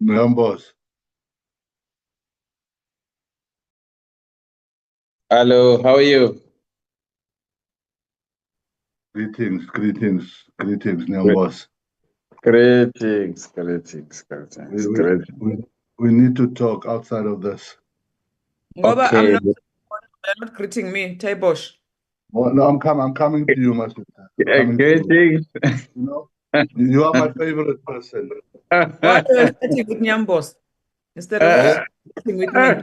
Numbers. Hello, how are you? Greetings, Numbers. Greetings. We need to talk outside of this. Ngoba Okay. you're not greeting me, Taibosh. Oh, no, I'm coming to you, my sister. Greetings. You know, you are my favorite person. Why are you starting with Nyambos instead of starting with me?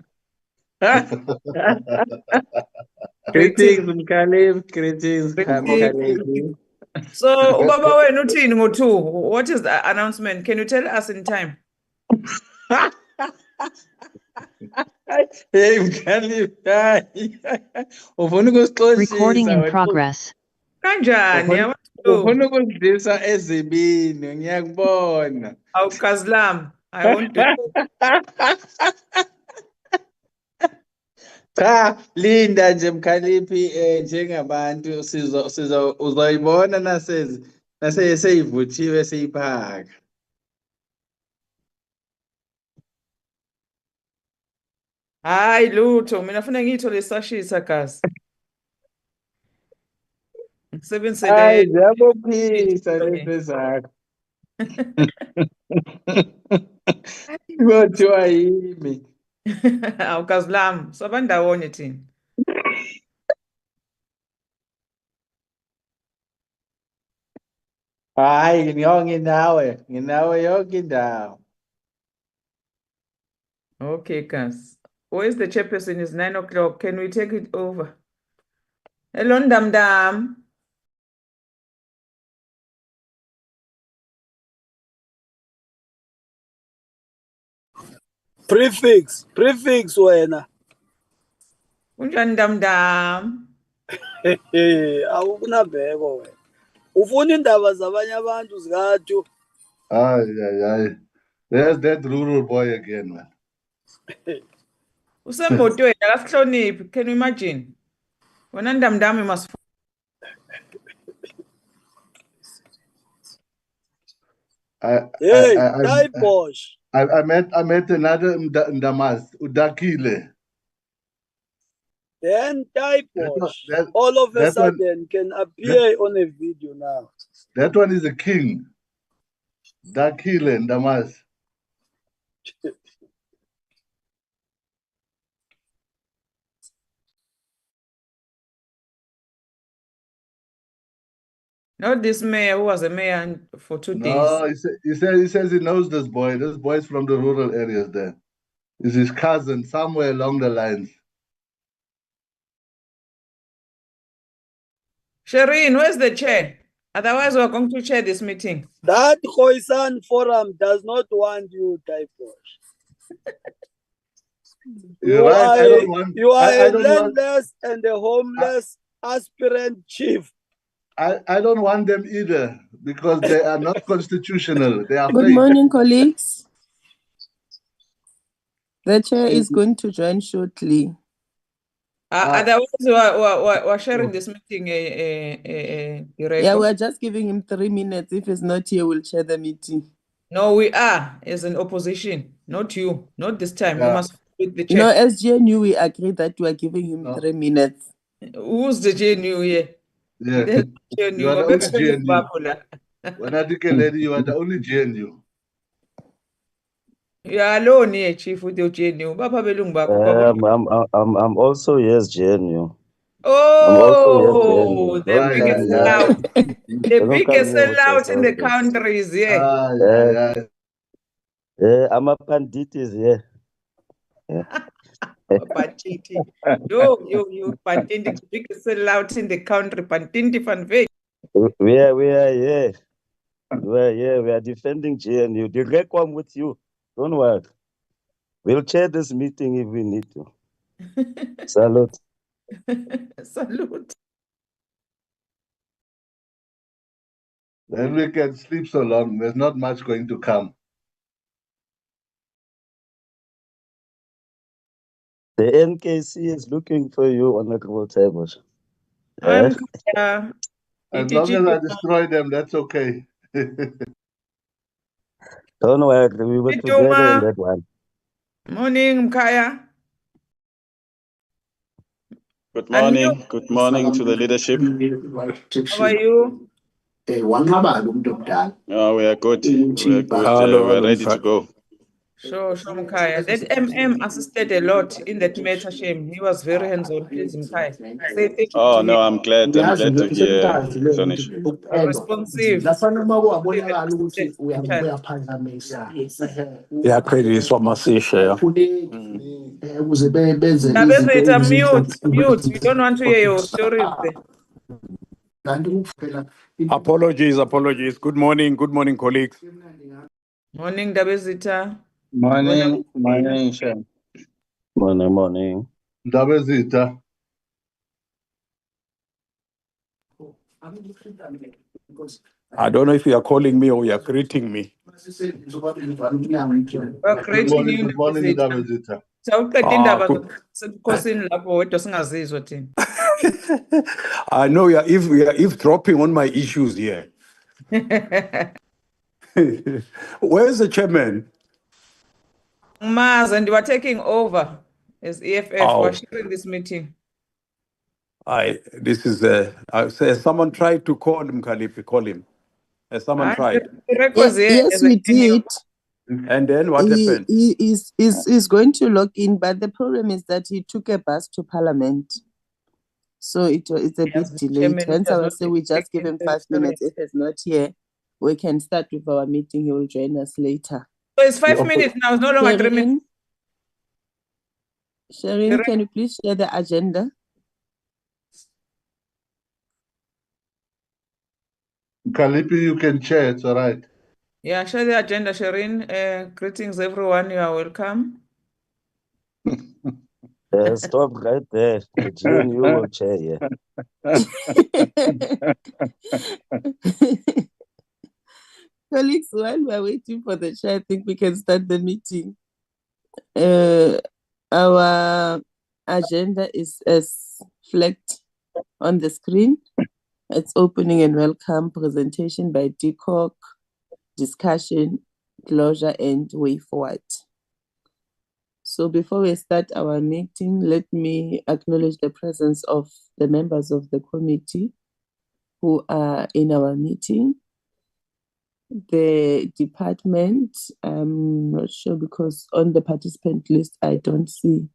Greetings, Mkhalib. Greetings, Mkhalib. So, Ubaba wenu uthini ngo-2? What is the announcement? Can you tell us in time? Hey, Mkhalib. Ufuna ukusixoshisa Recording in wena. progress. Kanjani? I want to know. Ufuna ukusindisa ezibini, ngiyakubona. Awukazlam. I want to know. Cha, linda nje Mkhaliphi njengabantu uzoyibona naseyivuthiwe seyiphaka. Hayi lutho, mina funa ngiyithole sashisa gazi. Ngisebenzisele Hayi, ziyabophisa lento zakho. Kuthiwa yimi. awukazlam. Sobandawonye thina. Hayi, nginawe yonke indawo. Okay, guys. Where's the chairperson? It's 9 o'clock. Can we take it over? Hello, Ndam. Prefix wena. Unjani Ndam? Awukunabheko wena. Ufuna indaba zabanye abantu zikathu. Ay. There's that rural boy again, man. Usemotweni akasihloniphi. Can you imagine? Wena Ndam you must. Taibosh. I met another Ndamas, Udakile. Then Taibosh all of a sudden can appear on a video now. That one is a king. Dakile Ndamas. Not this mayor who was a mayor for 2 days. No, he says he knows this boy. This boy's from the rural areas there. Is his cousin somewhere along the lines. Shireen, where's the chair? Otherwise, we're going to chair this meeting. That Khoisan Forum does not want you, Taibosh. You're right. You are a landless and a homeless aspirant chief. I don't want them either because they are not constitutional. They are Good fake. morning, colleagues. The chair is going to join shortly. Otherwise, we're sharing this meeting. Yeah, we're just giving him 3 minutes. If he's not here, we'll share the meeting. No, we are as an opposition, not you. Not this time. Yeah. You must with the chair. No, as GNU, we agreed that we are giving him 3 minutes. Who's the GNU here? Yeah. The GNU. You are the only GNU. When I think a lady, you are the only GNU. You are alone here, Chief, with your GNU. I'm also yes, GNU. Oh, the Right, biggest yeah. sellout. The biggest sellout in the country is here. I'm a pandit is here. Pantiti. You Pantiti, the biggest sellout in the country. Pantiti Fanve. We are here. We are defending GNU. The rec one with you. Don't worry. We'll chair this meeting if we need to. Salute. Salute. Then we can sleep so long. There's not much going to come. The NKC is looking for you, Honorable Taibosh. I'm As long as I destroy them, that's okay. Don't worry, we were together in that one. Morning, Mkaya. Good morning. Good morning to the leadership. How are you? We are good. We are good. We're ready to go. Sure, Mkaya. That MM assisted a lot in that matter, Shame. He was very hands-on. Please, Mkaya. Say thank you Oh to no, him. I'm glad to hear, Sonish. Responsive. Yaqediswa amasisha. Dabezitha, mute. We don't want to hear your stories there. Apologies. Good morning, colleagues. Morning, Dabezitha. Morning, Shem. Morning. Dabezitha. I don't know if you are calling me or you are greeting me. We're greeting you, Good morning, Dabezitha. I know you are eavesdropping on my issues here. Where's the chairman? Maz, and you are taking over as EFF. We're sharing this meeting. Someone tried to call him, Kalipi. Call him. Has someone tried? Yes, we did. And then what happened? He is going to log in, but the problem is that he took a bus to Parliament. So it's a bit delayed. Hence, I will say we just give him 5 minutes. If he's not here, we can start with our meeting. He will join us later. So it's 5 minutes now. It's no longer 3 minutes. Shireen, can you please share the agenda? Kalipi, you can share. It's all right. Yeah, share the agenda, Shireen. Greetings, everyone. You are welcome. Stop right there. The GNU will chair here. Colleagues, while we're waiting for the chair, I think we can start the meeting. Our agenda is as flagged on the screen. It's opening and welcome, presentation by DCoG, discussion, closure, and way forward. So before we start our meeting, let me acknowledge the presence of the members of the committee who are in our meeting. The department, I'm not sure because on the participant list, I don't see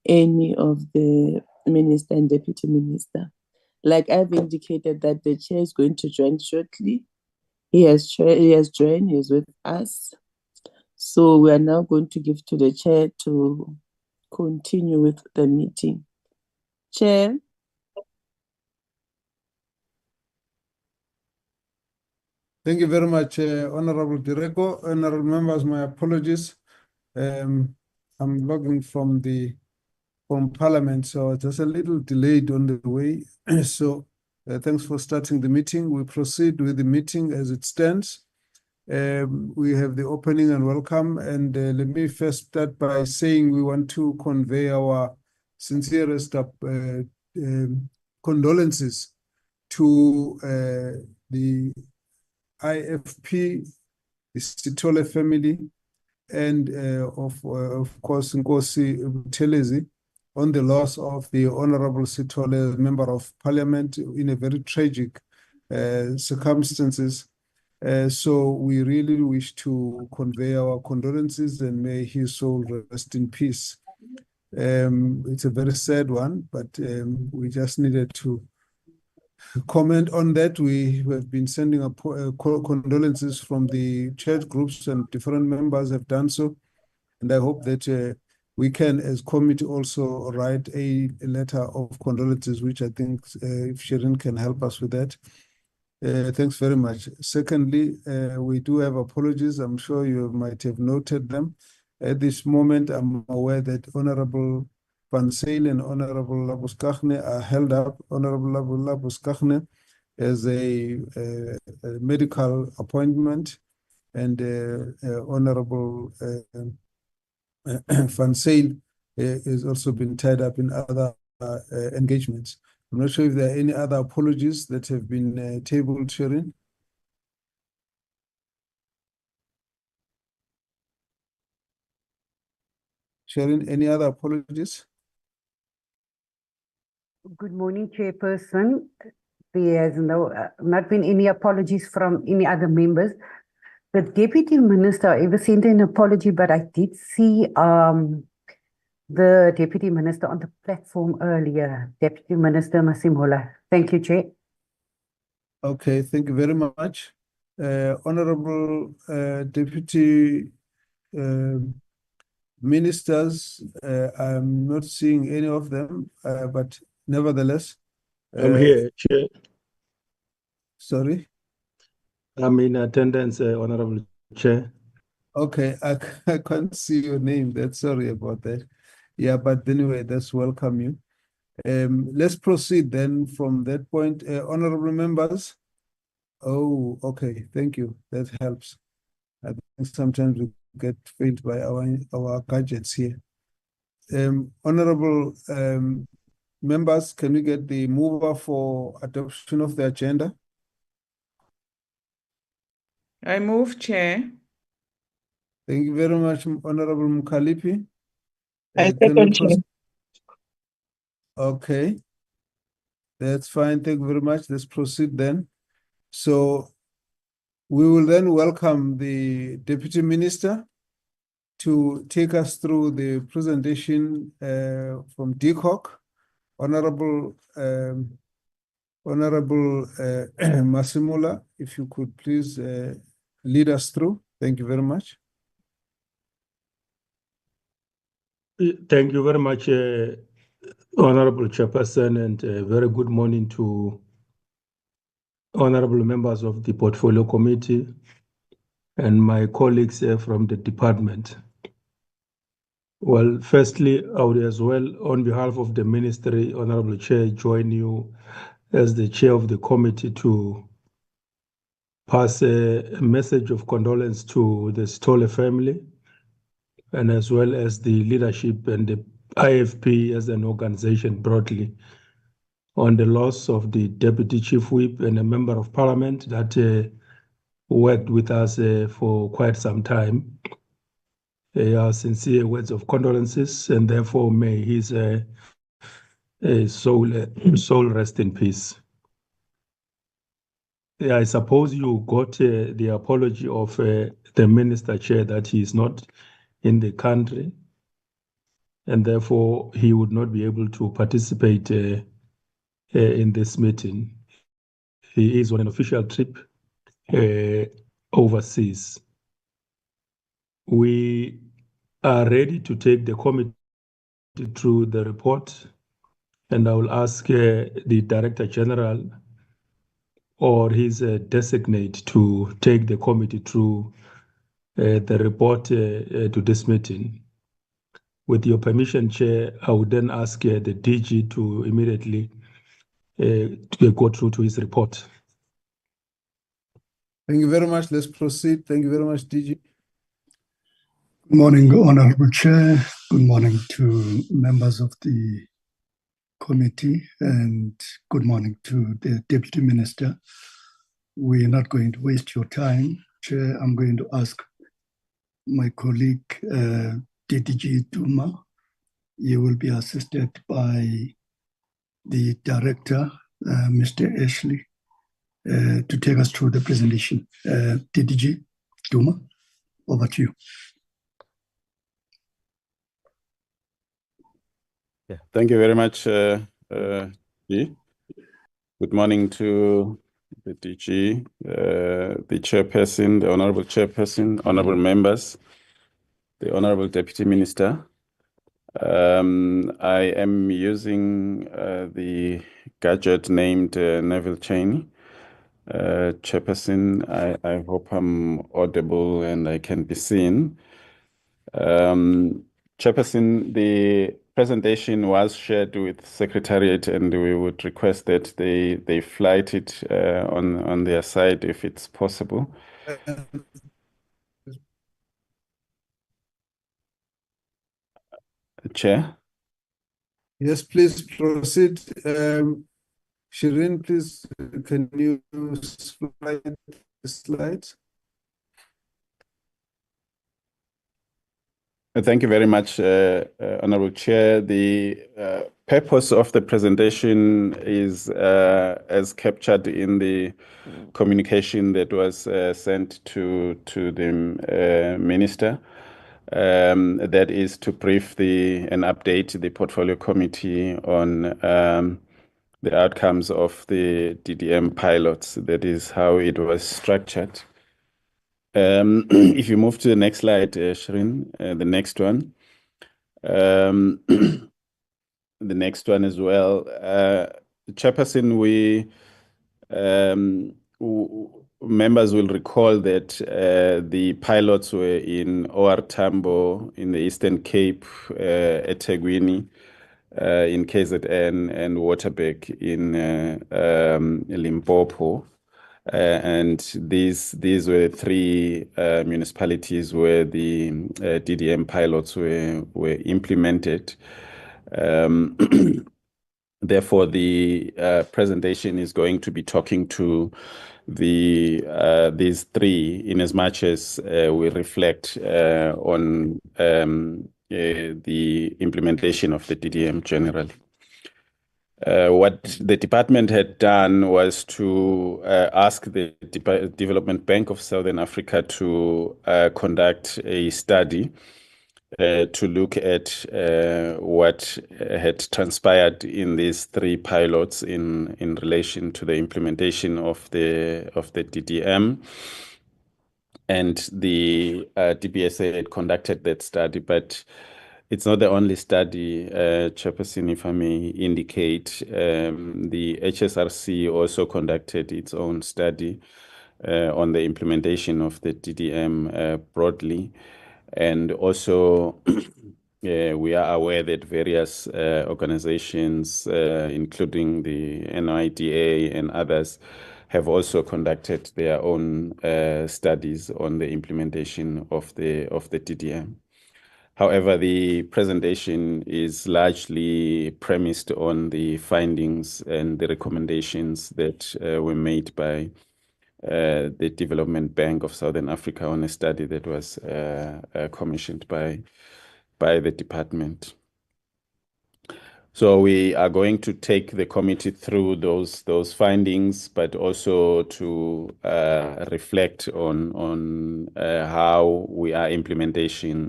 any of the minister and deputy minister. Like I've indicated that the chair is going to join shortly. He has joined, he is with us. So we are now going to give to the chair to continue with the meeting. Chair. Thank you very much, Honorable Direko. Honorable members, my apologies. I'm logging from Parliament, so just a little delayed on the way. So thanks for starting the meeting. We proceed with the meeting as it stands. We have the opening and welcome. And let me first start by saying we want to convey our sincerest condolences to the IFP, the Sithole family, and of course Nkosi Buthelezi on the loss of the Honorable Sithole, Member of Parliament, in a very tragic circumstances. So we really wish to convey our condolences and may his soul rest in peace. It's a very sad one, but we just needed to comment on that. We have been sending condolences from the church groups, and different members have done so. And I hope that we can, as committee, also write a letter of condolences, which I think if Shireen can help us with that. Thanks very much. Secondly, we do have apologies. I'm sure you might have noted them. At this moment, I'm aware that Honorable Van Zyl and Honorable Labuschagne are held up. Honorable Labuschagne as a medical appointment, and Honorable Van Zyl has also been tied up in other engagements. I'm not sure if there are any other apologies that have been tabled, Shireen. Sharon, any other apologies? Good morning, Chairperson. There has not been any apologies from any other members. The Deputy Minister ever sent an apology, but I did see the Deputy Minister on the platform earlier, Deputy Minister Masimola. Thank you, Chair. Okay, thank you very much. Honorable Deputy Ministers, I'm not seeing any of them, but nevertheless. I'm here, Chair. Sorry? I'm in attendance, Honorable Chair. Okay, I can't see your name. That's sorry about that. Yeah, but anyway, that's welcome you. Let's proceed then from that point. Honorable members. Oh, okay, thank you. That helps. I think sometimes we get failed by our gadgets here. Honorable members, can we get the mover for adoption of the agenda? I move, Chair. Thank you very much, Honorable Mkalipi. I Can we second, Chair. proceed? Okay, that's fine. Thank you very much. Let's proceed then. So we will then welcome the Deputy Minister to take us through the presentation from DCoG. Honorable Masimula, if you could please lead us through. Thank you very much. Thank you very much, Honorable Chairperson, and a very good morning to honorable members of the Portfolio Committee and my colleagues from the department. Well, firstly, I would as well, on behalf of the Ministry, Honorable Chair, join you as the chair of the committee to pass a message of condolence to the Stolle family, and as well as the leadership and the IFP as an organization broadly on the loss of the Deputy Chief Whip and a Member of Parliament that worked with us for quite some time. Our sincere words of condolences, and therefore may his soul rest in peace. I suppose you got the apology of the Minister, Chair, that he is not in the country, and therefore he would not be able to participate in this meeting. He is on an official trip overseas. We are ready to take the committee through the report, and I will ask the Director General or his designate to take the committee through the report to this meeting. With your permission, Chair, I would then ask the DG to immediately to go through to his report. Thank you very much. Let's proceed. Thank you very much, DG. Good morning, Honorable Chair. Good morning to members of the committee, and good morning to the Deputy Minister. We are not going to waste your time, Chair. I'm going to ask my colleague, DDG Duma. You will be assisted by the Director, Mr. Ashley, to take us through the presentation. DDG Duma, over to you. Yeah, thank you very much, G. Good morning to the DG, the Chairperson, the Honorable Chairperson, Honorable Members, the Honorable Deputy Minister. I am using the gadget named Neville Cheney. Chairperson, I hope I'm audible and I can be seen. Chairperson, the presentation was shared with Secretariat, and we would request that they flight it on their side if it's possible. Chair? Yes, please proceed. Shireen, please, can you slide the slides? Thank you very much, Honorable Chair. The purpose of the presentation is as captured in the communication that was sent to the Minister. That is to brief and update the Portfolio Committee on the outcomes of the DDM pilots. That is how it was structured. If you move to the next slide, Shireen, the next one. The next one as well. Chairperson, members will recall that the pilots were in OR Tambo in the Eastern Cape, eThekwini in KZN, and Waterberg in Limpopo. And these were three municipalities where the DDM pilots were implemented. Therefore, the presentation is going to be talking to these three in as much as we reflect on the implementation of the DDM generally. What the department had done was to ask the Development Bank of Southern Africa to conduct a study to look at what had transpired in these three pilots in relation to the implementation of the DDM. And the DBSA had conducted that study, but it's not the only study, Chairperson, if I may indicate. The HSRC also conducted its own study on the implementation of the DDM broadly. And also, we are aware that various organizations, including the NIDA and others, have also conducted their own studies on the implementation of the DDM. However, the presentation is largely premised on the findings and the recommendations that were made by the Development Bank of Southern Africa on a study that was commissioned by the department. So we are going to take the committee through those findings, but also to reflect on how we are implementing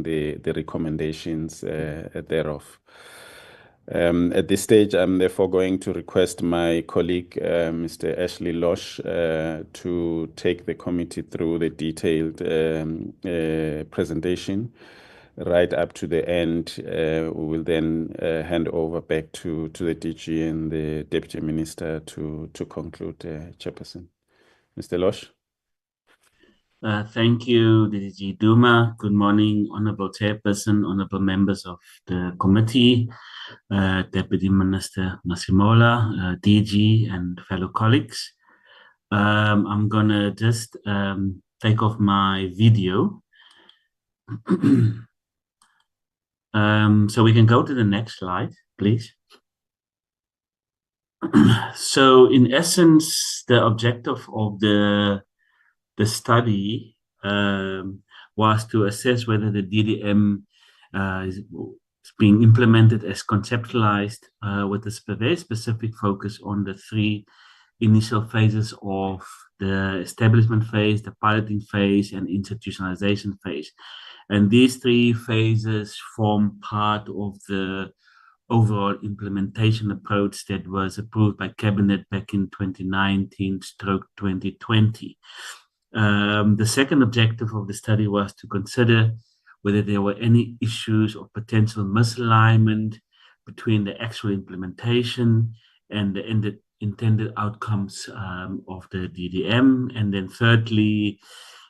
the recommendations thereof. At this stage, I'm therefore going to request my colleague, Mr. Ashley Losh, to take the committee through the detailed presentation right up to the end. We will then hand over back to the DG and the Deputy Minister to conclude, Chairperson. Mr. Losh. Thank you, DG Duma. Good morning, Honorable Chairperson, Honorable members of the committee, Deputy Minister Masimola, DG, and fellow colleagues. I'm going to just take off my video. So we can go to the next slide, please. So in essence, the objective of the study was to assess whether the DDM is being implemented as conceptualized with a very specific focus on the three initial phases of the establishment phase, the piloting phase, and institutionalization phase. And these three phases form part of the overall implementation approach that was approved by Cabinet back in 2019/2020. The second objective of the study was to consider whether there were any issues of potential misalignment between the actual implementation and the intended outcomes of the DDM. And then thirdly,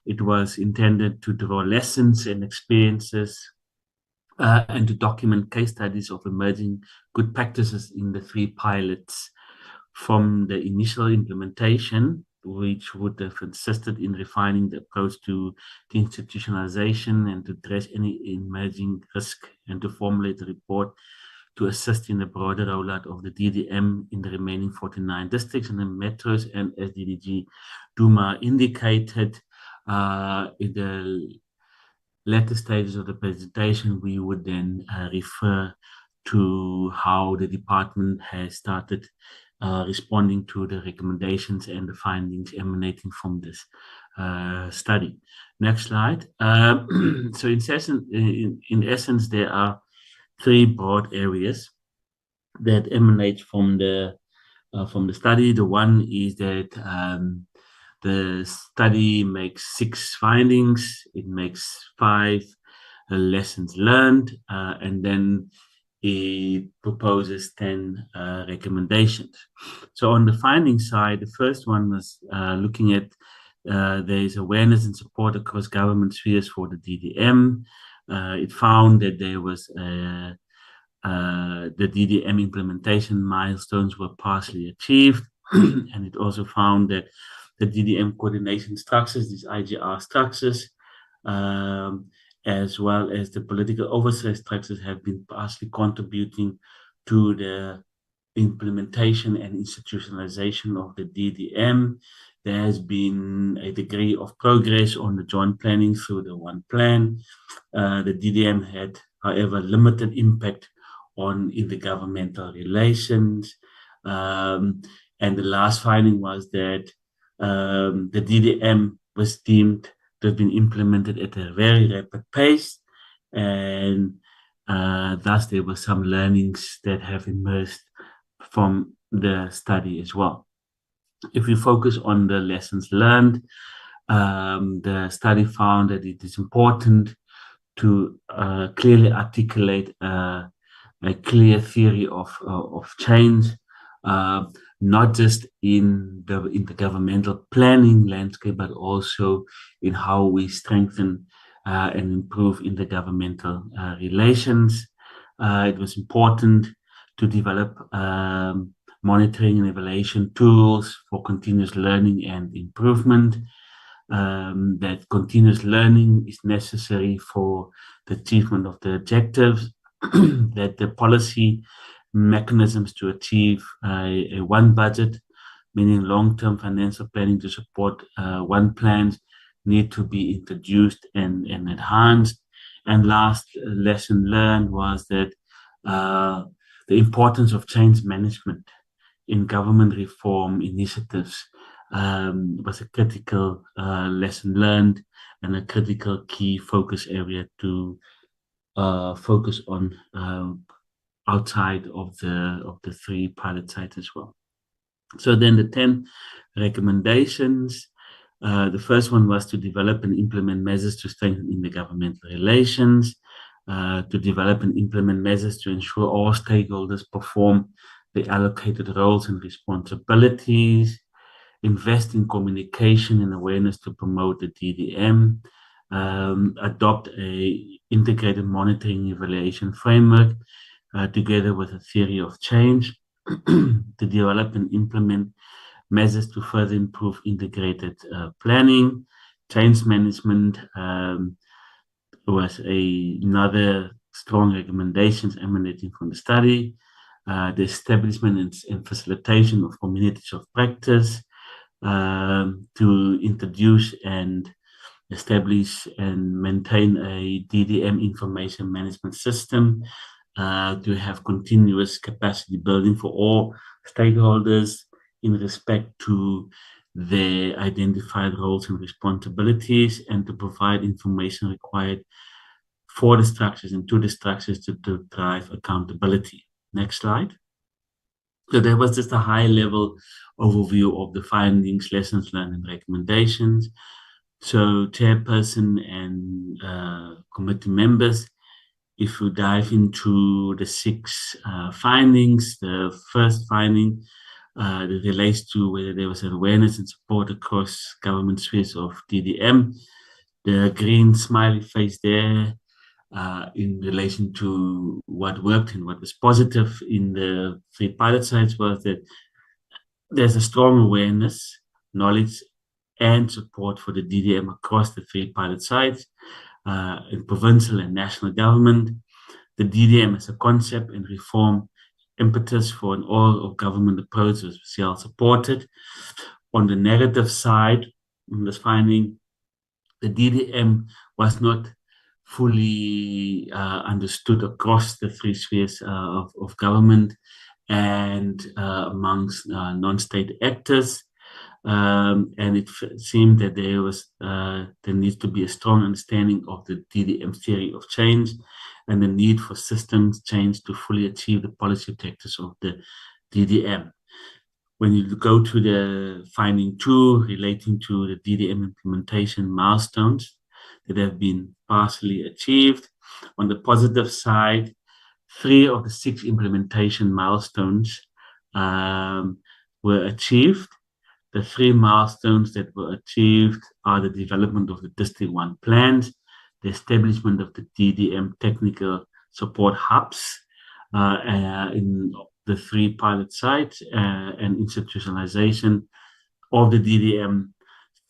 it was intended to draw lessons and experiences and to document case studies of emerging good practices in the three pilots from the initial implementation, which would have assisted in refining the approach to the institutionalization and to address any emerging risk, and to formulate a report to assist in the broader rollout of the DDM in the remaining 49 districts and the metros. And as DDG Duma indicated, the later stages of the presentation, we would then refer to how the department has started responding to the recommendations and the findings emanating from this study. Next slide. So in essence, there are three broad areas that emanate from the study. The one is that the study makes 6 findings. It makes 5 lessons learned, and then it proposes 10 recommendations. So on the finding side, the first one was looking at there is awareness and support across government spheres for the DDM. It found that there was the DDM implementation milestones were partially achieved, and it also found that the DDM coordination structures, these IGR structures, as well as the political oversight structures, have been partially contributing to the implementation and institutionalization of the DDM. There has been a degree of progress on the joint planning through the One Plan. The DDM had, however, limited impact on intergovernmental relations. And the last finding was that the DDM was deemed to have been implemented at a very rapid pace, and thus there were some learnings that have emerged from the study as well. If we focus on the lessons learned, the study found that it is important to clearly articulate a clear theory of change, not just in the intergovernmental planning landscape, but also in how we strengthen and improve intergovernmental relations. It was important to develop monitoring and evaluation tools for continuous learning and improvement. That continuous learning is necessary for the achievement of the objectives, that the policy mechanisms to achieve a one budget, meaning long-term financial planning to support one plans, need to be introduced and enhanced. And last lesson learned was that the importance of change management in government reform initiatives was a critical lesson learned and a critical key focus area to focus on outside of the 3 pilot sites as well. So then the 10 recommendations. The first one was to develop and implement measures to strengthen intergovernmental relations, to develop and implement measures to ensure all stakeholders perform the allocated roles and responsibilities, invest in communication and awareness to promote the DDM, adopt a integrated monitoring evaluation framework together with a theory of change, to develop and implement measures to further improve integrated planning. Change management was another strong recommendations emanating from the study. The establishment and facilitation of communities of practice, to introduce and establish and maintain a DDM information management system, to have continuous capacity building for all stakeholders in respect to their identified roles and responsibilities, and to provide information required for the structures and to the structures to drive accountability. Next slide. So there was just a high-level overview of the findings, lessons learned, and recommendations. So chairperson and committee members, if we dive into the 6 findings, the first finding that relates to whether there was an awareness and support across government spheres of DDM. The green smiley face there in relation to what worked and what was positive in the 3 pilot sites was that there's a strong awareness, knowledge, and support for the DDM across the 3 pilot sites in provincial and national government. The DDM as a concept and reform impetus for an all-of-government approach was well supported. On the negative side, in this finding, the DDM was not fully understood across the three spheres of government and amongst non-state actors. And it seemed that there needs to be a strong understanding of the DDM theory of change and the need for systems change to fully achieve the policy objectives of the DDM. When you go to the finding 2 relating to the DDM implementation milestones that have been partially achieved, on the positive side, 3 of the 6 implementation milestones were achieved. The 3 milestones that were achieved are the development of the District 1 plans, the establishment of the DDM technical support hubs in the 3 pilot sites, and institutionalization of the DDM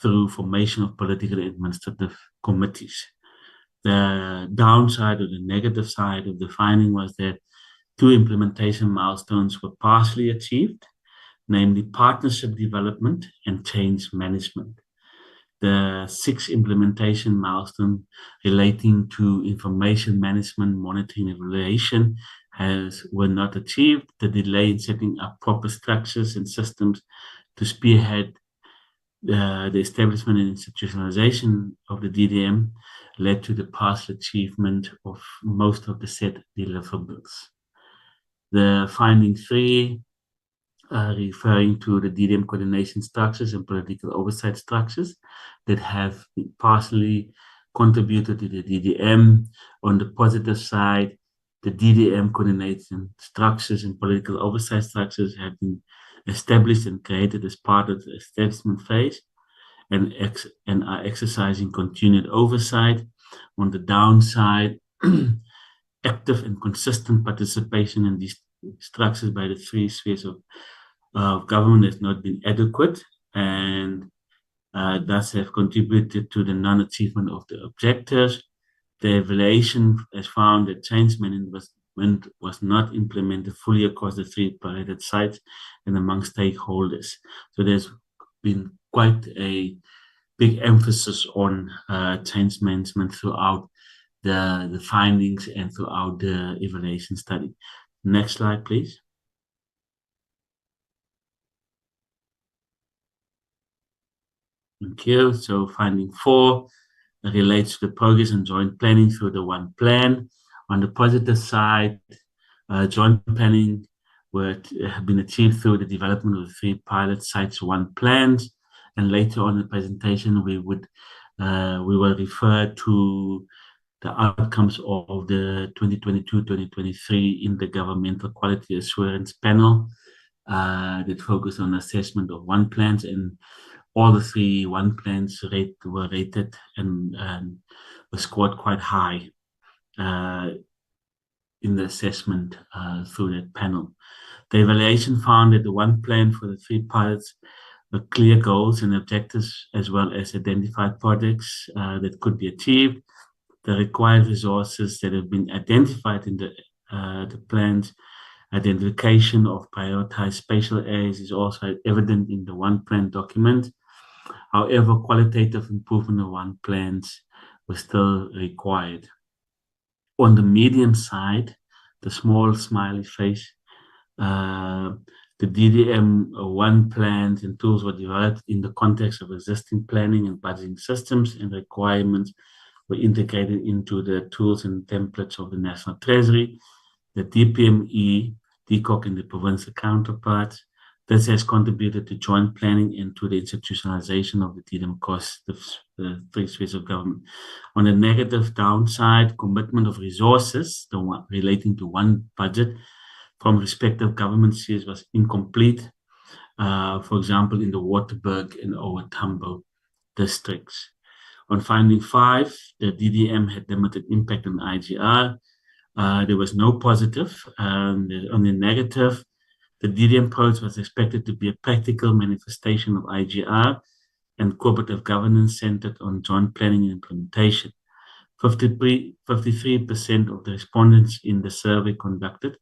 through formation of political and administrative committees. The downside or the negative side of the finding was that 2 implementation milestones were partially achieved, namely partnership development and change management. The 6 implementation milestones relating to information management, monitoring, and evaluation were not achieved. The delay in setting up proper structures and systems to spearhead the establishment and institutionalization of the DDM led to the partial achievement of most of the set deliverables. The finding 3, referring to the DDM coordination structures and political oversight structures that have partially contributed to the DDM. On the positive side, the DDM coordination structures and political oversight structures have been established and created as part of the establishment phase and are exercising continued oversight. On the downside, active and consistent participation in these structures by the 3 spheres of government has not been adequate, and thus have contributed to the non-achievement of the objectives. The evaluation has found that change management was not implemented fully across the 3 piloted sites and among stakeholders. So there's been quite a big emphasis on change management throughout the findings and throughout the evaluation study. Next slide, please. Thank you. So finding 4 relates to the progress and joint planning through the one plan. On the positive side, joint planning have been achieved through the development of the 3 pilot sites one plans. And later on in the presentation, we will refer to the outcomes of the 2022-2023 Intergovernmental Quality Assurance Panel that focused on assessment of one plans, and all the 3 one plans were rated and were scored quite high in the assessment through that panel. The evaluation found that the one plan for the 3 pilots were clear goals and objectives, as well as identified projects that could be achieved. The required resources that have been identified in the plans, identification of prioritized spatial areas is also evident in the one plan document. However, qualitative improvement of one plans was still required. On the medium side, the small smiley face, the DDM one plans and tools were developed in the context of existing planning and budgeting systems, and requirements were integrated into the tools and templates of the National Treasury, the DPME, DCoG, and the provincial counterparts. This has contributed to joint planning and to the institutionalization of the DDM across the 3 spheres of government. On the negative downside, commitment of resources relating to one budget from respective government spheres was incomplete. For example, in the Waterberg and Ower Tambo districts. On finding 5, the DDM had limited impact on IGR. There was no positive. On the negative, the DDM approach was expected to be a practical manifestation of IGR and cooperative governance centered on joint planning and implementation. 53% of the respondents in the survey conducted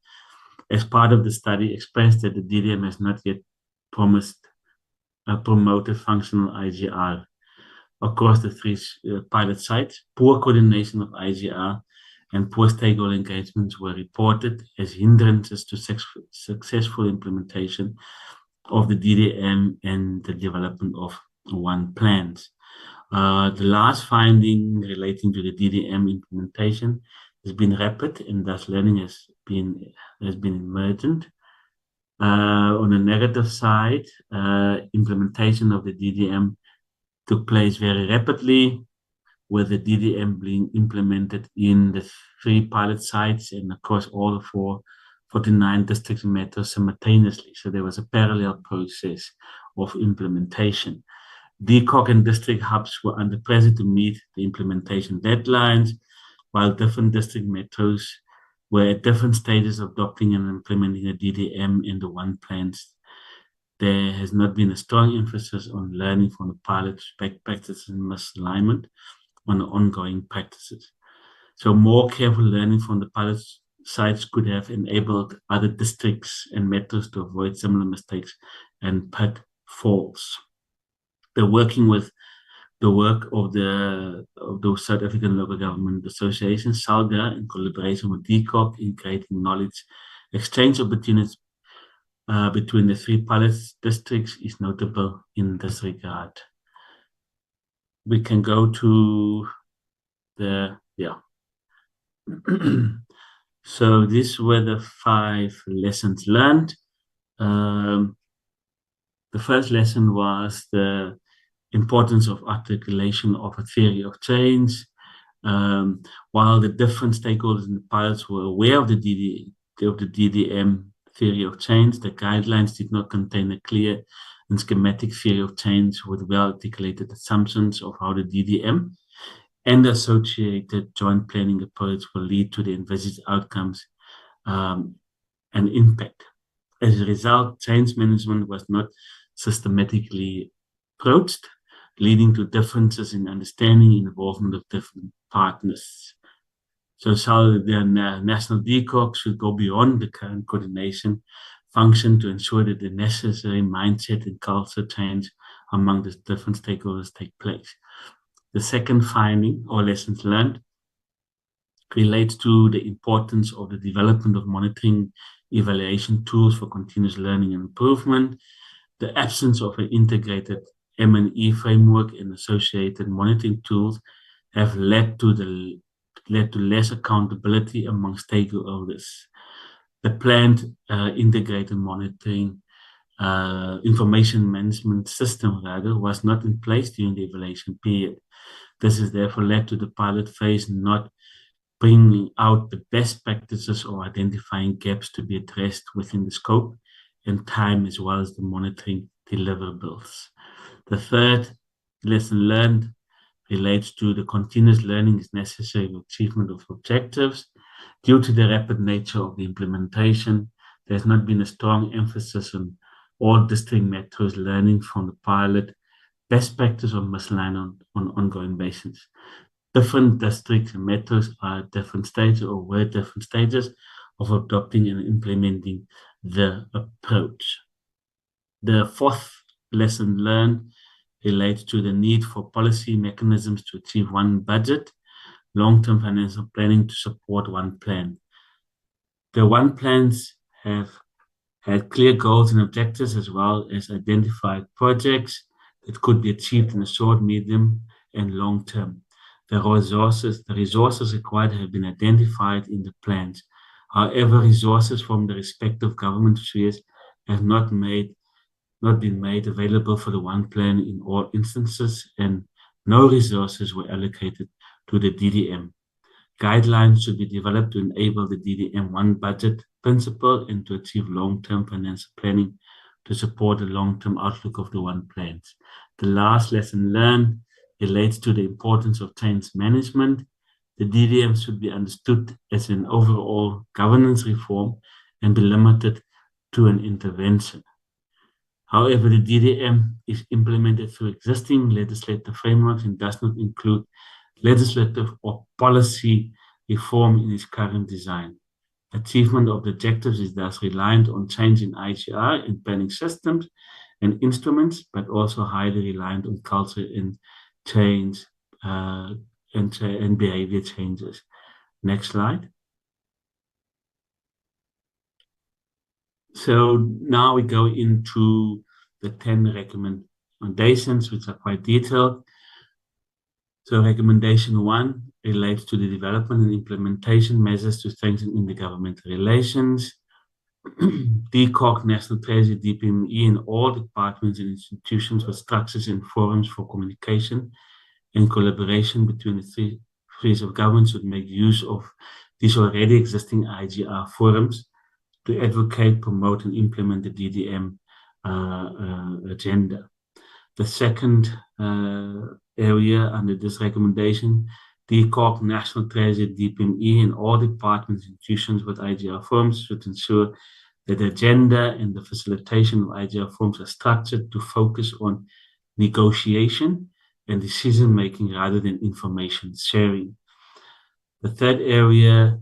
as part of the study expressed that the DDM has not yet promoted functional IGR. across the three pilot sites. Poor coordination of IGR and poor stakeholder engagements were reported as hindrances to successful implementation of the DDM and the development of one plans. The last finding relating to the DDM implementation has been rapid, and thus learning has been emergent. On the negative side, implementation of the DDM took place very rapidly, with the DDM being implemented in the 3 pilot sites and across all the 49 districts and metros simultaneously. So there was a parallel process of implementation. DCoG and district hubs were under pressure to meet the implementation deadlines, while different district metros were at different stages of adopting and implementing the DDM in the one plans. There has not been a strong emphasis on learning from the pilot practices and misalignment on the ongoing practices. So more careful learning from the pilot sites could have enabled other districts and metros to avoid similar mistakes and pitfalls. The work of the South African Local Government Association, SALGA, in collaboration with DCoG in creating knowledge exchange opportunities between the 3 pilot districts is notable in this regard. We can go to so these were the 5 lessons learned. The first lesson was the importance of articulation of a theory of change. While the different stakeholders in the pilots were aware of the DDM theory of change, the guidelines did not contain a clear and schematic theory of change with well-articulated assumptions of how the DDM and associated joint planning approach will lead to the envisaged outcomes and impact. As a result, change management was not systematically approached, leading to differences in understanding and involvement of different partners. So the national DCoG should go beyond the current coordination function to ensure that the necessary mindset and culture change among the different stakeholders take place. The second finding or lessons learned relates to the importance of the development of monitoring evaluation tools for continuous learning and improvement. The absence of an integrated M&E framework and associated monitoring tools have led to less accountability among stakeholders. The planned integrated monitoring information management system was not in place during the evaluation period. This has therefore led to the pilot phase not bringing out the best practices or identifying gaps to be addressed within the scope and time, as well as the monitoring deliverables. The third lesson learned relates to the continuous learning is necessary for achievement of objectives. Due to the rapid nature of the implementation, there has not been a strong emphasis on all district metros learning from the pilot best practice or misalignment on ongoing basis. Different districts and metros are at different stages or were at different stages of adopting and implementing the approach. The fourth lesson learned relates to the need for policy mechanisms to achieve one budget, long-term financial planning to support one plan. The one plans have had clear goals and objectives, as well as identified projects that could be achieved in the short, medium, and long term. The resources required have been identified in the plans. However, resources from the respective government spheres have not been made available for the one plan in all instances, and no resources were allocated to the DDM. Guidelines should be developed to enable the DDM one budget principle and to achieve long-term financial planning to support the long-term outlook of the one plans. The last lesson learned relates to the importance of change management. The DDM should be understood as an overall governance reform and be limited to an intervention. However, the DDM is implemented through existing legislative frameworks and does not include legislative or policy reform in its current design. Achievement of the objectives is thus reliant on change in IGR and planning systems and instruments, but also highly reliant on culture and change and behavior changes. Next slide. So now we go into the 10 recommendations, which are quite detailed. So recommendation 1 relates to the development and implementation measures to strengthen intergovernmental relations. DCoG, National Treasury, DPME, and all departments and institutions with structures and forums for communication and collaboration between the three spheres of government should make use of these already existing IGR forums to advocate, promote, and implement the DDM agenda. The second area under this recommendation, DCoG, National Treasury, DPME, and all departments and institutions with IGR forums should ensure that the agenda and the facilitation of IGR forums are structured to focus on negotiation and decision-making rather than information sharing. The third area,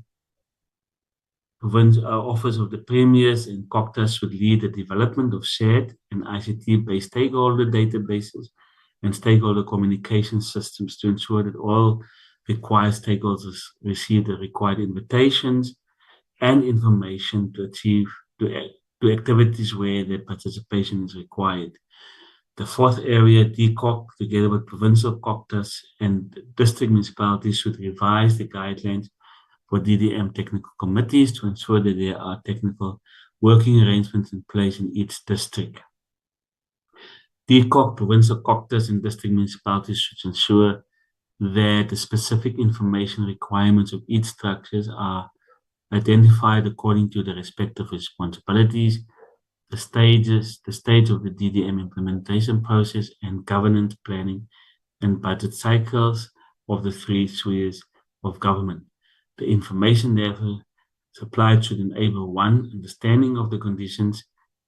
Office of the Premiers and COCTA should lead the development of shared and ICT-based stakeholder databases and stakeholder communication systems to ensure that all required stakeholders receive the required invitations and information to activities where their participation is required. The fourth area, DCoG, together with provincial COCTAs and district municipalities, should revise the guidelines for DDM technical committees to ensure that there are technical working arrangements in place in each district. DCoG, provincial COCTAs, and district municipalities should ensure that the specific information requirements of each structures are identified according to the respective responsibilities, the stage of the DDM implementation process, and governance planning and budget cycles of the three spheres of government. The information therefore supplied should enable 1, understanding of the conditions,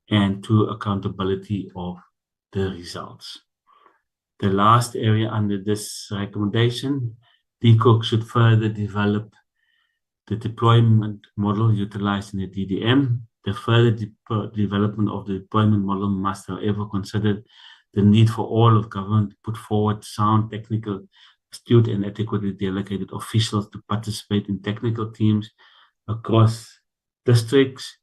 and 2, accountability of the results. The last area under this recommendation, DCoG should further develop the deployment model utilized in the DDM. The further development of the deployment model must, however, consider the need for all of government to put forward sound, technical, astute, and adequately delegated officials to participate in technical teams across districts,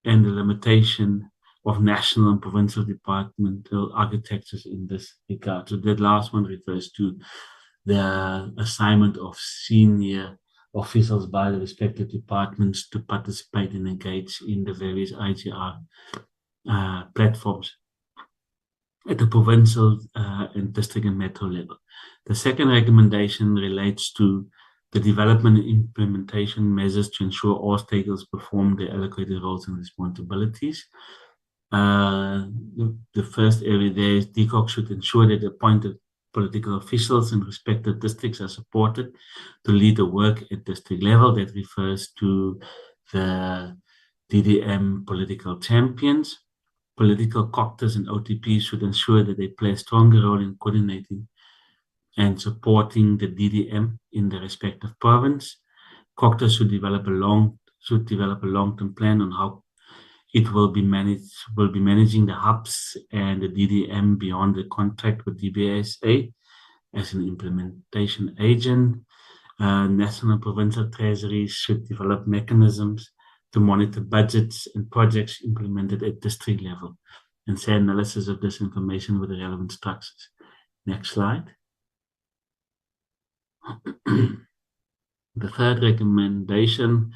and the limitation of national and provincial departmental architectures in this regard. So that last one refers to the assignment of senior officials by the respective departments to participate and engage in the various IGR platforms at the provincial and district and metro level. The second recommendation relates to the development and implementation measures to ensure all stakeholders perform their allocated roles and responsibilities. The first area there is DCoG should ensure that appointed political officials in respective districts are supported to lead the work at district level. That refers to the DDM political champions. Political COCTAs and OTPs should ensure that they play a stronger role in coordinating and supporting the DDM in the respective province. COCTAs should develop a long-term plan on how it will be managing the hubs and the DDM beyond the contract with DBSA as an implementation agent. National and provincial treasuries should develop mechanisms to monitor budgets and projects implemented at district level and share analysis of this information with the relevant structures. Next slide. The third recommendation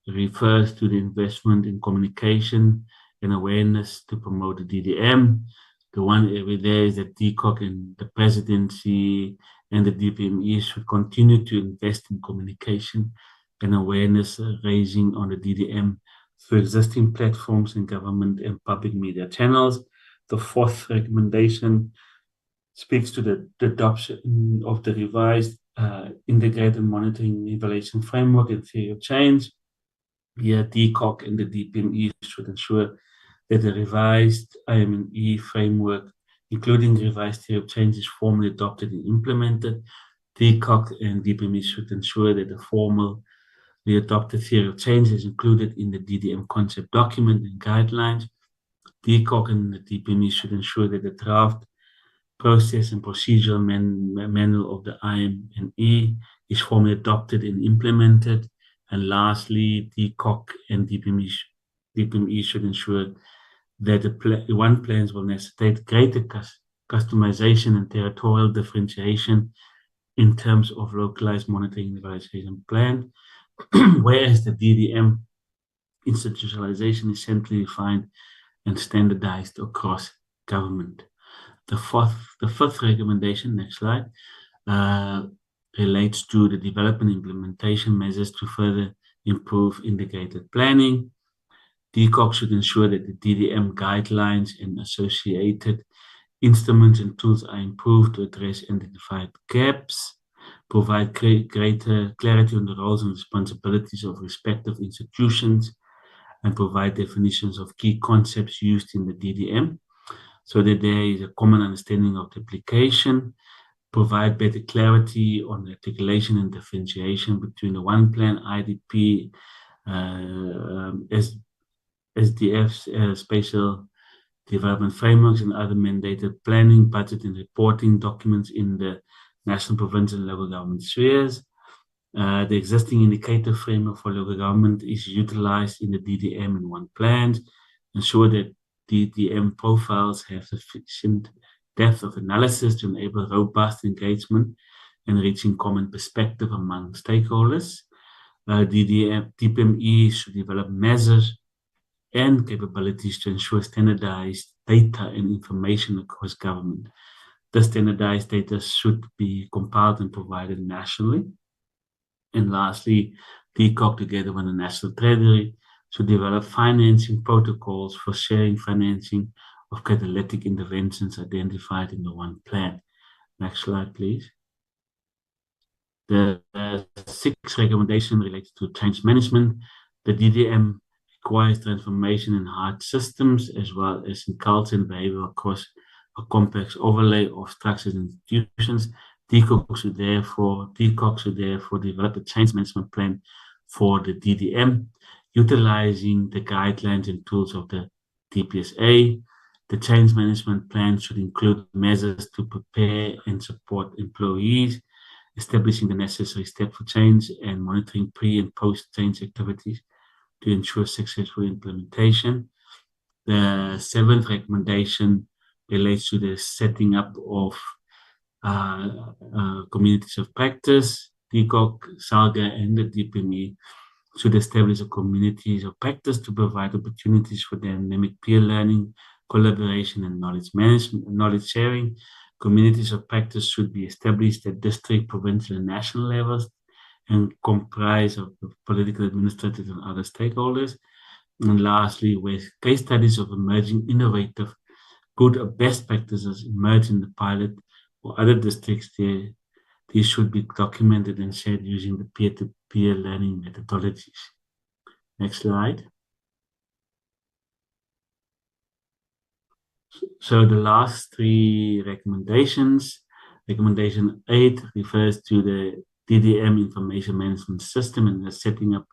refers to the investment in communication and awareness to promote the DDM. The one area there is that DCoG and the presidency and the DPME should continue to invest in communication and awareness raising on the DDM through existing platforms in government and public media channels. The fourth recommendation speaks to the adoption of the revised integrated monitoring and evaluation framework and theory of change. Here, DCoG and the DPME should ensure that the revised IME framework, including revised theory of change, is formally adopted and implemented. DCoG and DPME should ensure that the formally adopted theory of change is included in the DDM concept document and guidelines. DCoG and the DPME should ensure that the draft process and procedural manual of the IMNE is formally adopted and implemented. And lastly, DCoG and DPME should ensure that the one plans will necessitate greater customization and territorial differentiation in terms of localized monitoring and evaluation plan, whereas the DDM institutionalization is centrally defined and standardized across government. The fifth recommendation, next slide, relates to the development and implementation measures to further improve integrated planning. DCoG should ensure that the DDM guidelines and associated instruments and tools are improved to address identified gaps, provide greater clarity on the roles and responsibilities of respective institutions, and provide definitions of key concepts used in the DDM so that there is a common understanding of the application, provide better clarity on the articulation and differentiation between the one plan, IDP, SDF, spatial development frameworks, and other mandated planning, budget, and reporting documents in the national, provincial, and local government spheres. The existing indicator framework for local government is utilized in the DDM and one plans, ensure that DDM profiles have sufficient depth of analysis to enable robust engagement and reaching common perspective among stakeholders. DPME should develop measures and capabilities to ensure standardized data and information across government. The standardized data should be compiled and provided nationally. And lastly, DCoG, together with the National Treasury, should develop financing protocols for sharing financing of catalytic interventions identified in the one plan. Next slide, please. The sixth recommendation relates to change management. The DDM requires transformation in hard systems as well as in culture and behavior across a complex overlay of structures and institutions. DCoG should therefore develop a change management plan for the DDM, utilizing the guidelines and tools of the DPSA. The change management plan should include measures to prepare and support employees, establishing the necessary steps for change, and monitoring pre- and post-change activities to ensure successful implementation. The seventh recommendation relates to the setting up of communities of practice. DCoG, SALGA, and the DPME should establish communities of practice to provide opportunities for dynamic peer learning, collaboration, and knowledge sharing. Communities of practice should be established at district, provincial, and national levels and comprise of political, administrative, and other stakeholders. And lastly, where case studies of emerging innovative, good or best practices emerge in the pilot or other districts, these should be documented and shared using the peer-to-peer learning methodologies. Next slide. So the last three recommendations. Recommendation 8 refers to the DDM information management system and the setting up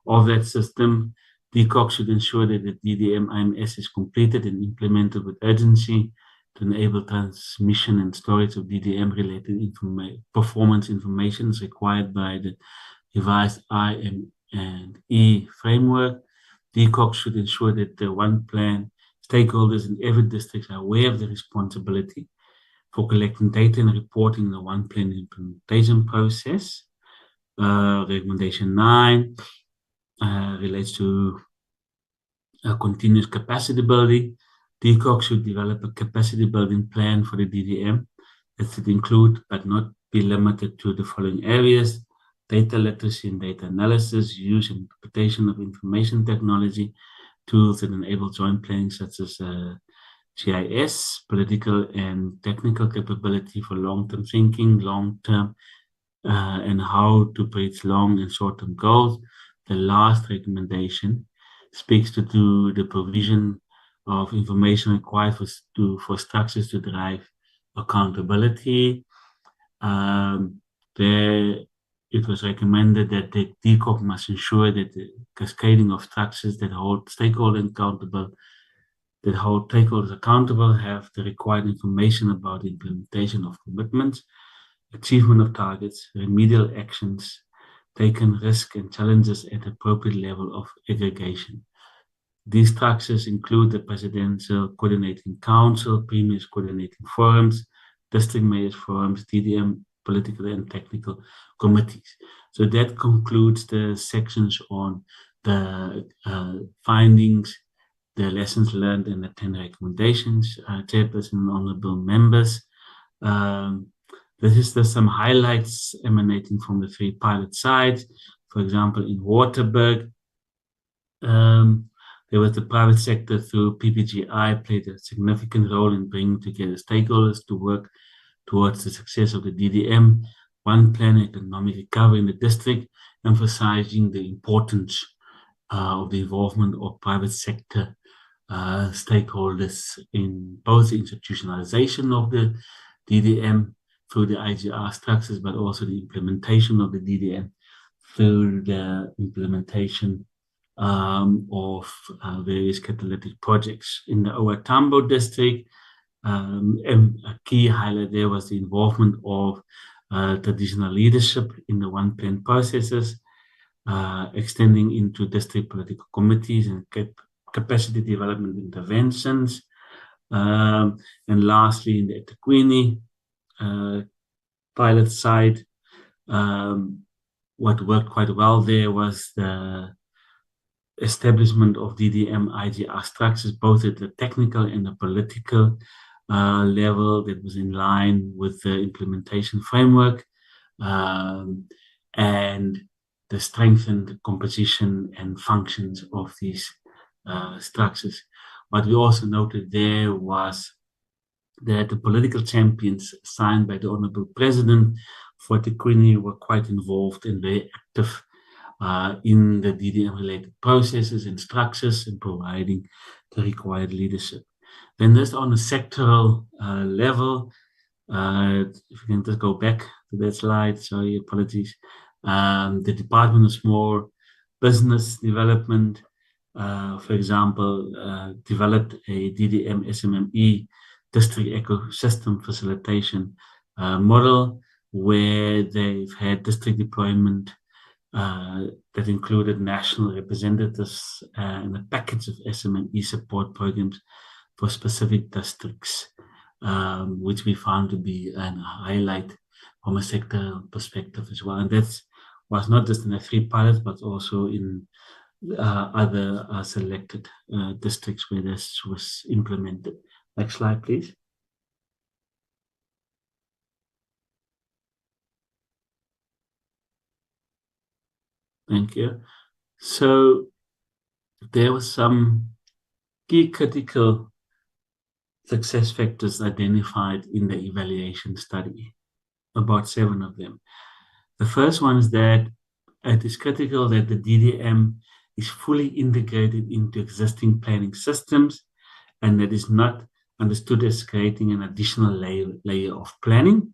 of that system. DCoG should ensure that the DDM IMS is completed and implemented with urgency to enable transmission and storage of DDM-related performance information required by the revised IMNE framework. DCoG should ensure that the one plan stakeholders in every district are aware of the responsibility for collecting data and reporting the one plan implementation process. Recommendation 9 relates to continuous capacity building. DCoG should develop a capacity building plan for the DDM that should include but not be limited to the following areas: data literacy and data analysis, use and interpretation of information technology, tools that enable joint planning such as GIS, political and technical capability for long-term thinking, long-term and how to bridge long and short-term goals. The last recommendation speaks to the provision of information required for structures to drive accountability. It was recommended that the DCoG must ensure that the cascading of structures that hold stakeholders accountable that hold stakeholders accountable have the required information about the implementation of commitments, achievement of targets, remedial actions, taken risk and challenges at appropriate level of aggregation. These structures include the Presidential Coordinating Council, Premiers Coordinating Forums, District Mayors Forums, DDM political and technical committees. So that concludes the sections on the findings, the lessons learned, and the 10 recommendations. Chairperson and honorable members, this is some highlights emanating from the 3 pilot sites. For example, in Waterberg, there was the private sector through PPGI played a significant role in bringing together stakeholders to work towards the success of the DDM, one plan economic recovery in the district, emphasizing the importance of the involvement of private sector stakeholders in both the institutionalization of the DDM through the IGR structures, but also the implementation of the DDM through the implementation of various catalytic projects. In the OR Tambo district, and a key highlight there was the involvement of traditional leadership in the one plan processes, extending into district political committees and capacity development interventions. And lastly, in the eThekwini pilot side, what worked quite well there was the establishment of DDM IGR structures, both at the technical and the political level, that was in line with the implementation framework, and the strengthened composition and functions of these structures. What we also noted there was that the political champions signed by the Honorable President for eThekwini were quite involved and very active in the DDM-related processes and structures and providing the required leadership. Then just on a sectoral level, if you can just go back to that slide, sorry, apologies. The Department of Small Business Development, for example, developed a DDM SMME district ecosystem facilitation model where they've had district deployment that included national representatives and a package of SMME support programs for specific districts, which we found to be a highlight from a sectoral perspective as well. And that was not just in the 3 pilots, but also in other selected districts where this was implemented. Next slide, please. Thank you. So there were some key critical success factors identified in the evaluation study, about 7 of them. The first one is that it is critical that the DDM is fully integrated into existing planning systems and that is not understood as creating an additional layer of planning.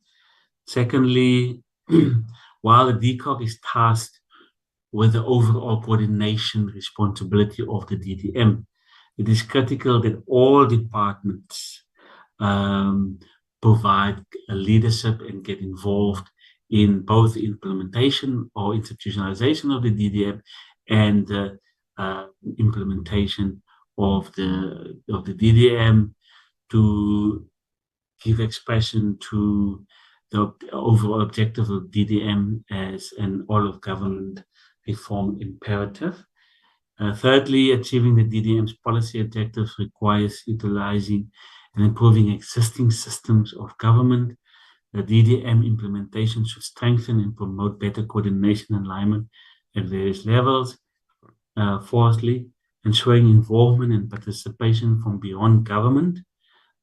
Secondly, while the DCoG is tasked with the overall coordination responsibility of the DDM, it is critical that all departments provide a leadership and get involved in both the implementation or institutionalization of the DDM and the implementation of the DDM to give expression to the overall objective of DDM as an all-of-government reform imperative. Thirdly, achieving the DDM's policy objectives requires utilizing and improving existing systems of government. The DDM implementation should strengthen and promote better coordination and alignment at various levels. Fourthly, ensuring involvement and participation from beyond government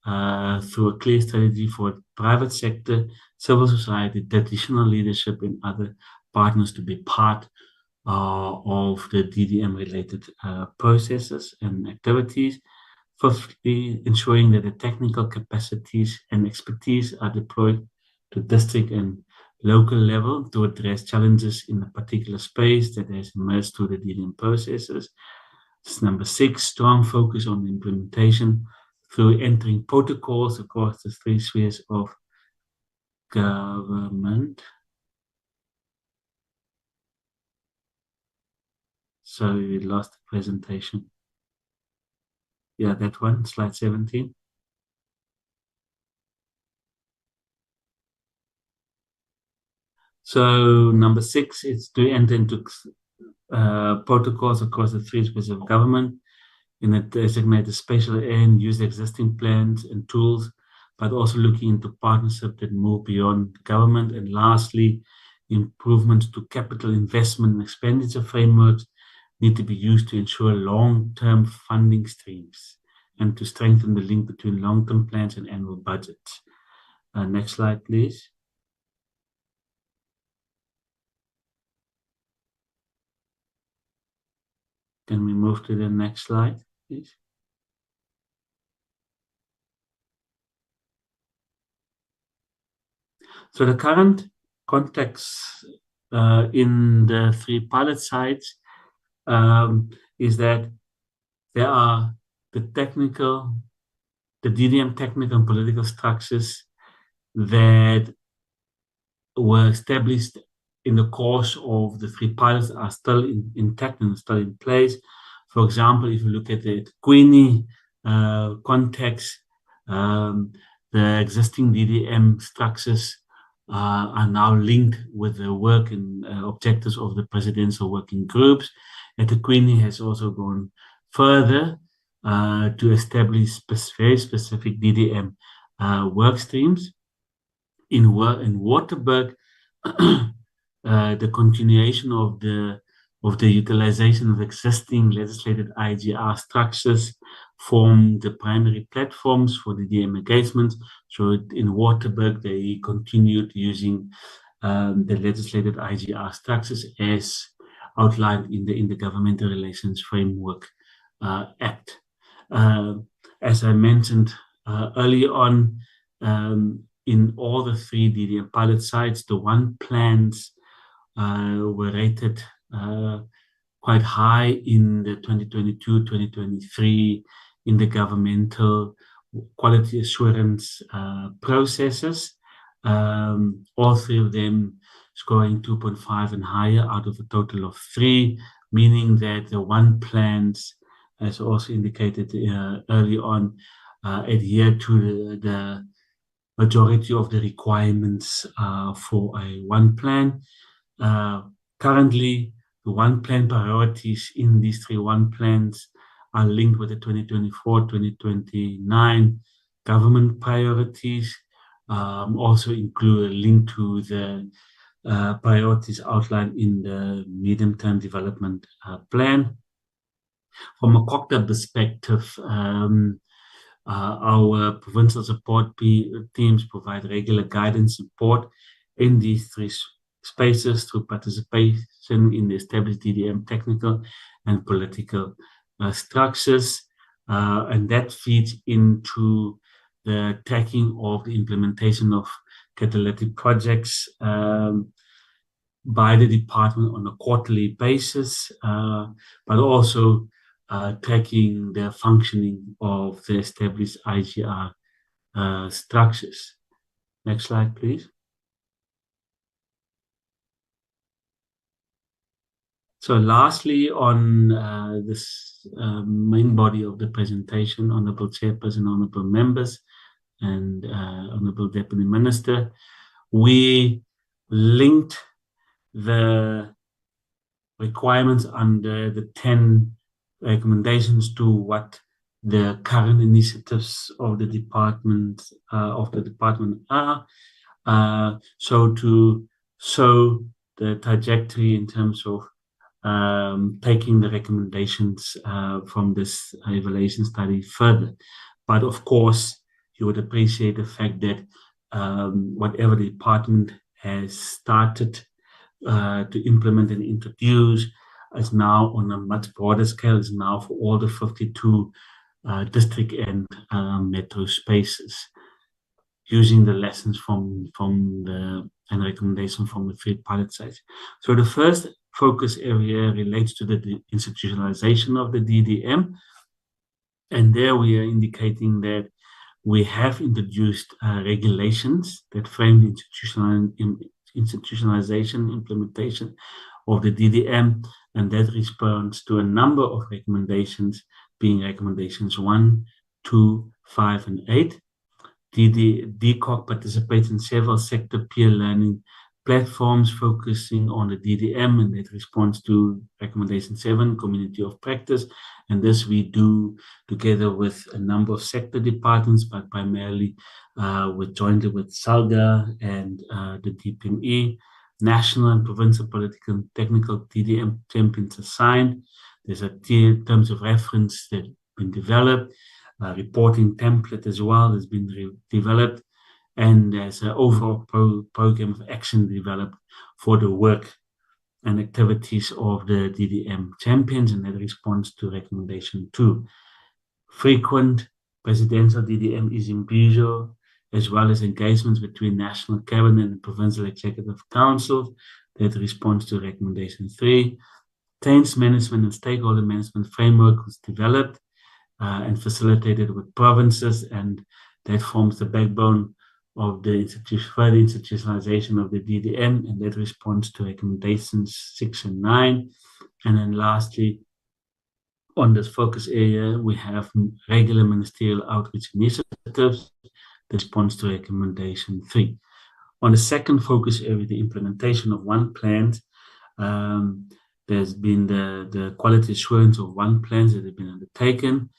through a clear strategy for private sector, civil society, traditional leadership, and other partners to be part of the DDM-related processes and activities. Fifthly, ensuring that the technical capacities and expertise are deployed to district and local level to address challenges in a particular space that has emerged through the DDM processes. It's number 6, strong focus on implementation through entering protocols across the 3 spheres of government. Sorry, we lost the presentation. Yeah, that one, slide 17. So number 6 is to enter into protocols across the 3 spheres of government in a designated spatial area and use existing plans and tools, but also looking into partnerships that move beyond government. And lastly, improvements to capital investment and expenditure frameworks need to be used to ensure long-term funding streams and to strengthen the link between long-term plans and annual budgets. Next slide, please. Can we move to the next slide, please? So the current context in the 3 pilot sites is that there are the DDM technical and political structures that were established in the course of the 3 pilots are still intact and still in place. For example, if you look at the Queenie context, the existing DDM structures are now linked with the work and objectives of the presidential working groups. And the Queenie has also gone further to establish very specific DDM work streams. In Waterberg, the continuation of the utilization of existing legislated IGR structures form the primary platforms for the DDM engagement. So in Waterberg, they continued using the legislated IGR structures as outlined in the Intergovernmental Relations Framework Act. As I mentioned earlier on, in all the 3 DDM pilot sites, the 1 plans were rated quite high in the 2022-2023 in the governmental quality assurance processes. All 3 of them scoring 2.5 and higher out of a total of 3, meaning that the 1 plans, as also indicated early on, adhere to the majority of the requirements for a 1 plan. Currently, the 1 plan priorities in these 3 1 plans are linked with the 2024-2029 government priorities. Also include a link to the priorities outlined in the medium-term development plan. From a COCTA perspective, our provincial support teams provide regular guidance support in these 3 spaces through participation in the established DDM technical and political structures. And that feeds into the tracking of the implementation of catalytic projects by the department on a quarterly basis, but also tracking the functioning of the established IGR structures. Next slide, please. So lastly, on this main body of the presentation, Honourable Chairperson, Honourable Members, and Honourable Deputy Minister, we linked the requirements under the 10 recommendations to what the current initiatives of the department are. So to show the trajectory in terms of taking the recommendations from this evaluation study further. But of course, you would appreciate the fact that whatever the department has started to implement and introduce is now on a much broader scale, is now for all the 52 district and metro spaces, using the lessons from the and recommendation from the 3 pilot sites. So the first focus area relates to the institutionalization of the DDM. And there we are indicating that we have introduced regulations that frame the institutionalization implementation of the DDM, and that responds to a number of recommendations, being recommendations 1, 2, 5, and 8. DCoG participates in several sector peer learning platforms focusing on the DDM, and that responds to recommendation 7, community of practice. And this we do together with a number of sector departments, but primarily jointly with SALGA and the DPME. National and provincial political and technical DDM champions assigned. There's a terms of reference that have been developed. Reporting template as well has been developed, and there's an overall program of action developed for the work and activities of the DDM champions, and that responds to recommendation 2. Frequent presidential DDM exhibition, as well as engagements between national cabinet and provincial executive councils, that responds to recommendation 3. Change management and stakeholder management framework was developed and facilitated with provinces, and that forms the backbone of the further institutionalization of the DDM, and that responds to recommendations 6 and 9. And then lastly, on this focus area, we have regular ministerial outreach initiatives that responds to recommendation 3. On the second focus area, the implementation of one plan, there's been the quality assurance of one plans that have been undertaken,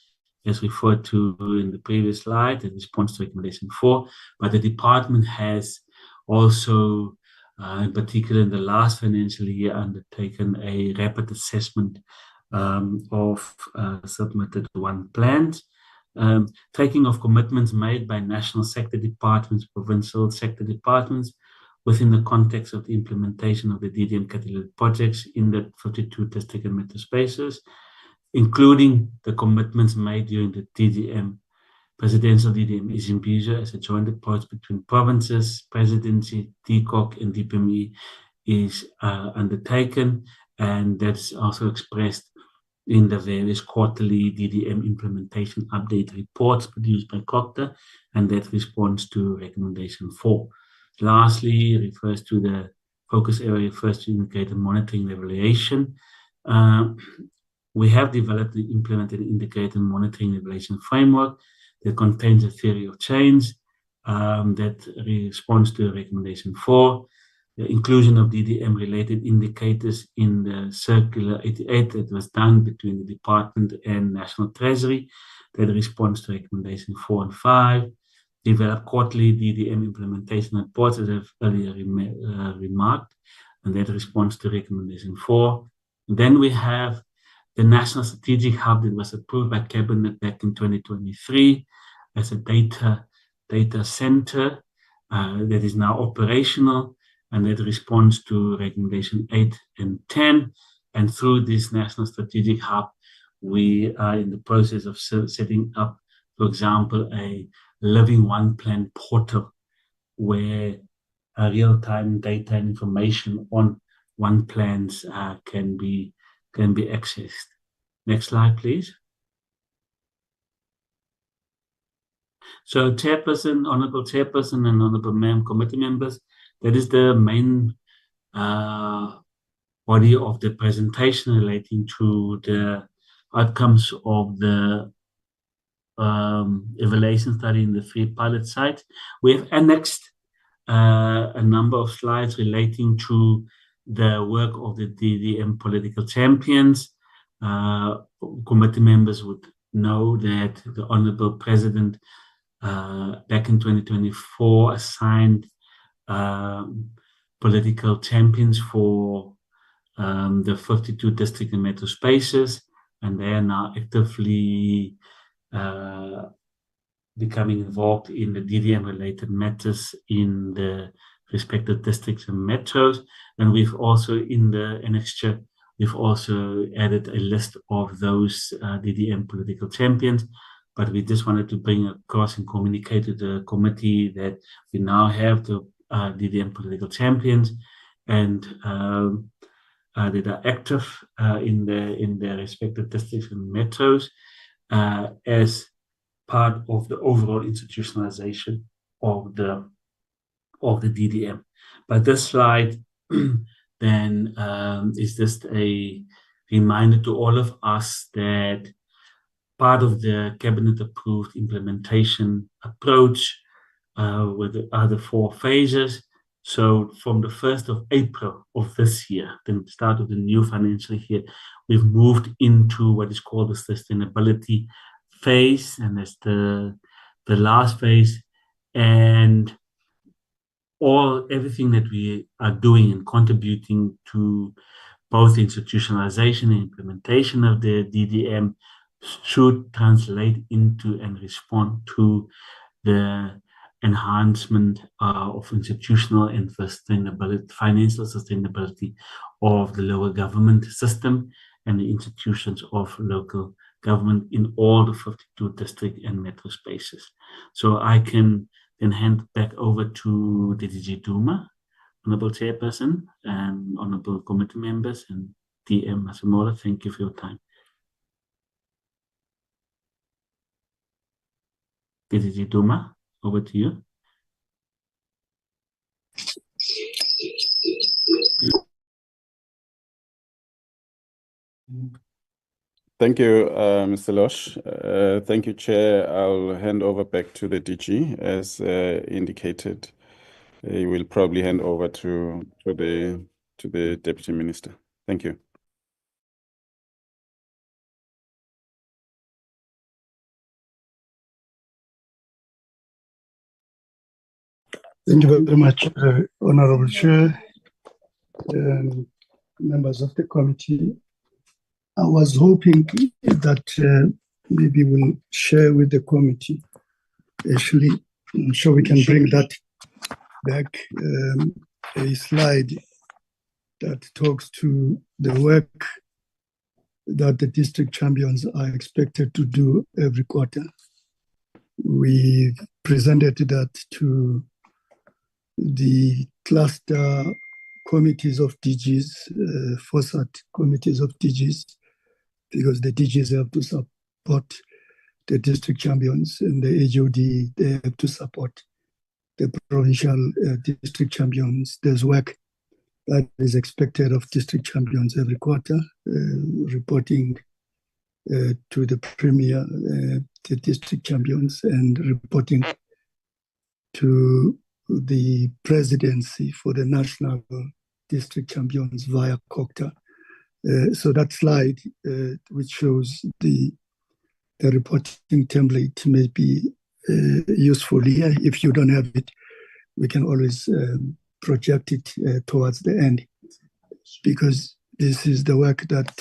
as referred to in the previous slide, in response to recommendation 4. But the department has also, in particular in the last financial year, undertaken a rapid assessment of submitted one plans, taking of commitments made by national sector departments, provincial sector departments, within the context of the implementation of the DDM catalytic projects in the 52 district and metro spaces, including the commitments made during the DDM, presidential DDM exhibition as a joint approach between provinces, presidency, DCoG, and DPME is undertaken, and that's also expressed in the various quarterly DDM implementation update reports produced by COCTA, and that responds to recommendation 4. Lastly, refers to the focus area, refers to integrated monitoring and evaluation. We have developed and implemented an integrated monitoring and evaluation framework that contains a theory of change that responds to recommendation 4. The inclusion of DDM-related indicators in the Circular 88 that was done between the department and National Treasury that responds to recommendation 4 and 5. Develop quarterly DDM implementation reports, as I've earlier remarked, and that responds to recommendation 4. And then we have the National Strategic Hub that was approved by Cabinet back in 2023 as a data center that is now operational, and that responds to recommendation 8 and 10. And through this National Strategic Hub, we are in the process of setting up, for example, a Living One Plan portal where real-time data and information on one plans can be accessed. Next slide, please. So Chairperson, Honorable Chairperson, and Honorable Committee members, that is the main body of the presentation relating to the outcomes of the evaluation study in the 3 pilot sites. We have annexed a number of slides relating to the work of the DDM political champions. Committee members would know that the Honorable President back in 2024 assigned political champions for the 52 district and metro spaces, and they are now actively becoming involved in the DDM-related matters in the respective districts and metros. And we've also, in the annexure, we've also added a list of those DDM political champions. But we just wanted to bring across and communicate to the committee that we now have the DDM political champions, and that are active in their respective districts and metros as part of the overall institutionalization of the DDM. But this slide then is just a reminder to all of us that part of the cabinet approved implementation approach with the other 4 phases. So from the 1st of April of this year, the start of the new financial year, we've moved into what is called the sustainability phase, and that's the last phase. And everything that we are doing and contributing to both institutionalization and implementation of the DDM should translate into and respond to the enhancement of institutional and financial sustainability of the lower government system and the institutions of local government in all the 52 district and metro spaces. So I can then hand back over to the DG Duma, Honorable Chairperson and Honorable Committee members, and DM Masemola. Thank you for your time. DG Duma, over to you. Thank you, Mr. Losh. Thank you, Chair. I'll hand over back to the DG as indicated. He will probably hand over to the Deputy Minister. Thank you. Thank you very much, Honorable Chair and members of the committee. I was hoping that maybe we'll share with the committee, actually, I'm sure we can bring that back, a slide that talks to the work that the district champions are expected to do every quarter. We've presented that to the cluster committees of DGs, FOSAT committees of DGs, because the DGs have to support the district champions, and the HOD, they have to support the provincial district champions. There's work that is expected of district champions every quarter, reporting to the Premier, the district champions, and reporting to the presidency for the national district champions via COCTA. So that slide, which shows the reporting template, may be useful here. If you don't have it, we can always project it towards the end, because this is the work that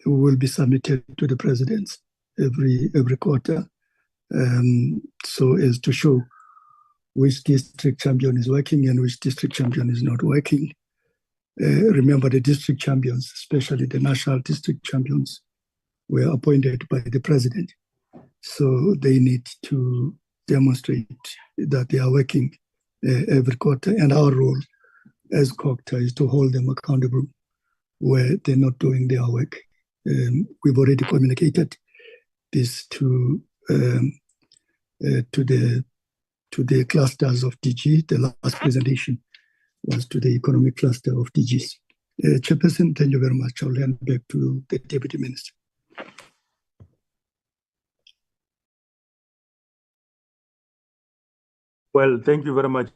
will be submitted to the presidents every quarter, so as to show which district champion is working and which district champion is not working. Remember, the district champions, especially the national district champions, were appointed by the president. So they need to demonstrate that they are working every quarter. And our role as COCTA is to hold them accountable where they're not doing their work. We've already communicated this to the clusters of DG. The last presentation was to the economic cluster of DGs. Chairperson, thank you very much. I'll hand back to the Deputy Minister. Well, thank you very much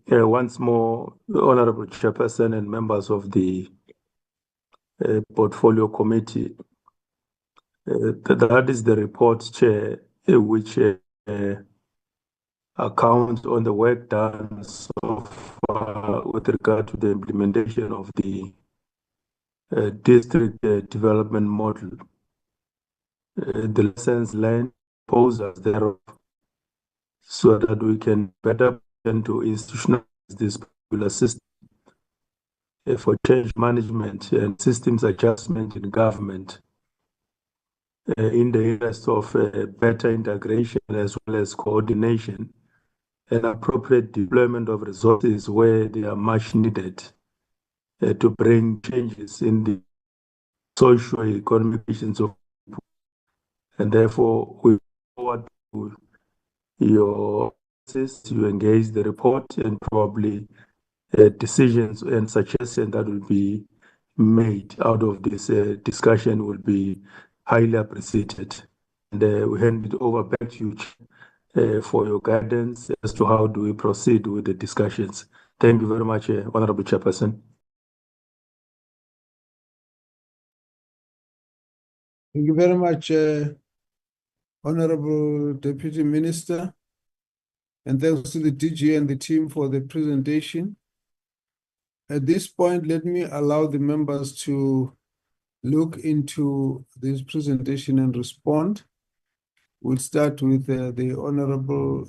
once more, Honorable Chairperson and members of the Portfolio Committee. That is the report, Chair, which accounts on the work done so far with regard to the implementation of the district development model, the lessons learned, proposals thereof, so that we can better begin to institutionalize this particular system for change management and systems adjustment in government in the interest of better integration as well as coordination and appropriate deployment of resources where they are much needed to bring changes in the socio-economic conditions of people. And therefore, we look forward to your process, you engage the report, and probably decisions and suggestions that will be made out of this discussion will be highly appreciated. And we hand it over back to you for your guidance as to how do we proceed with the discussions. Thank you very much, Honorable Chairperson. Thank you very much, Honorable Deputy Minister. And thanks to the DG and the team for the presentation. At this point, let me allow the members to look into this presentation and respond. We'll start with the Honorable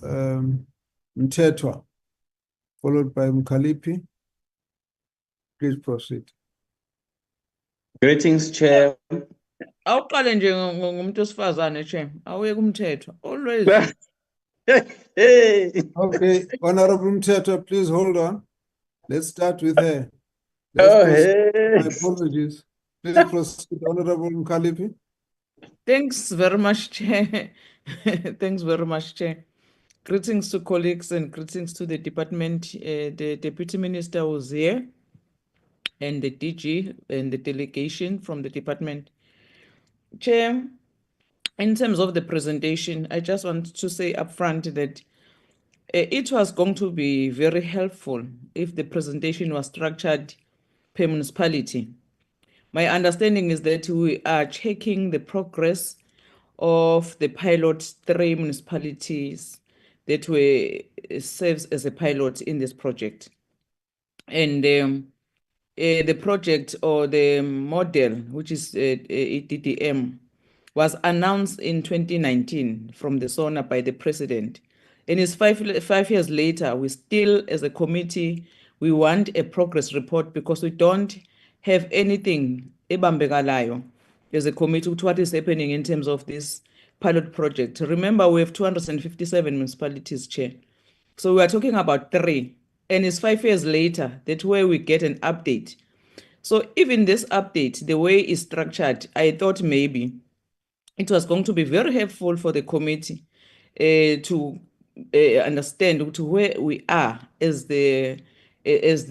Mthethwa, followed by Mkhaliphi. Please proceed. Greetings, Chair. Awuqale nje ngumuntu wesifazane Chair. Awuye kumthetho. Always. Okay, Honorable Mthethwa, please hold on. Let's start with her. My apologies. Please proceed, Honorable Mkhaliphi. Thanks very much, Chair. Thanks very much, Chair. Greetings to colleagues and greetings to the department. The Deputy Minister was here and the DG and the delegation from the department. Chair, in terms of the presentation, I just want to say upfront that it was going to be very helpful if the presentation was structured per municipality. My understanding is that we are checking the progress of the pilot 3 municipalities that were serves as a pilot in this project. And the project or the model, which is DDM, was announced in 2019 from the SONA by the president. And it's 5 years later, we still, as a committee, we want a progress report because we don't have anything ebambekalayo as a committee to what is happening in terms of this pilot project. Remember, we have 257 municipalities, Chair. So we are talking about 3, and it's 5 years later that where we get an update. So even this update, the way it's structured, I thought maybe it was going to be very helpful for the committee to understand to where we are as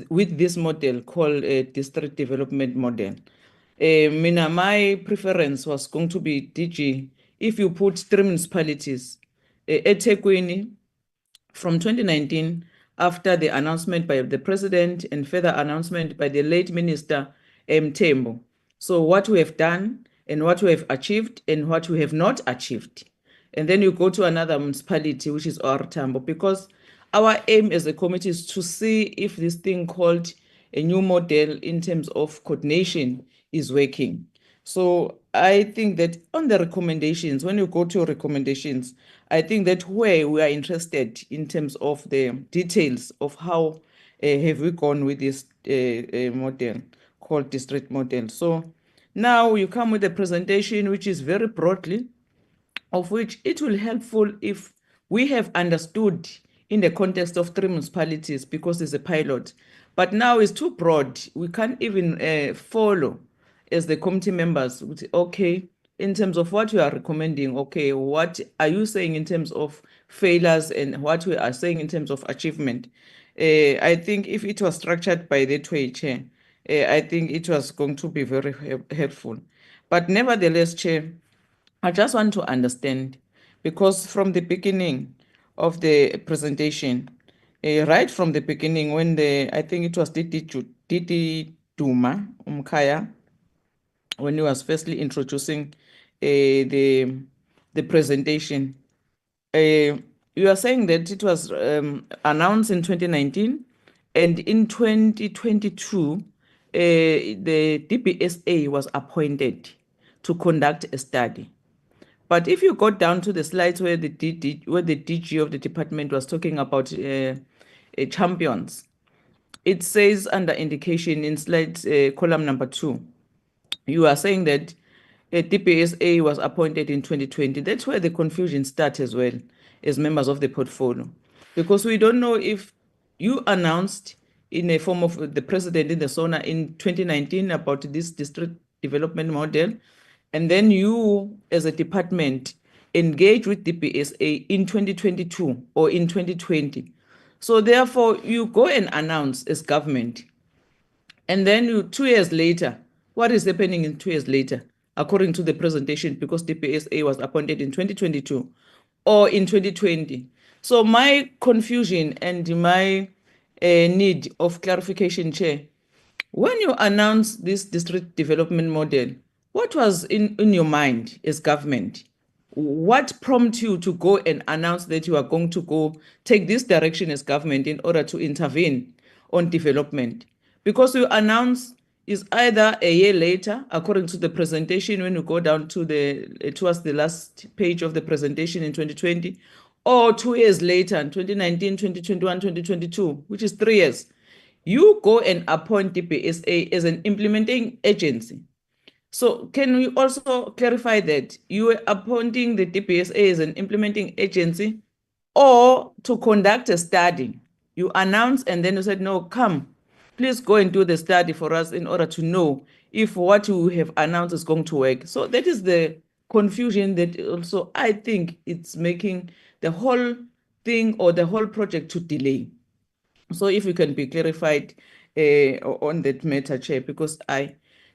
with this model called a district development model. My preference was going to be DG. If you put 3 municipalities, eThekwini, from 2019, after the announcement by the president and further announcement by the late minister Mthembu. So what we have done and what we have achieved and what we have not achieved. And then you go to another municipality, which is OR Tambo, because our aim as a committee is to see if this thing called a new model in terms of coordination is working. So I think that on the recommendations, when you go to recommendations, I think that where we are interested in terms of the details of how have we gone with this model called district model. So now you come with a presentation which is very broadly, of which it will helpful if we have understood in the context of 3 municipalities because it's a pilot. But now it's too broad. We can't even follow as the committee members. Okay, in terms of what you are recommending, okay, what are you saying in terms of failures and what we are saying in terms of achievement? I think if it was structured by that way, Chair, I think it was going to be very helpful. But nevertheless, Chair, I just want to understand, because from the beginning of the presentation, right from the beginning, when I think it was Didi Duma Umkaya, when he was firstly introducing the presentation, you are saying that it was announced in 2019, and in 2022, the DBSA was appointed to conduct a study. But if you go down to the slides where the DG of the department was talking about champions, it says under indication in slide column number 2, you are saying that a DPSA was appointed in 2020. That's where the confusion starts as well as members of the portfolio, because we don't know if you announced in a form of the president in the SONA in 2019 about this district development model. And then you, as a department, engage with DPSA in 2022 or in 2020. So therefore, you go and announce as government. And then 2 years later, what is happening in 2 years later, according to the presentation, because DPSA was appointed in 2022 or in 2020. So my confusion and my need of clarification, Chair, when you announce this district development model, what was in your mind as government? What prompted you to go and announce that you are going to go take this direction as government in order to intervene on development? Because you announce is either a year later, according to the presentation, when you go down to towards the last page of the presentation in 2020, or 2 years later in 2019, 2021, 2022, which is 3 years. You go and appoint DPSA as an implementing agency. So can we also clarify that you were appointing the DPSA as an implementing agency or to conduct a study? You announced and then you said, no, come, please go and do the study for us in order to know if what you have announced is going to work. So that is the confusion that also I think it's making the whole thing or the whole project to delay. So if you can be clarified on that matter, Chair, because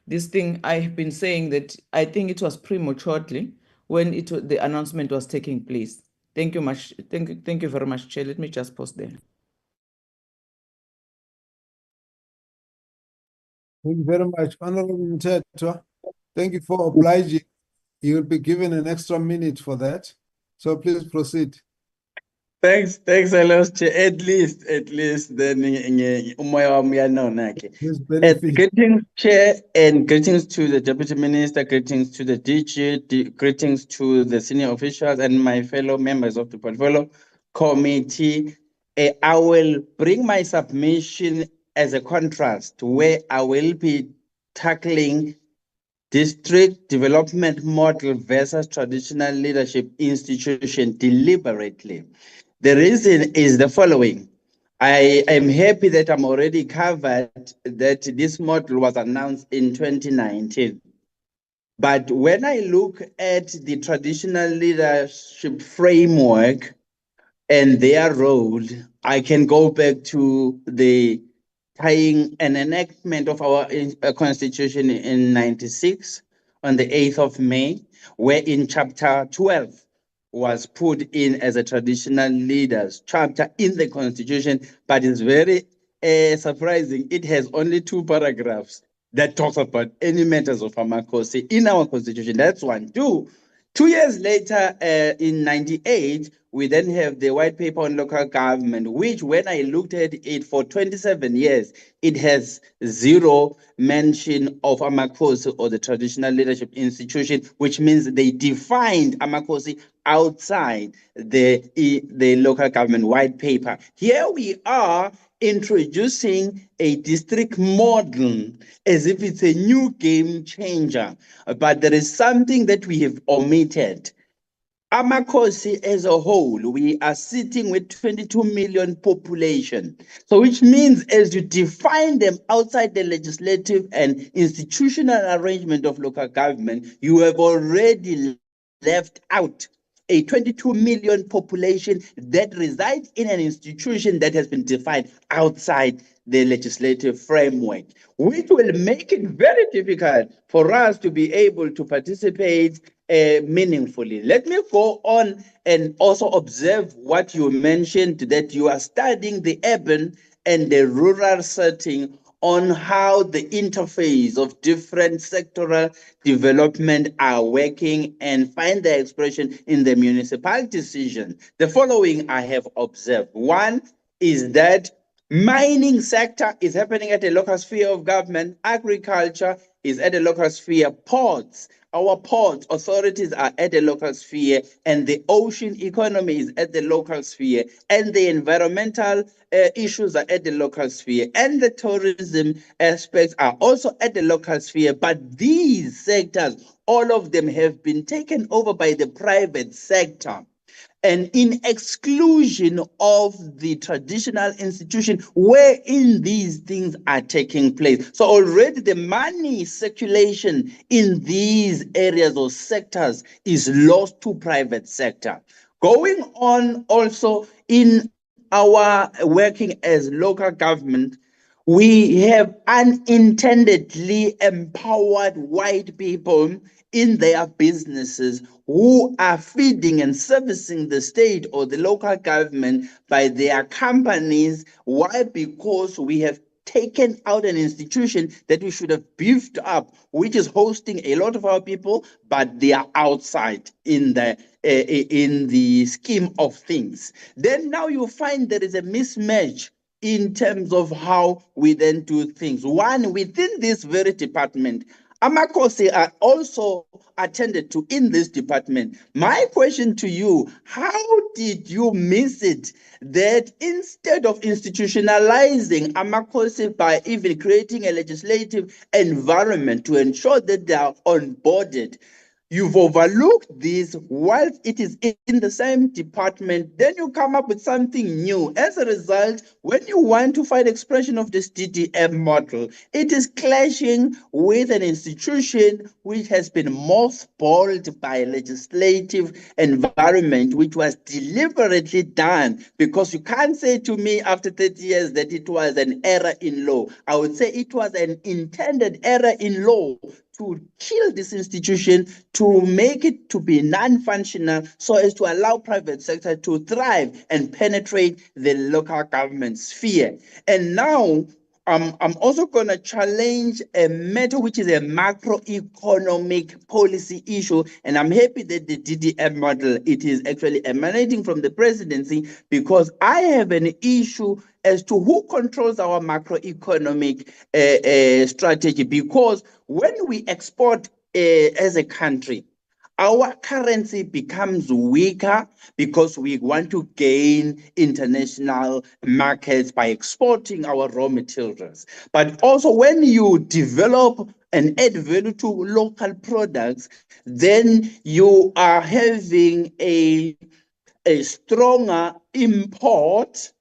this thing I have been saying that I think it was prematurely when the announcement was taking place. Thank you much. Thank you very much, Chair. Let me just pause there. Thank you very much, Honorable Mthethwa. Thank you for obliging. You will be given an extra minute for that. So please proceed. Thanks a lot, Chair. At least then umoya wami uyanona ke. Greetings, Chair, and greetings to the Deputy Minister, greetings to the DG, greetings to the senior officials and my fellow members of the Portfolio Committee. I will bring my submission as a contrast where I will be tackling district development model versus traditional leadership institution deliberately. The reason is the following. I am happy that I'm already covered that this model was announced in 2019. But when I look at the traditional leadership framework and their role, I can go back to the tying an enactment of our constitution in 96 on the 8th of May, where in chapter 12 was put in as a traditional leaders chapter in the constitution, but it's very surprising. It has only 2 paragraphs that talks about any matters of Amakosi in our constitution. That's 1. 2 years later, in 98, we then have the white paper on local government, which when I looked at it for 27 years, it has 0 mention of Amakosi or the traditional leadership institution, which means they defined Amakosi outside the local government white paper. Here we are introducing a district model as if it's a new game changer, but there is something that we have omitted. Amakosi as a whole, we are sitting with 22 million population. So which means as you define them outside the legislative and institutional arrangement of local government, you have already left out a 22 million population that resides in an institution that has been defined outside the legislative framework, which will make it very difficult for us to be able to participate meaningfully. Let me go on and also observe what you mentioned, that you are studying the urban and the rural setting on how the interface of different sectoral development are working and find their expression in the municipal decision. The following I have observed. 1 is that mining sector is happening at a local sphere of government, agriculture is at a local sphere, ports, our port authorities are at the local sphere, and the ocean economy is at the local sphere, and the environmental issues are at the local sphere, and the tourism aspects are also at the local sphere. But these sectors, all of them have been taken over by the private sector. and in exclusion of the traditional institution wherein these things are taking place. So already the money circulation in these areas or sectors is lost to private sector. Going on also in our working as local government, we have unintendedly empowered white people in their businesses who are feeding and servicing the state or the local government by their companies. Why? Because we have taken out an institution that we should have beefed up, which is hosting a lot of our people, but they are outside in the scheme of things. Then now you find there is a mismatch in terms of how we then do things. One, within this very department, Amakosi are also attended to in this department. My question to you, how did you miss it that instead of institutionalizing Amakosi by even creating a legislative environment to ensure that they are onboarded, you've overlooked this whilst it is in the same department, then you come up with something new. As a result, when you want to find expression of this DDM model, it is clashing with an institution which has been mothballed by a legislative environment, which was deliberately done, because you can't say to me after 30 years that it was an error in law. I would say it was an intended error in law to kill this institution, to make it to be non-functional, so as to allow private sector to thrive and penetrate the local government sphere. And now, I'm also going to challenge a matter which is a macroeconomic policy issue, and I'm happy that the DDM model, it is actually emanating from the presidency, because I have an issue as to who controls our macroeconomic strategy. Because when we export as a country, our currency becomes weaker because we want to gain international markets by exporting our raw materials. But also when you develop and add value to local products, then you are having a stronger import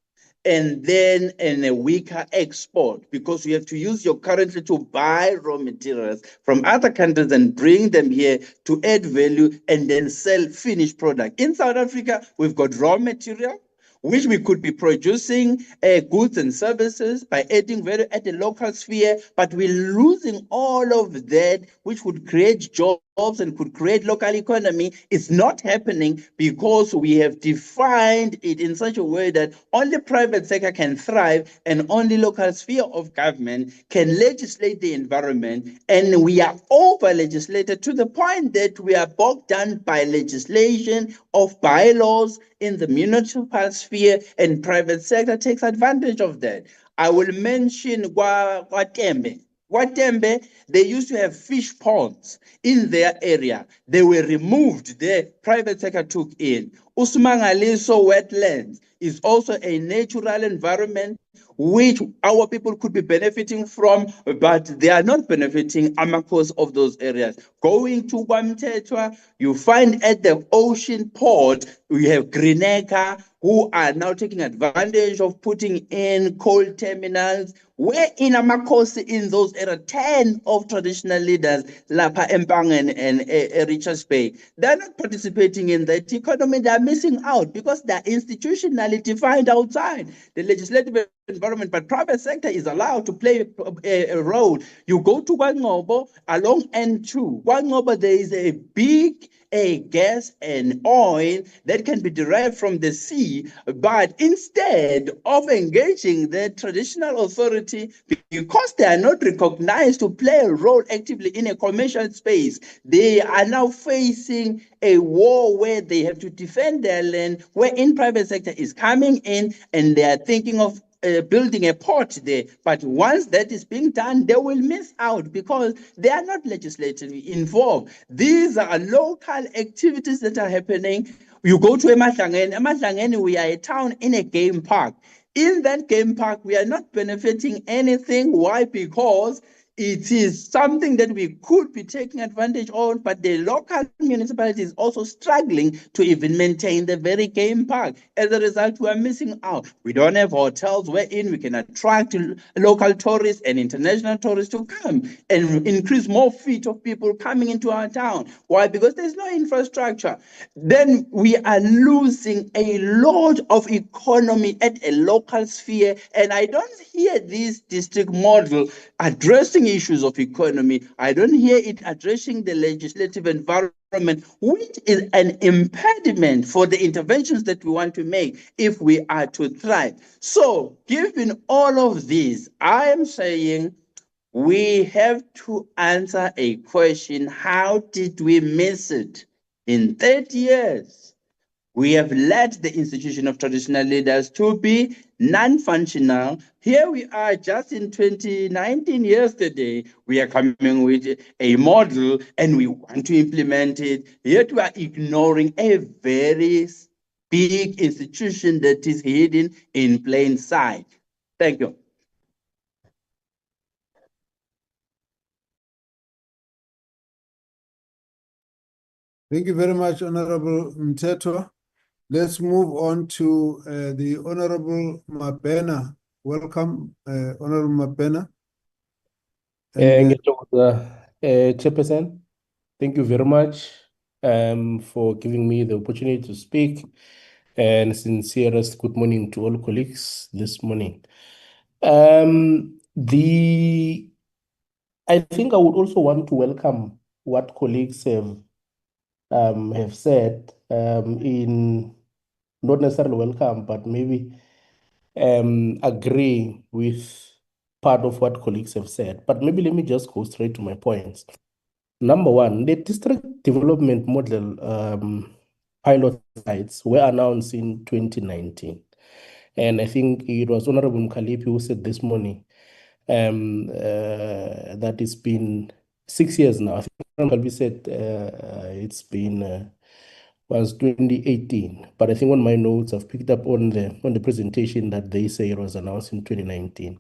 and then a weaker export, because you have to use your currency to buy raw materials from other countries and bring them here to add value and then sell finished product. In South Africa, we've got raw material, which we could be producing goods and services by adding value at the local sphere, but we're losing all of that, which would create jobs and could create local economy. It's not happening because we have defined it in such a way that only private sector can thrive and only local sphere of government can legislate the environment. And we are over-legislated to the point that we are bogged down by legislation of bylaws in the municipal sphere, and private sector takes advantage of that. I will mention Kwatembe. Kwatembe, they used to have fish ponds in their area. They were removed, the private sector took in. Usmangaliso wetlands is also a natural environment which our people could be benefiting from, but they are not benefiting because of those areas. Going to Kwamtetwa, you find at the ocean port, we have Greenacre, who are now taking advantage of putting in coal terminals, where in Amakosi, in those areas, 10 of traditional leaders, Lapa Empangen and Richards Bay, they're not participating in that economy. They're missing out because they're institutionally defined outside the legislative environment, but private sector is allowed to play a role. You go to Wangobo along N2. Wangobo, there is a big gas and oil that can be derived from the sea, but instead of engaging the traditional authority, because they are not recognized to play a role actively in a commercial space, they are now facing a war where they have to defend their land, where in private sector is coming in and they are thinking of building a port there. But once that is being done, they will miss out because they are not legislatively involved. These are local activities that are happening. You go to Emahlangeni, we are a town in a game park. In that game park, we are not benefiting anything. Why? Because it is something that we could be taking advantage of, but the local municipalities also struggling to even maintain the very game park. As a result, we are missing out. We don't have hotels wherein we can attract local tourists and international tourists to come and increase more feet of people coming into our town. Why? Because there's no infrastructure. Then we are losing a lot of economy at a local sphere, and I don't hear this district model addressing issues of economy. I don't hear it addressing the legislative environment, which is an impediment for the interventions that we want to make if we are to thrive. So, given all of this, I am saying we have to answer a question: how did we miss it? In 30 years, we have led the institution of traditional leaders to be non-functional. Here we are just in 2019, yesterday, we are coming with a model and we want to implement it. Yet we are ignoring a very big institution that is hidden in plain sight. Thank you. Thank you very much, Honorable Mteto. Let's move on to the Honorable Mabena. Welcome, Honorable Mabena. Chairperson, thank you very much for giving me the opportunity to speak, and sincerest good morning to all colleagues this morning. I think I would also want to welcome what colleagues have said, in not necessarily welcome, but maybe agree with part of what colleagues have said. But maybe let me just go straight to my points. Number one, the district development model pilot sites were announced in 2019. And I think it was Honorable Mkhaliphi who said this morning that it's been 6 years now. I think Mkhaliphi said it's been was 2018, but I think on my notes I've picked up on the presentation that they say it was announced in 2019.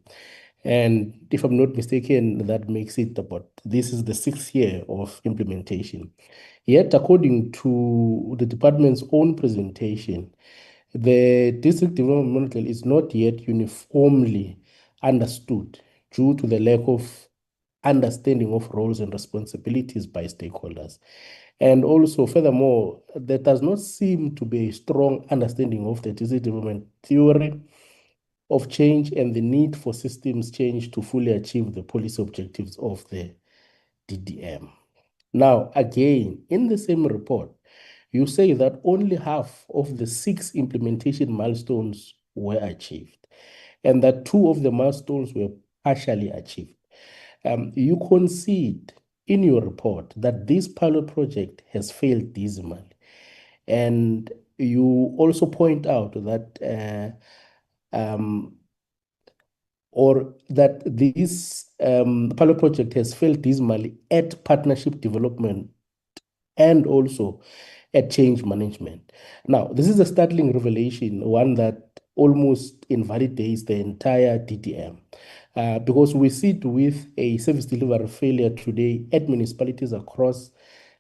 And if I'm not mistaken, that makes it about, this is the 6th year of implementation. Yet, according to the department's own presentation, the district development model is not yet uniformly understood due to the lack of understanding of roles and responsibilities by stakeholders. And also, furthermore, there does not seem to be a strong understanding of the district development theory of change and the need for systems change to fully achieve the policy objectives of the DDM. Now, again, in the same report, you say that only half of the 6 implementation milestones were achieved, and that 2 of the milestones were partially achieved. You concede in your report that this pilot project has failed dismally, and you also point out that this pilot project has failed dismally at partnership development and also at change management. Now, this is a startling revelation, one that almost invalidates the entire DDM, because we sit with a service delivery failure today at municipalities across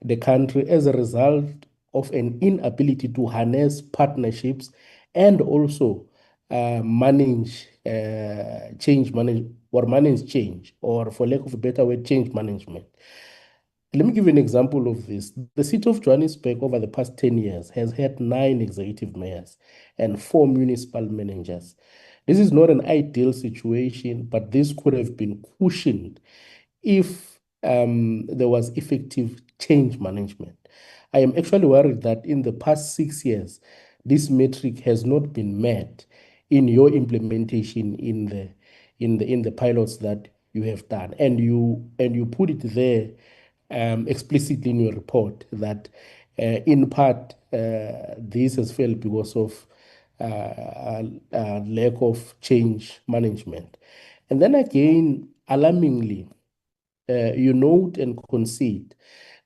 the country as a result of an inability to harness partnerships and also manage change, or for lack of a better word, change management. Let me give you an example of this. The city of Johannesburg over the past 10 years has had 9 executive mayors and 4 municipal managers. This is not an ideal situation, but this could have been cushioned if there was effective change management. I am actually worried that in the past 6 years, this metric has not been met in your implementation in the pilots that you have done, and you put it there explicitly in your report that in part this has failed because of lack of change management. And then again, alarmingly, you note and concede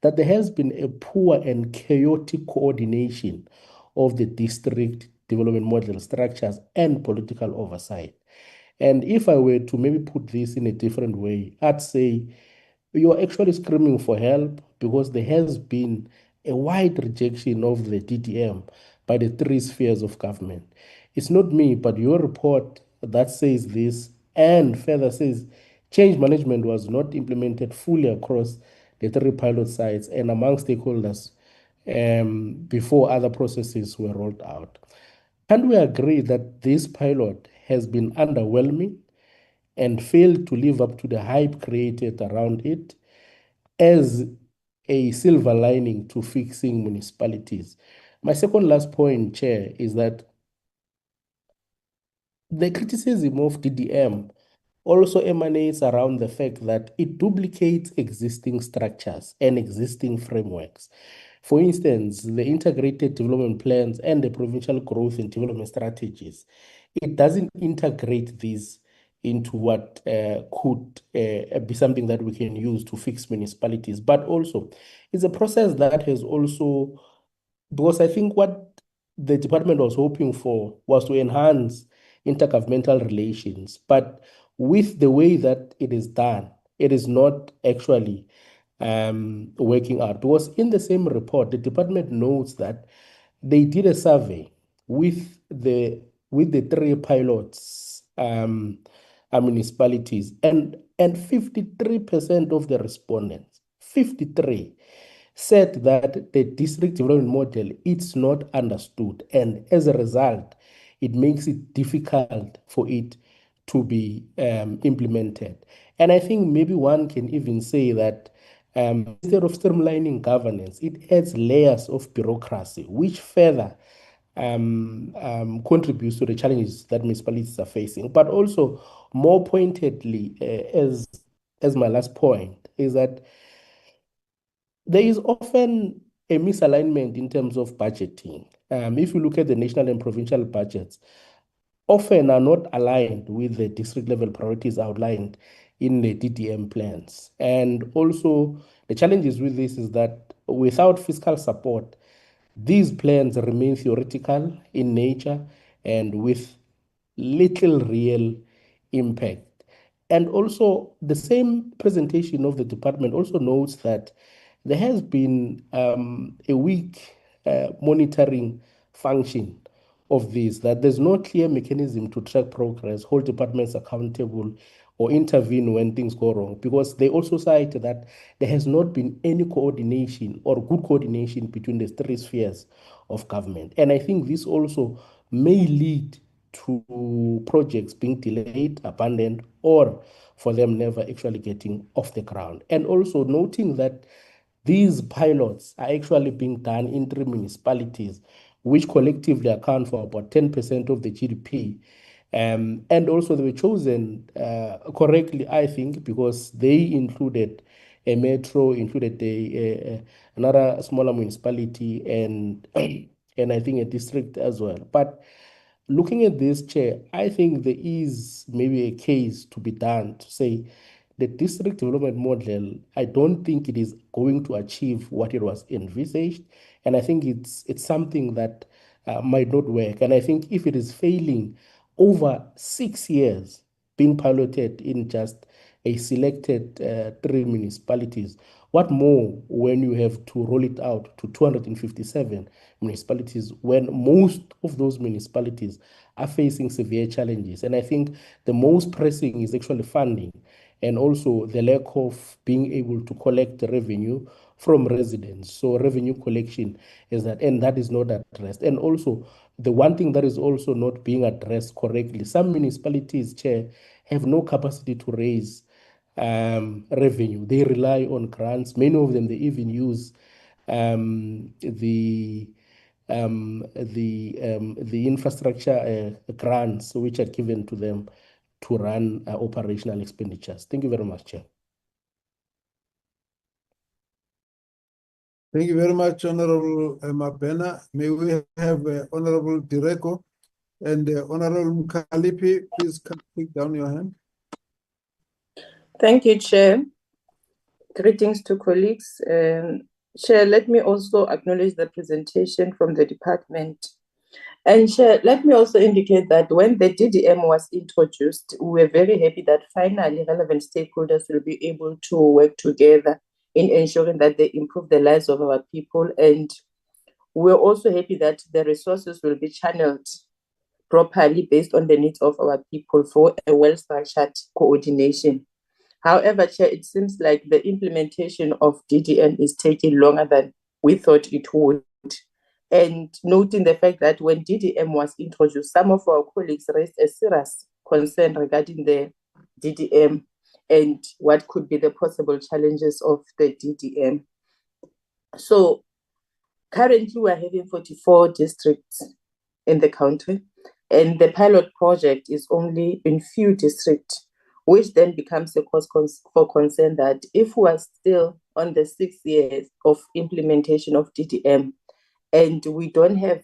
that there has been a poor and chaotic coordination of the district development model structures and political oversight. And if I were to maybe put this in a different way, I'd say you're actually screaming for help because there has been a wide rejection of the DDM by the three spheres of government. It's not me, but your report that says this and further says change management was not implemented fully across the three pilot sites and among stakeholders before other processes were rolled out. Can we agree that this pilot has been underwhelming and failed to live up to the hype created around it as a silver lining to fixing municipalities? My second last point, Chair, is that the criticism of DDM also emanates around the fact that it duplicates existing structures and existing frameworks. For instance, the integrated development plans and the provincial growth and development strategies, it doesn't integrate these into what could be something that we can use to fix municipalities. But also, it's a process that has also, because I think what the department was hoping for was to enhance intergovernmental relations. But with the way that it is done, it is not actually working out. Because in the same report, the department notes that they did a survey with the three pilots municipalities, and 53% of the respondents, 53, said that the district development model is not understood, and as a result, it makes it difficult for it to be implemented. And I think maybe one can even say that instead of streamlining governance, it adds layers of bureaucracy, which further contributes to the challenges that municipalities are facing. But also, more pointedly, as my last point, is that there is often a misalignment in terms of budgeting. If you look at the national and provincial budgets, often are not aligned with the district level priorities outlined in the DDM plans. And also, the challenges with this is that without fiscal support, these plans remain theoretical in nature and with little real impact. And also, the same presentation of the department also notes that there has been a weak monitoring function of this, that there's no clear mechanism to track progress, hold departments accountable, or intervene when things go wrong, because they also cite that there has not been any coordination or good coordination between the three spheres of government. And I think this also may lead to projects being delayed, abandoned, or for them never actually getting off the ground. And also noting that these pilots are actually being done in three municipalities, which collectively account for about 10% of the GDP. And also they were chosen correctly, I think, because they included a metro, included another smaller municipality, and and I think a district as well. But looking at this, Chair, I think there is maybe a case to be done to say the district development model, I don't think it is going to achieve what it was envisaged. And I think it's something that might not work. And I think if it is failing over 6 years, being piloted in just a selected 3 municipalities, what more when you have to roll it out to 257 municipalities, when most of those municipalities are facing severe challenges? And I think the most pressing is actually funding, and also the lack of being able to collect revenue from residents. So revenue collection is that, and that is not addressed. And also, the one thing that is also not being addressed correctly, some municipalities, Chair, have no capacity to raise revenue. They rely on grants. Many of them, they even use the infrastructure grants which are given to them to run operational expenditures. Thank you very much, Chair. Thank you very much, Honorable Mabena. May we have Honorable Direko and Honorable Mkalipi, please take down your hand. Thank you, Chair. Greetings to colleagues. Chair, let me also acknowledge the presentation from the department. And Chair, let me also indicate that when the DDM was introduced, we were very happy that finally relevant stakeholders will be able to work together in ensuring that they improve the lives of our people. And we're also happy that the resources will be channeled properly based on the needs of our people for a well-structured coordination. However, Chair, it seems like the implementation of DDM is taking longer than we thought it would. And noting the fact that when DDM was introduced, some of our colleagues raised a serious concern regarding the DDM and what could be the possible challenges of the DDM. So currently we're having 44 districts in the country, and the pilot project is only in few districts, which then becomes a cause for concern that if we are still on the 6 years of implementation of DDM, and we don't have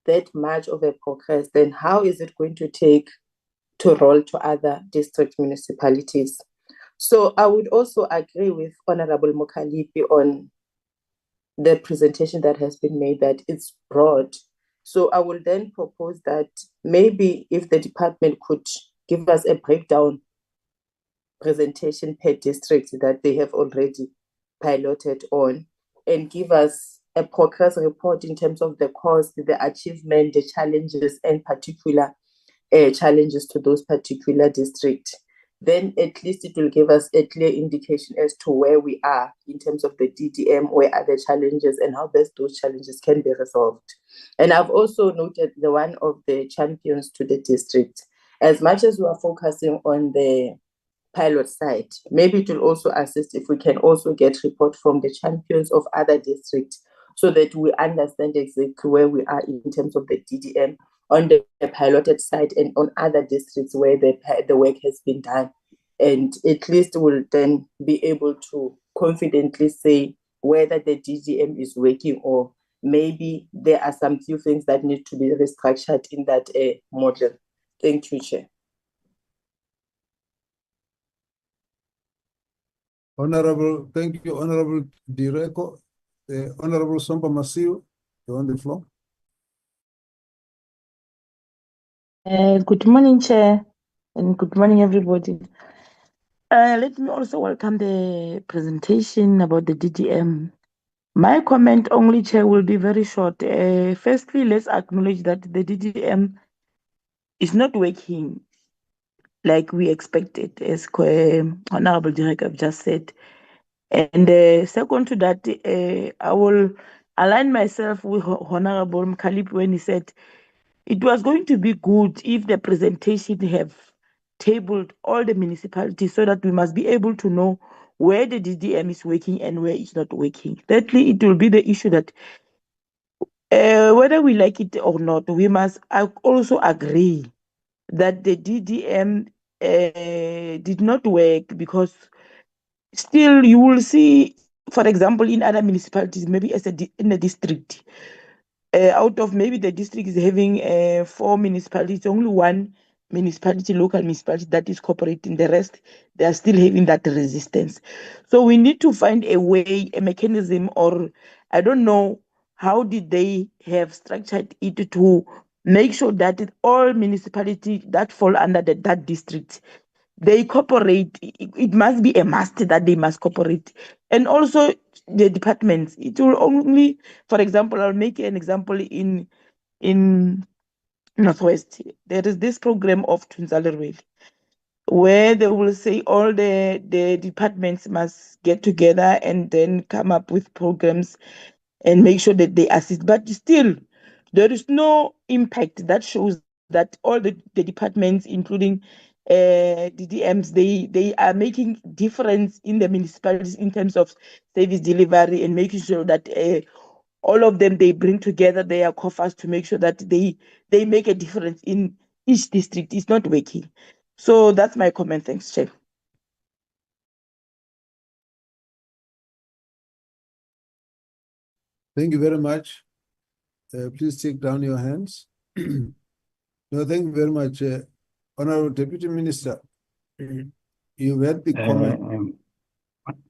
that much of a progress, then how is it going to take to roll to other district municipalities? So I would also agree with Honorable Mokalipi on the presentation that has been made, that it's broad. So I will then propose that maybe if the department could give us a breakdown presentation per district that they have already piloted on, and give us a progress report in terms of the cost, the achievement, the challenges, and particular challenges to those particular districts. Then at least it will give us a clear indication as to where we are in terms of the DDM, where are the challenges, and how best those challenges can be resolved. And I've also noted the one of the champions to the district. As much as we are focusing on the pilot side, maybe it will also assist if we can also get report from the champions of other districts, so that we understand exactly where we are in terms of the DDM on the piloted side and on other districts where the work has been done. And at least we'll then be able to confidently say whether the DDM is working, or maybe there are some few things that need to be restructured in that model. Thank you, Chair. Thank you, Honorable Direko. Honorable Sompa Masiu, you're on the floor. Good morning, Chair, and good morning, everybody. Let me also welcome the presentation about the DDM. My comment only, Chair, will be very short. Firstly, let's acknowledge that the DDM is not working like we expected, as Honorable Direk have just said. And second to that, I will align myself with Honorable Mkhalip when he said it was going to be good if the presentation have tabled all the municipalities, so that we must be able to know where the DDM is working and where it's not working. Thirdly, it will be the issue that whether we like it or not, we must also agree that the DDM did not work, because still you will see, for example, in other municipalities, maybe in a district, out of maybe the district is having 4 municipalities, only one municipality, local municipality, that is cooperating. The rest, they are still having that resistance. So we need to find a way, a mechanism, or I don't know how did they have structured it to make sure that all municipalities that fall under that district, they cooperate. It must be a must that they must cooperate. And also the departments, it will only, for example, I'll make an example in Northwest. There is this program of Tunzalerweli, where they will say all the departments must get together and then come up with programs and make sure that they assist. But still, there is no impact that shows that all the departments, including DDMs, they are making difference in the municipalities in terms of service delivery, and making sure that all of them, they bring together their coffers to make sure that they make a difference in each district. It's not working. So that's my comment. Thanks, Chair. Thank you very much. Please take down your hands. No, thank you very much. Honorable Deputy Minister, you heard the comment.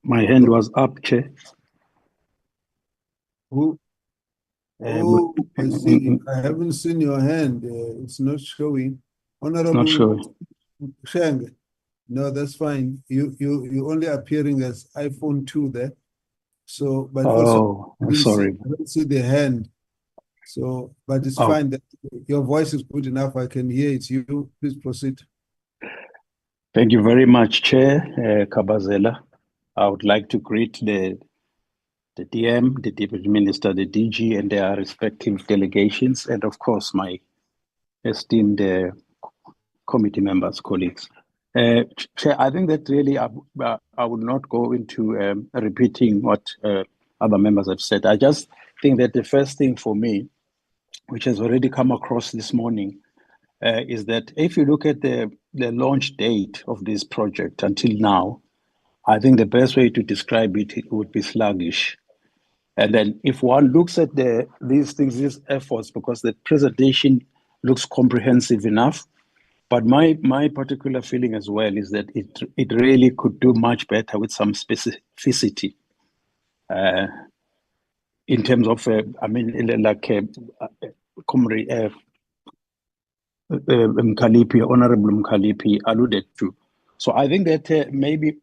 My hand was up, Chair. Who? Oh, I see. I haven't seen your hand. It's not showing. Honorable showing. Sheng. No, that's fine. You only appearing as iPhone 2 there. So, but also I'm sorry. I don't see the hand. So, but it's fine. That your voice is good enough. I can hear it. You please proceed. Thank you very much, Chair Kabazela. I would like to greet the DM, the Deputy Minister, the DG, and their respective delegations, and of course my esteemed committee members, colleagues. Chair, I think that really I would not go into repeating what other members have said. I just think that the first thing for me, which has already come across this morning, is that if you look at the launch date of this project until now, I think the best way to describe it would be sluggish. And then if one looks at these things, these efforts, because the presentation looks comprehensive enough, but my particular feeling as well is that it really could do much better with some specificity in terms of, Mkalipi, Honorable Mkalipi alluded to. So I think that maybe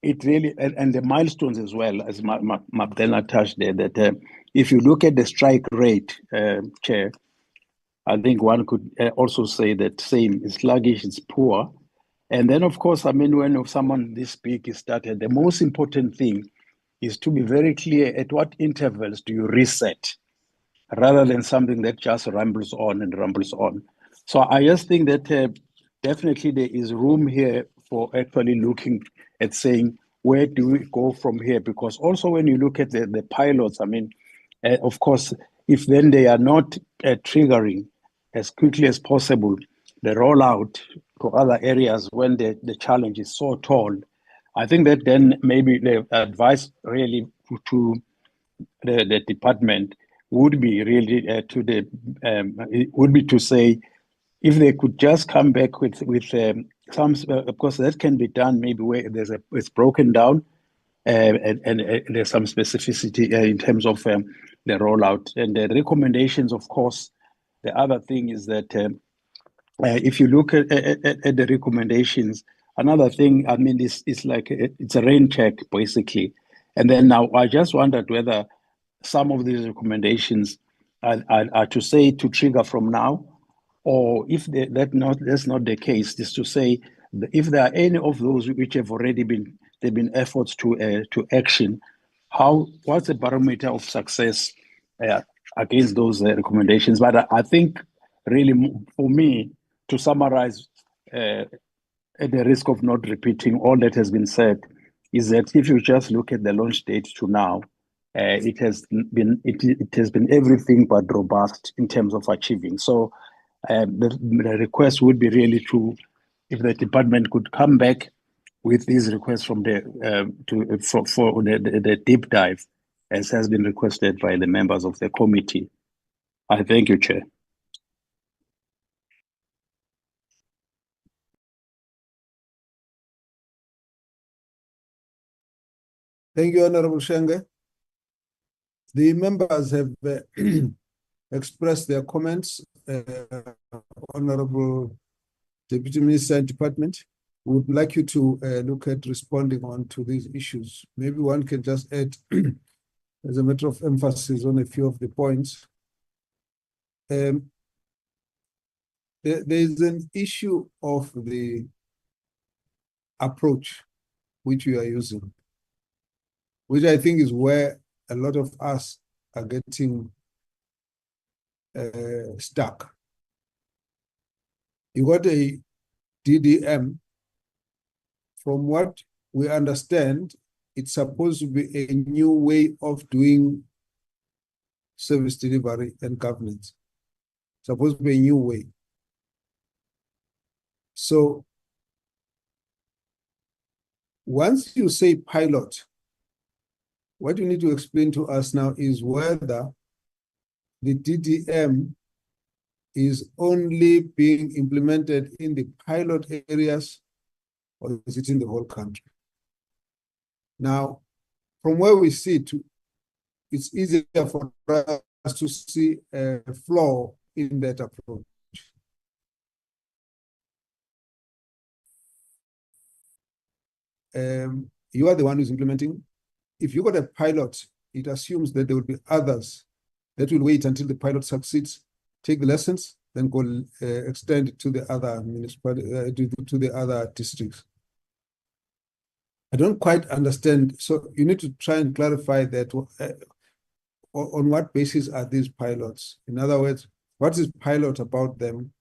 it really, and the milestones as well, as Mabdella touched there, that if you look at the strike rate, Chair, I think one could also say that same, it's sluggish, it's poor. And then, of course, when someone this big is started, the most important thing is to be very clear at what intervals do you reset, rather than something that just rambles on and rambles on. So I just think that definitely there is room here for actually looking at saying, where do we go from here? Because also when you look at the pilots, of course, if then they are not triggering as quickly as possible the rollout to other areas when the challenge is so tall, I think that then maybe the advice really to the department would be really would be to say, if they could just come back with some, of course that can be done maybe where it's broken down and there's some specificity in terms of the rollout and the recommendations. Of course, the other thing is that if you look at the recommendations, another thing, it's like it's a rain check basically. And then now I just wondered whether some of these recommendations are to say to trigger from now, or if that's not the case, is to say if there are any of those which have already been efforts to action, what's the barometer of success against those recommendations? But I think really for me, to summarize, at the risk of not repeating all that has been said, is that if you just look at the launch date to now, it has been everything but robust in terms of achieving. So the request would be really if the department could come back with these requests from for the deep dive, as has been requested by the members of the committee. I thank you, Chair. Thank you, Honorable Shenge. The members have expressed their comments. Honorable Deputy Minister and Department, we would like you to look at responding on to these issues. Maybe one can just add, as a matter of emphasis, on a few of the points. There is an issue of the approach which we are using, which I think is where a lot of us are getting stuck. You got a DDM. From what we understand, it's supposed to be a new way of doing service delivery and governance. Supposed to be a new way. So once you say pilot, what you need to explain to us now is whether the DDM is only being implemented in the pilot areas, or is it in the whole country? Now, from where we sit, it's easier for us to see a flaw in that approach. You are the one who's implementing. If you got a pilot, it assumes that there will be others that will wait until the pilot succeeds, take the lessons, then go extend it to the other municipalities, to the other districts. I don't quite understand. So you need to try and clarify that. On what basis are these pilots? In other words, what is pilot about them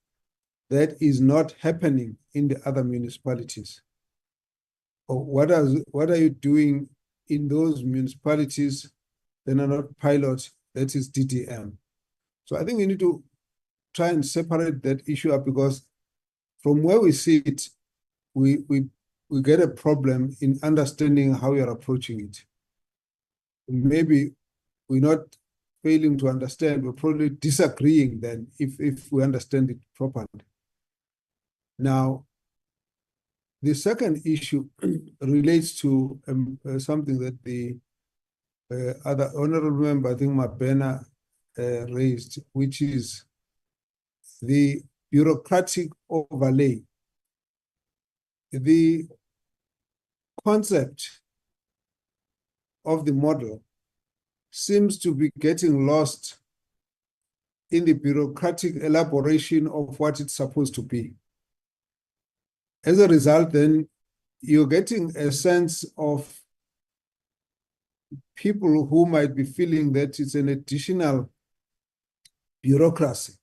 that is not happening in the other municipalities? Or what are you doing in those municipalities that are not pilot, that is DDM? So I think we need to try and separate that issue up, because from where we see it, we get a problem in understanding how we are approaching it. Maybe we're not failing to understand, we're probably disagreeing then if we understand it properly. Now, the second issue relates to something that the other honorable member, I think Mabena, raised, which is the bureaucratic overlay. The concept of the model seems to be getting lost in the bureaucratic elaboration of what it's supposed to be. As a result, then, you're getting a sense of people who might be feeling that it's an additional bureaucracy.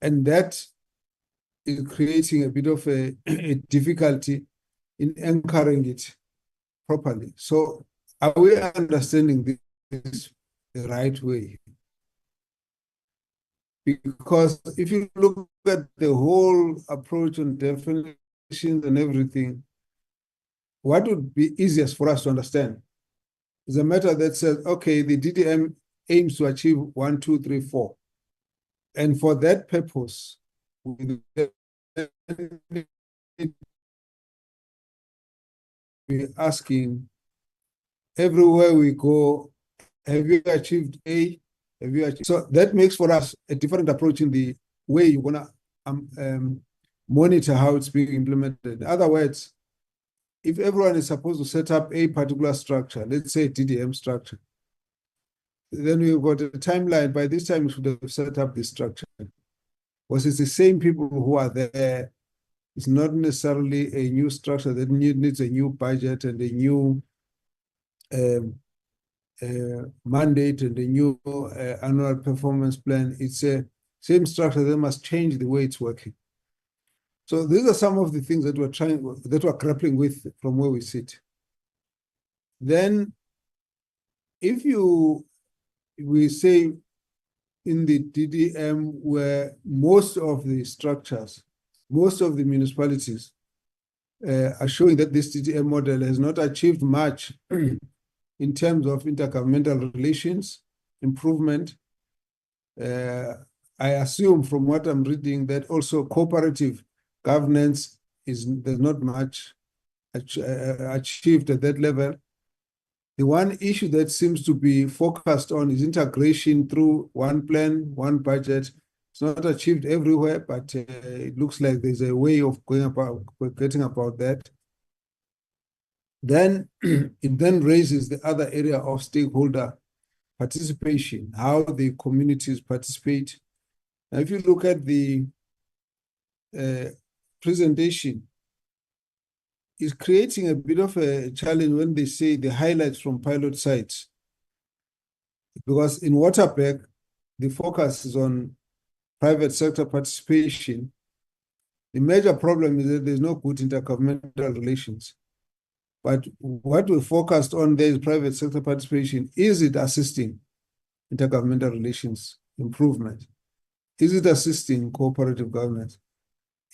And that is creating a bit of a difficulty in anchoring it properly. So are we understanding this the right way? Because if you look at the whole approach on definitions and everything, what would be easiest for us to understand is a matter that says, okay, the DDM aims to achieve 1, 2, 3, 4. And for that purpose, we be asking, everywhere we go, have you achieved A? Have you achieved? So that makes for us a different approach in the way you want to monitor how it's being implemented. In other words, if everyone is supposed to set up a particular structure, let's say DDM structure, then we've got a timeline. By this time, we should have set up this structure. Because it's the same people who are there. It's not necessarily a new structure that needs a new budget and a new mandate and a new annual performance plan. It's a same structure that must change the way it's working. So these are some of the things that we're grappling with from where we sit. Then, if we say in the DDM where most of the structures, most of the municipalities are showing that this DDM model has not achieved much in terms of intergovernmental relations, improvement. I assume from what I'm reading that also cooperative governance there's not much achieved at that level. The one issue that seems to be focused on is integration through one plan, one budget. It's not achieved everywhere, but it looks like there's a way of getting about that. Then it then raises the other area of stakeholder participation, how the communities participate. Now, if you look at the presentation, it's creating a bit of a challenge when they say the highlights from pilot sites. Because in Waterberg, the focus is on private sector participation. The major problem is that there's no good intergovernmental relations. But what we focused on there is private sector participation. Is it assisting intergovernmental relations improvement? Is it assisting cooperative governance?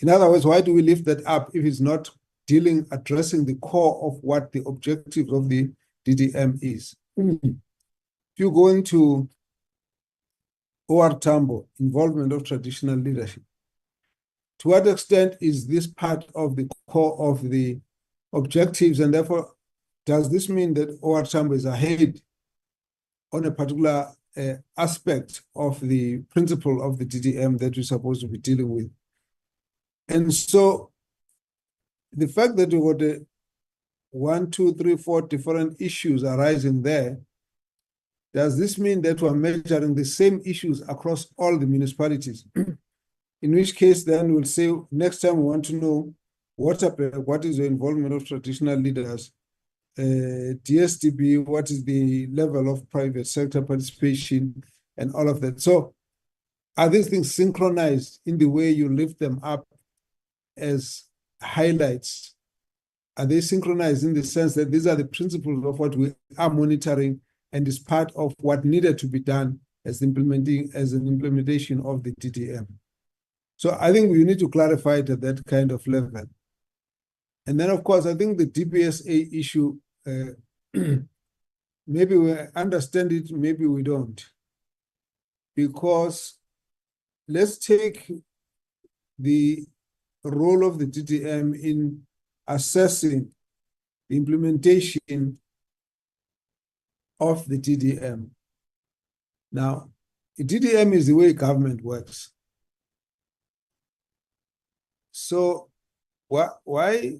In other words, why do we lift that up if it's not addressing the core of what the objective of the DDM is? If you go into OR Tambo, involvement of traditional leadership, to what extent is this part of the core of the objectives, and therefore, does this mean that OR Tambo is ahead on a particular aspect of the principle of the DDM that we're supposed to be dealing with. And so the fact that we got 1, 2, 3, 4 different issues arising there, does this mean that we're measuring the same issues across all the municipalities? In which case, then we'll say next time we want to know what is the involvement of traditional leaders, DSDB, what is the level of private sector participation, and all of that. So are these things synchronized in the way you lift them up as highlights? Are they synchronized in the sense that these are the principles of what we are monitoring and is part of what needed to be done as an implementation of the DDM? So I think we need to clarify it at that kind of level. And then, of course, I think the DBSA issue, maybe we understand it, maybe we don't. Because let's take the role of the DDM in assessing the implementation of the DDM. Now, the DDM is the way government works. So why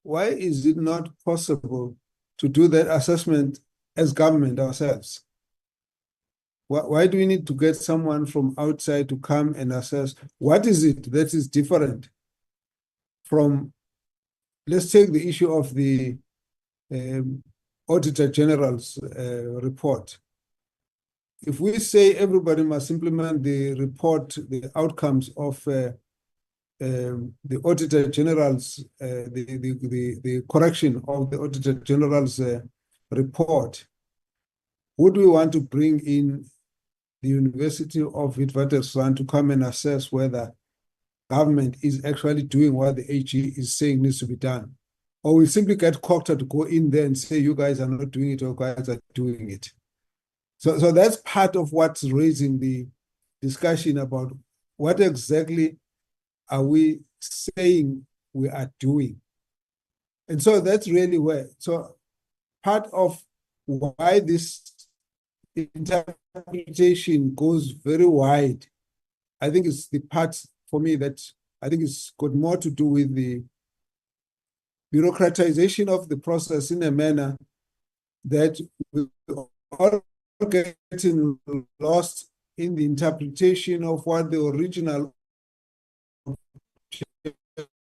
is it not possible to do that assessment as government ourselves? Why do we need to get someone from outside to come and assess? What is it that is different from, let's take the issue of the Auditor General's report. If we say everybody must implement the report, the outcomes of the Auditor General's, the correction of the Auditor General's report, would we want to bring in the University of Witwatersrand to come and assess whether government is actually doing what the AG is saying needs to be done? Or we simply get COCTA to go in there and say, you guys are not doing it, or you guys are doing it. So that's part of what's raising the discussion about what exactly are we saying we are doing. And so that's really where, so part of why this interpretation goes very wide, I think it's the part for me that I think it's got more to do with the bureaucratization of the process in a manner that we all getting lost in the interpretation of what the original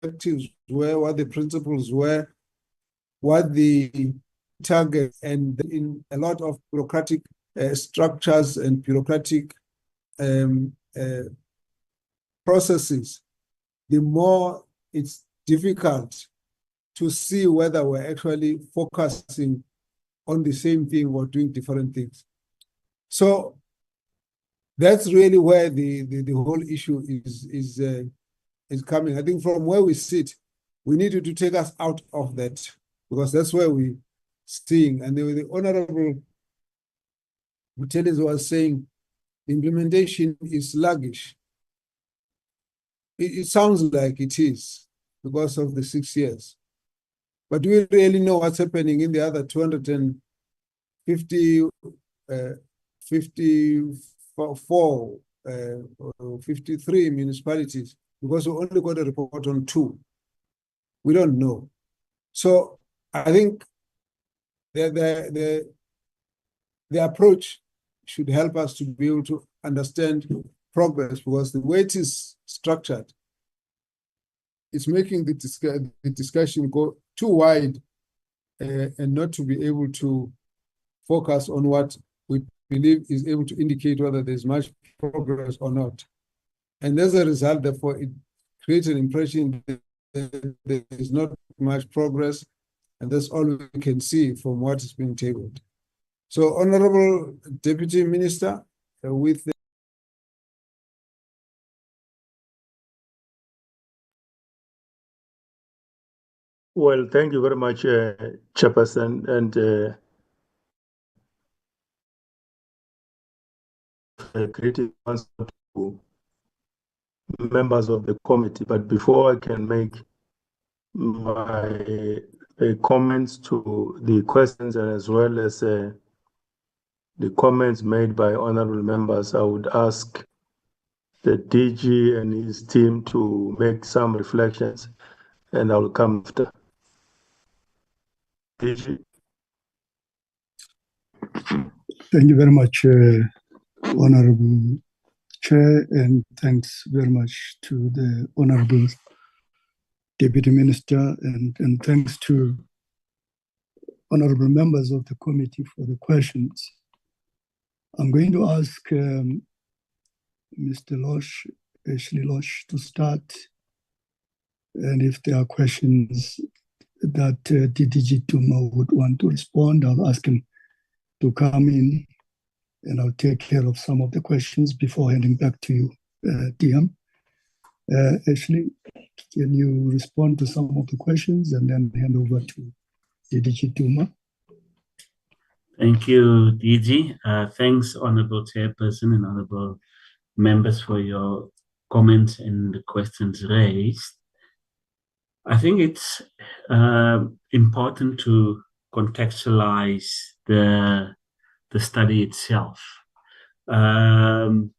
objectives were, what the principles were, what the target, and in a lot of bureaucratic structures and bureaucratic processes, the more it's difficult to see whether we're actually focusing on the same thing or doing different things. So that's really where the whole issue is coming. I think from where we sit, we need to take us out of that, because that's where we're seeing. And the Honorable Buthelezi was saying the implementation is sluggish. It sounds like it is because of the 6 years. But do we really know what's happening in the other 53 municipalities? Because we only got a report on 2. We don't know. So I think the approach should help us to be able to understand progress, because the way it is structured, it's making the discussion go too wide and not to be able to focus on what we believe is able to indicate whether there's much progress or not. And as a result, therefore, it creates an impression that there is not much progress, and that's all we can see from what is being tabled. So, Honorable Deputy Minister, with the Well, thank you very much, Chairperson, and greetings to members of the committee. But before I can make my comments to the questions and as well as the comments made by honorable members, I would ask the DG and his team to make some reflections, and I will come after. DG. Thank you very much, Honorable Chair, and thanks very much to the Honorable Deputy Minister, and thanks to honorable members of the committee for the questions. I'm going to ask Mr. Losh, Ashley Losh, to start. And if there are questions that DDG Duma would want to respond, I'll ask him to come in, and I'll take care of some of the questions before handing back to you, DM. Ashley, can you respond to some of the questions and then hand over to DDG Duma? Thank you, DG. Thanks, Honorable Chairperson and Honorable members, for your comments and the questions raised. I think it's important to contextualize the study itself. And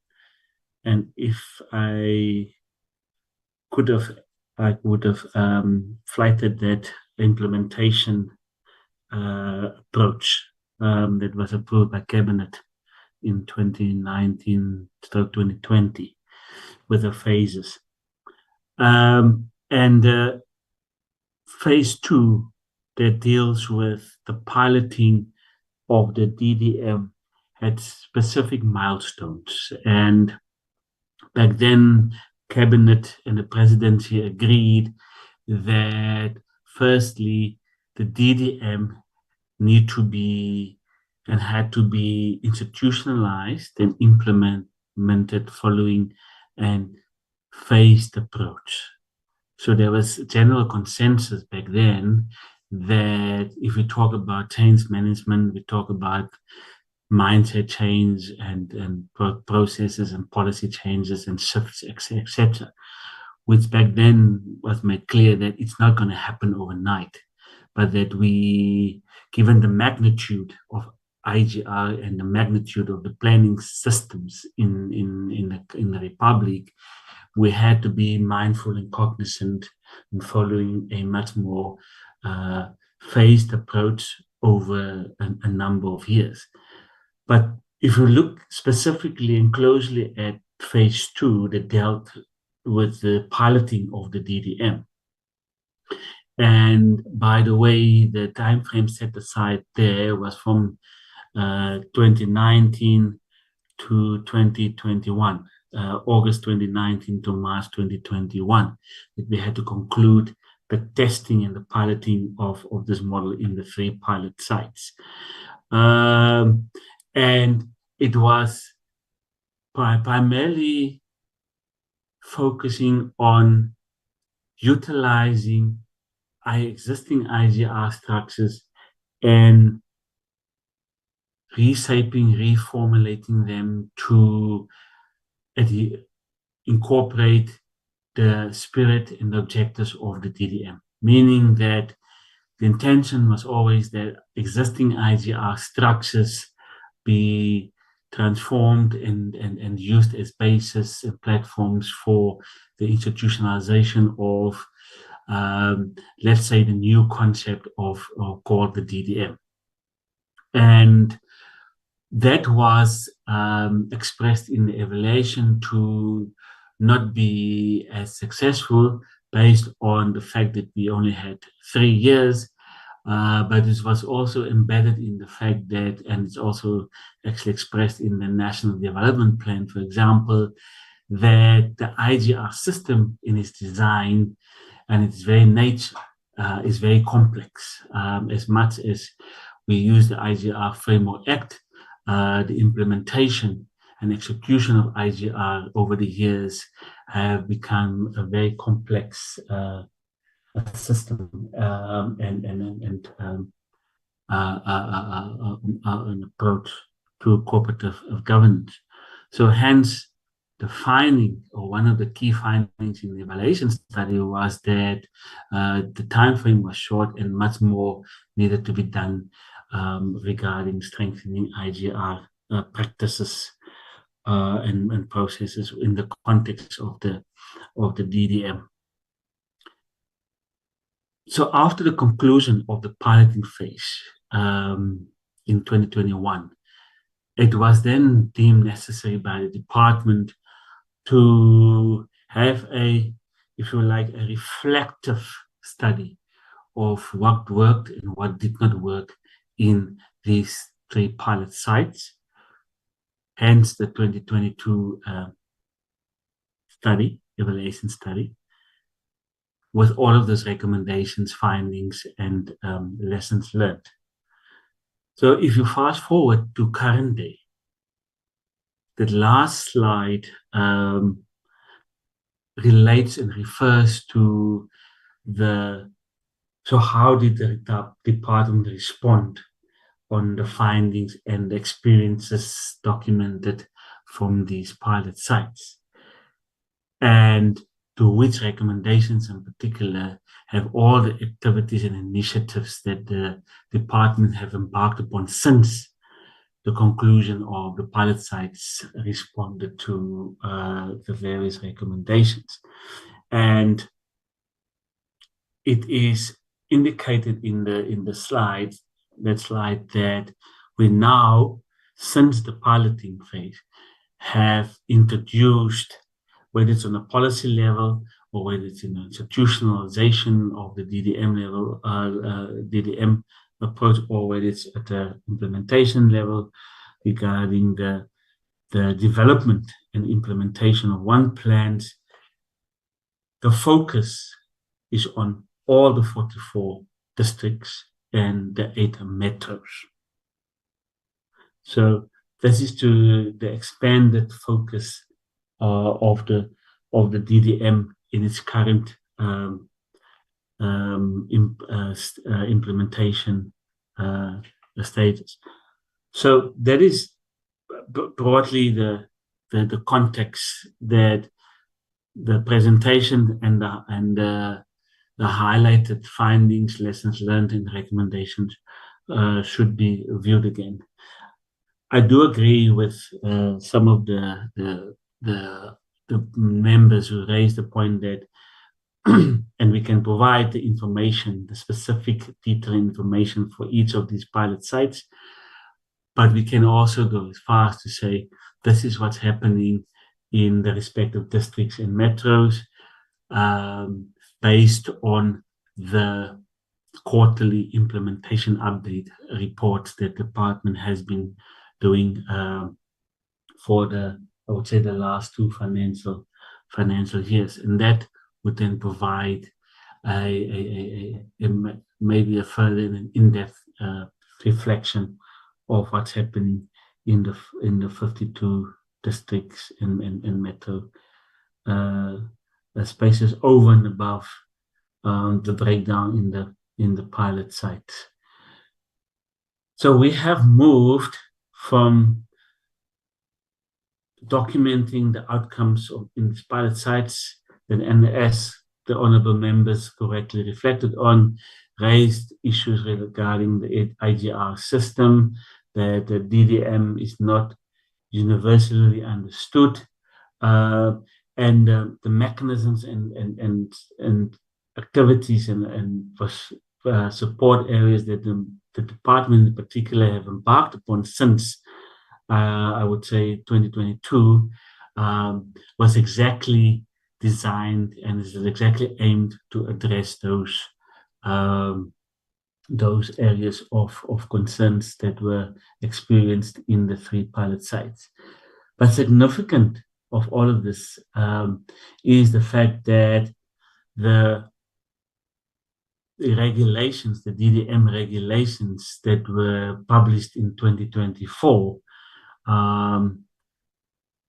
if I would have flighted that implementation approach that was approved by Cabinet in 2019-2020 with the phases. Phase 2 that deals with the piloting of the DDM had specific milestones. And back then, Cabinet and the Presidency agreed that firstly, the DDM need to be and had to be institutionalized and implemented following a phased approach. So there was general consensus back then that if we talk about change management, we talk about mindset change and processes and policy changes and shifts, etc., which back then was made clear that it's not going to happen overnight, but that we, given the magnitude of IGR and the magnitude of the planning systems in the Republic, we had to be mindful and cognizant in following a much more phased approach over a number of years. But if we look specifically and closely at phase 2 that dealt with the piloting of the DDM, and by the way, the time frame set aside there was from 2019 to 2021, August 2019 to March 2021, that we had to conclude the testing and the piloting of this model in the 3 pilot sites. And it was primarily focusing on utilizing our existing IGR structures and reshaping, reformulating them to incorporate the spirit and the objectives of the DDM, meaning that the intention was always that existing IGR structures be transformed and used as basis and platforms for the institutionalization of, let's say, the new concept of called the DDM. And that was expressed in the evaluation to not be as successful based on the fact that we only had 3 years, but this was also embedded in the fact that, and it's also actually expressed in the National Development Plan, for example, that the IGR system in its design and its very nature is very complex. As much as we use the IGR Framework Act, the implementation and execution of IGR over the years have become a very complex system and an approach to cooperative governance. So hence, the finding, or one of the key findings in the evaluation study, was that the time frame was short and much more needed to be done regarding strengthening IGR practices and processes in the context of the DDM. So after the conclusion of the piloting phase in 2021, it was then deemed necessary by the department to have if you like, a reflective study of what worked and what did not work in these 3 pilot sites. Hence the 2022 evaluation study, with all of those recommendations, findings, and lessons learned. So if you fast forward to current day, the last slide relates and refers to how did the department respond on the findings and experiences documented from these pilot sites, and to which recommendations in particular have all the activities and initiatives that the department have embarked upon since the conclusion of the pilot sites responded to the various recommendations. And it is indicated in the slide that we now, since the piloting phase, have introduced, whether it's on a policy level or whether it's in the institutionalization of the DDM level, DDM approach, or whether it's at the implementation level regarding the development and implementation of one plans, the focus is on all the 44 districts and the 8 metros. So this is to the expanded focus of the DDM in its current implementation status. So that is broadly the context that the presentation and the highlighted findings, lessons learned, and recommendations should be viewed again. I do agree with some of the members who raised the point that, and we can provide the information, the specific detailed information for each of these pilot sites, but we can also go as far as to say this is what's happening in the respective districts and metros, based on the quarterly implementation update reports that the department has been doing for I would say the last 2 financial years, and that would then provide maybe a further and in-depth reflection of what's happening in the 52 districts and metro spaces over and above the breakdown in the pilot sites. So we have moved from documenting the outcomes in these pilot sites, and as the honorable members correctly reflected on, raised issues regarding the IGR system, that the DDM is not universally understood, and the mechanisms and activities and support areas that the department in particular have embarked upon since I would say 2022 was exactly designed and is exactly aimed to address those areas of concerns that were experienced in the 3 pilot sites. But significant of all of this is the fact that the regulations, the DDM regulations that were published in 2024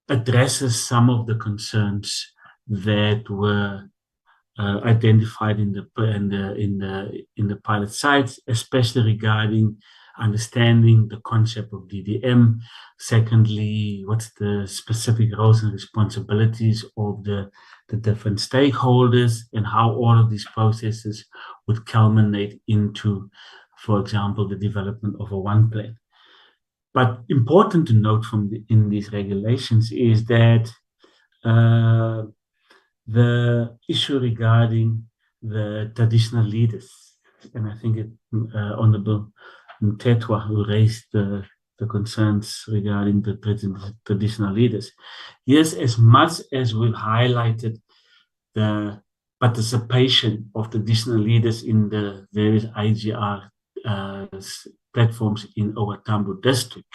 addresses some of the concerns that were identified in the pilot sites, especially regarding understanding the concept of DDM. Secondly, what's the specific roles and responsibilities of the different stakeholders, and how all of these processes would culminate into, for example, the development of a one plan. But important to note in these regulations is that the issue regarding the traditional leaders, and I think Honorable Mtetwa, who raised the concerns regarding the traditional leaders. Yes, as much as we've highlighted the participation of traditional leaders in the various IGR platforms in our Tambo district,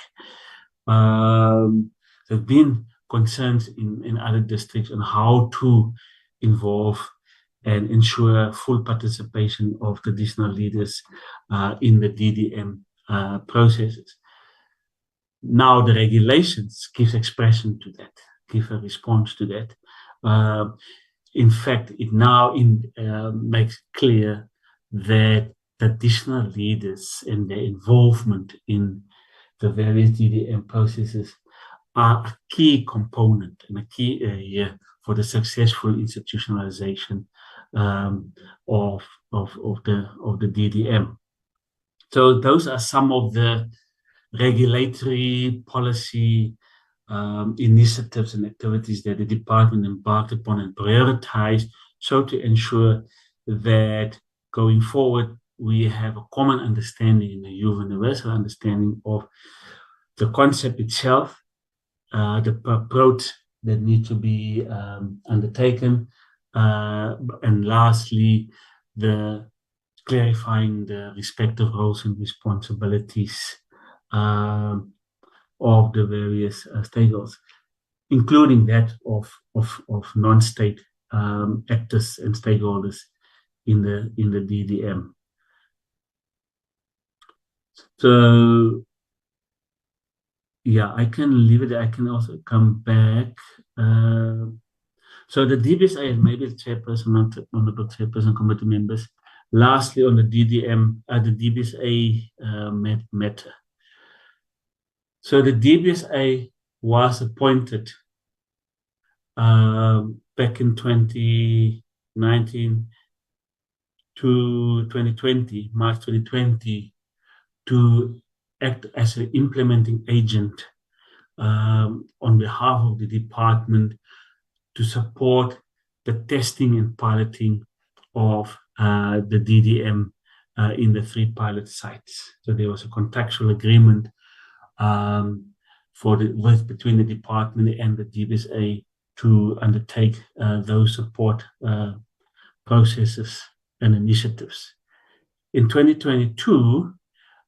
there have been concerns in other districts on how to involve and ensure full participation of traditional leaders in the DDM processes. Now the regulations give expression to that, give a response to that. In fact, it now makes clear that traditional leaders and their involvement in the various DDM processes are a key component and a key area for the successful institutionalization of the DDM. So those are some of the regulatory policy initiatives and activities that the department embarked upon and prioritized, so to ensure that going forward we have a common understanding and a universal understanding of the concept itself, the approach that need to be undertaken, and lastly, the clarifying the respective roles and responsibilities of the various stakeholders, including that of non-state actors and stakeholders in the DDM. So yeah, I can leave it. I can also come back. So the DBSA, and maybe the chairperson, not honorable chairperson, committee members. Lastly, on the DDM, the DBSA matter. So the DBSA was appointed back in 2019 to 2020, March 2020, to act as an implementing agent on behalf of the department to support the testing and piloting of the DDM in the 3 pilot sites. So there was a contractual agreement between the department and the DBSA to undertake those support processes and initiatives. In 2022,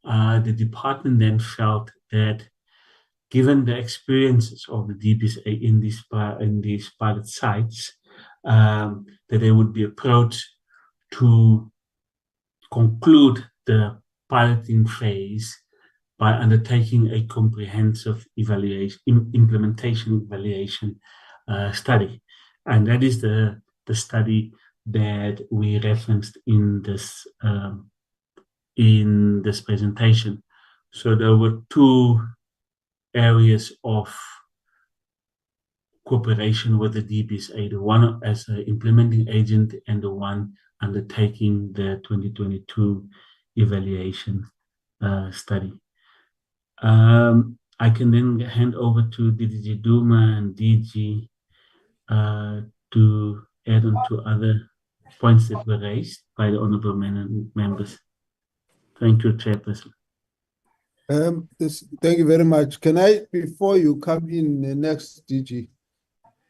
the department then felt that given the experiences of the DBSA in these pilot sites, that they would be approached to conclude the piloting phase by undertaking a comprehensive implementation evaluation study. And that is the study that we referenced in this presentation. So there were 2 areas of cooperation with the DBSA, the one as an implementing agent and the one undertaking the 2022 evaluation study. I can then hand over to DDG Duma and DG to add on to other points that were raised by the honorable members. Thank you, Chairperson. Thank you very much. Can I, before you come in the next DG,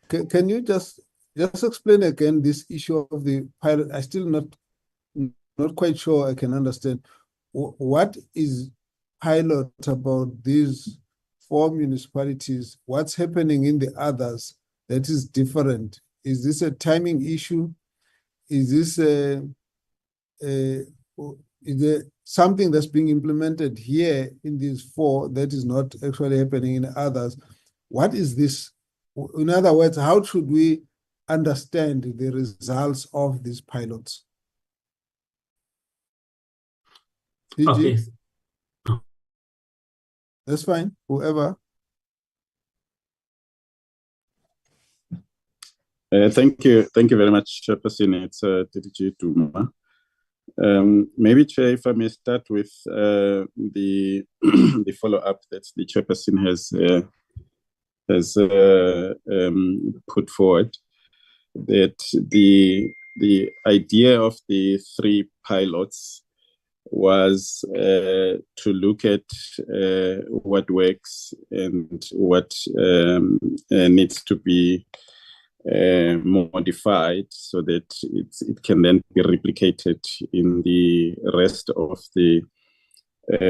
can you just explain again this issue of the pilot? I still not quite sure I can understand. What is pilot about these 4 municipalities? What's happening in the others that is different? Is this a timing issue? Is this is there something that's being implemented here in these 4 that is not actually happening in others? What is this? In other words, how should we understand the results of these pilots? Okay. That's fine, whoever. Thank you very much, Chairperson. It's DDG Duma. Maybe, Chair, if I may start with the the follow-up that the chairperson has put forward, that the idea of the 3 pilots was to look at what works and what needs to be modified so that it can then be replicated in the rest of the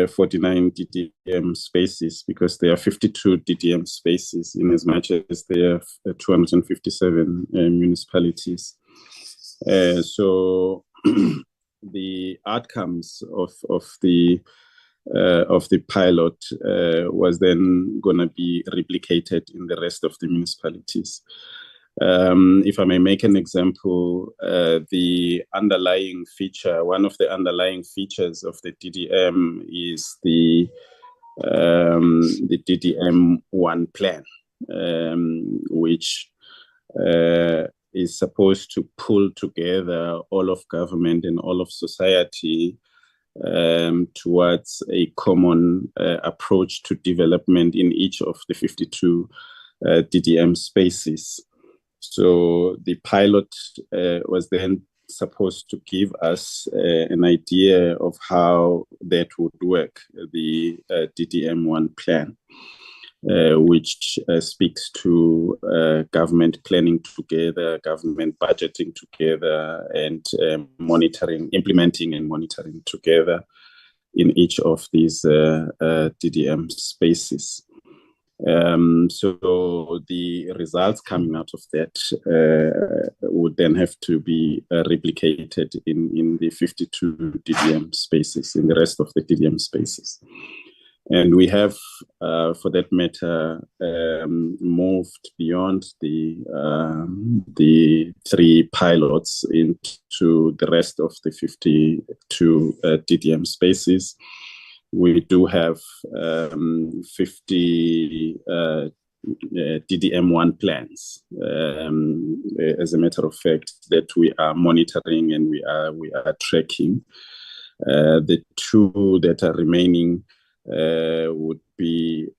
49 DDM spaces, because there are 52 DDM spaces in as much as there are 257 municipalities. So the outcomes of the pilot was then going to be replicated in the rest of the municipalities. If I may make an example, the underlying feature, one of the underlying features of the DDM is the DDM1 plan, which is supposed to pull together all of government and all of society towards a common approach to development in each of the 52 DDM spaces. So the pilot was then supposed to give us an idea of how that would work, the DDM1 plan, which speaks to government planning together, government budgeting together, and implementing and monitoring together in each of these DDM spaces. So the results coming out of that would then have to be replicated in the 52 DDM spaces, in the rest of the DDM spaces. And we have, for that matter, moved beyond the 3 pilots into the rest of the 52 DDM spaces. We do have 50 DDM1 plans, as a matter of fact, that we are monitoring and we are tracking. The 2 that are remaining would be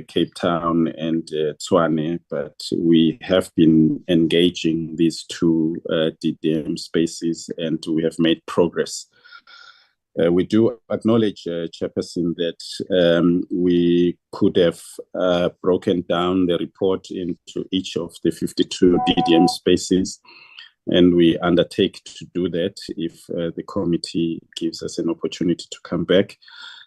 Cape Town and Tshwane, but we have been engaging these 2 DDM spaces and we have made progress. We do acknowledge, Chairperson, that we could have broken down the report into each of the 52 DDM spaces, and we undertake to do that if the committee gives us an opportunity to come back,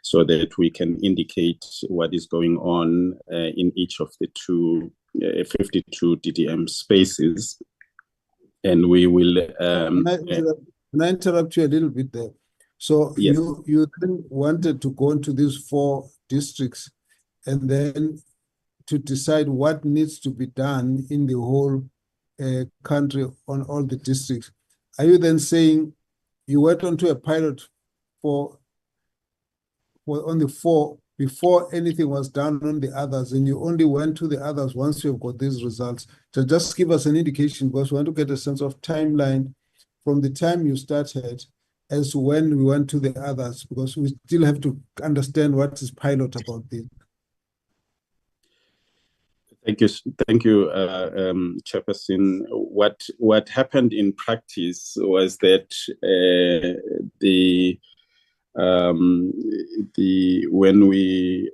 so that we can indicate what is going on in each of the 52 DDM spaces. And we will... Can I interrupt you a little bit there? So yes. you then wanted to go into these 4 districts and then to decide what needs to be done in the whole country on all the districts. Are you then saying you went onto a pilot for on the 4 before anything was done on the others, and you only went to the others once you've got these results? So just give us an indication, because we want to get a sense of timeline from the time you started as to when we went to the others, because we still have to understand what is pilot about this. Thank you, Chairperson. What happened in practice was that when we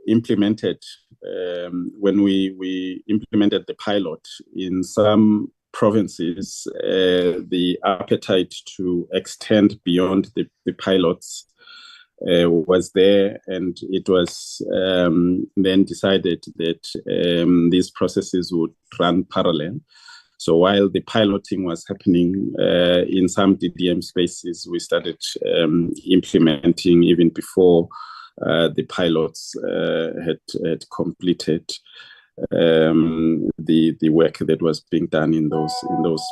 implemented the pilot in some provinces, the appetite to extend beyond the pilots was there, and it was then decided that these processes would run parallel. So while the piloting was happening in some DDM spaces, we started implementing even before the pilots had completed the work that was being done in those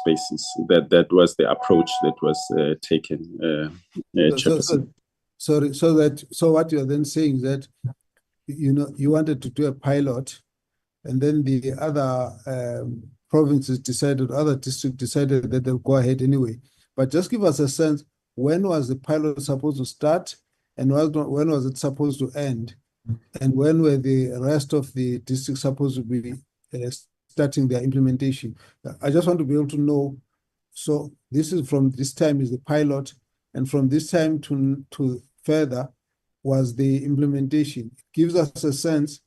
spaces. That was the approach that was taken. So what you are then saying is that you wanted to do a pilot, and then the other provinces decided, other districts decided that they'll go ahead anyway. But just give us a sense, when was the pilot supposed to start, and when was it supposed to end, and when were the rest of the districts supposed to be starting their implementation. I just want to be able to know. So this is from this time is the pilot, and from this time to further was the implementation. It gives us a sense.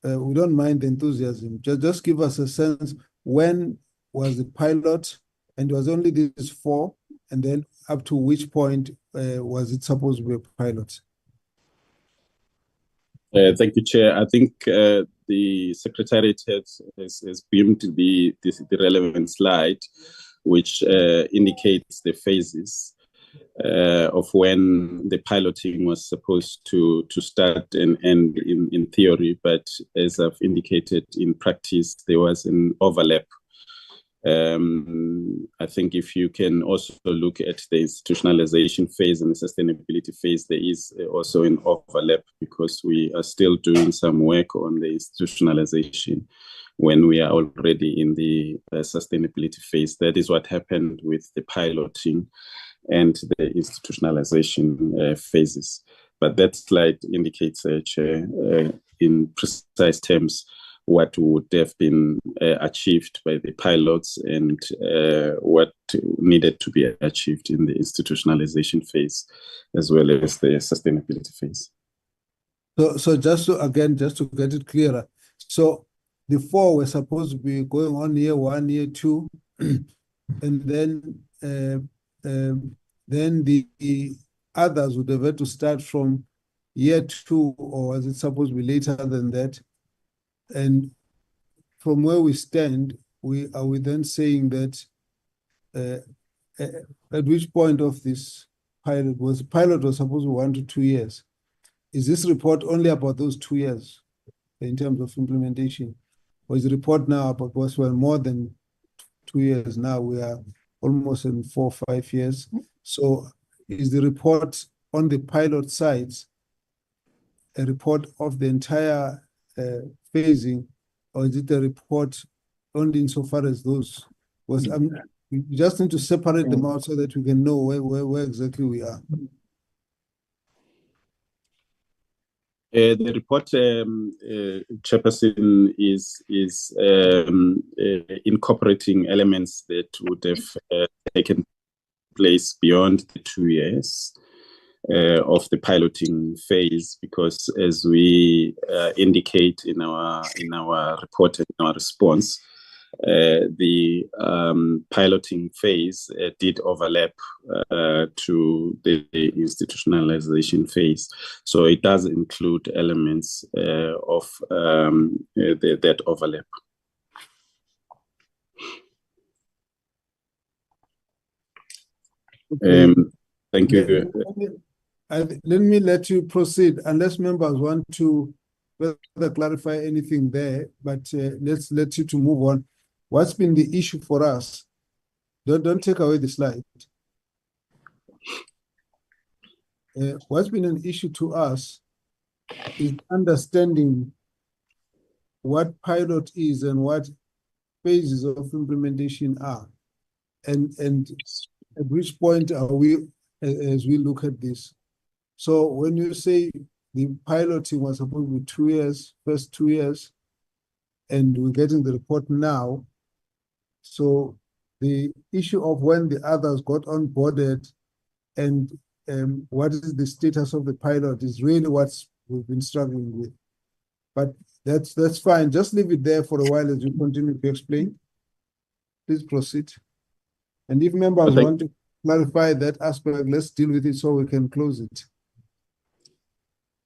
We don't mind the enthusiasm. Just give us a sense when was the pilot, and it was only these 4, and then up to which point was it supposed to be a pilot? Thank you, Chair. I think the Secretariat has beamed the relevant slide, which indicates the phases of when the piloting was supposed to start and end in theory. But as I've indicated, in practice, there was an overlap. I think if you can also look at the institutionalization phase and the sustainability phase, there is also an overlap because we are still doing some work on the institutionalization when we are already in the sustainability phase. That is what happened with the piloting and the institutionalization phases. But that slide indicates, Chair, in precise terms, what would have been achieved by the pilots and what needed to be achieved in the institutionalization phase, as well as the sustainability phase. So just to get it clearer, so the 4 were supposed to be going on year 1, year 2, and then the others would have had to start from year 2, or was it supposed to be later than that? And from where we stand, are we then saying that at which point of this pilot was supposed to be 1 to 2 years? Is this report only about those 2 years in terms of implementation? Or is the report now about more than 2 years? Now we are almost in 4 or 5 years. So is the report on the pilot sites a report of the entire phasing, or is it a report only insofar as those? We just need to separate them out so that we can know where exactly we are. The report, Chairperson, is incorporating elements that would have taken place beyond the 2 years of the piloting phase, because as we indicate in our report and our response, the piloting phase did overlap to the institutionalization phase. So it does include elements of that overlap. Okay. Thank you. Let me let you proceed, unless members want to further clarify anything there, but let's let you to move on. What's been the issue for us? Don't take away the slide. What's been an issue to us is understanding what pilot is and what phases of implementation are, and at which point are we as we look at this. So when you say the piloting was supposed to be 2 years, first 2 years, and we're getting the report now, so the issue of when the others got onboarded and what is the status of the pilot is really what we've been struggling with. But that's fine. Just leave it there for a while as you continue to explain. Please proceed. And if members want to clarify that aspect, let's deal with it so we can close it.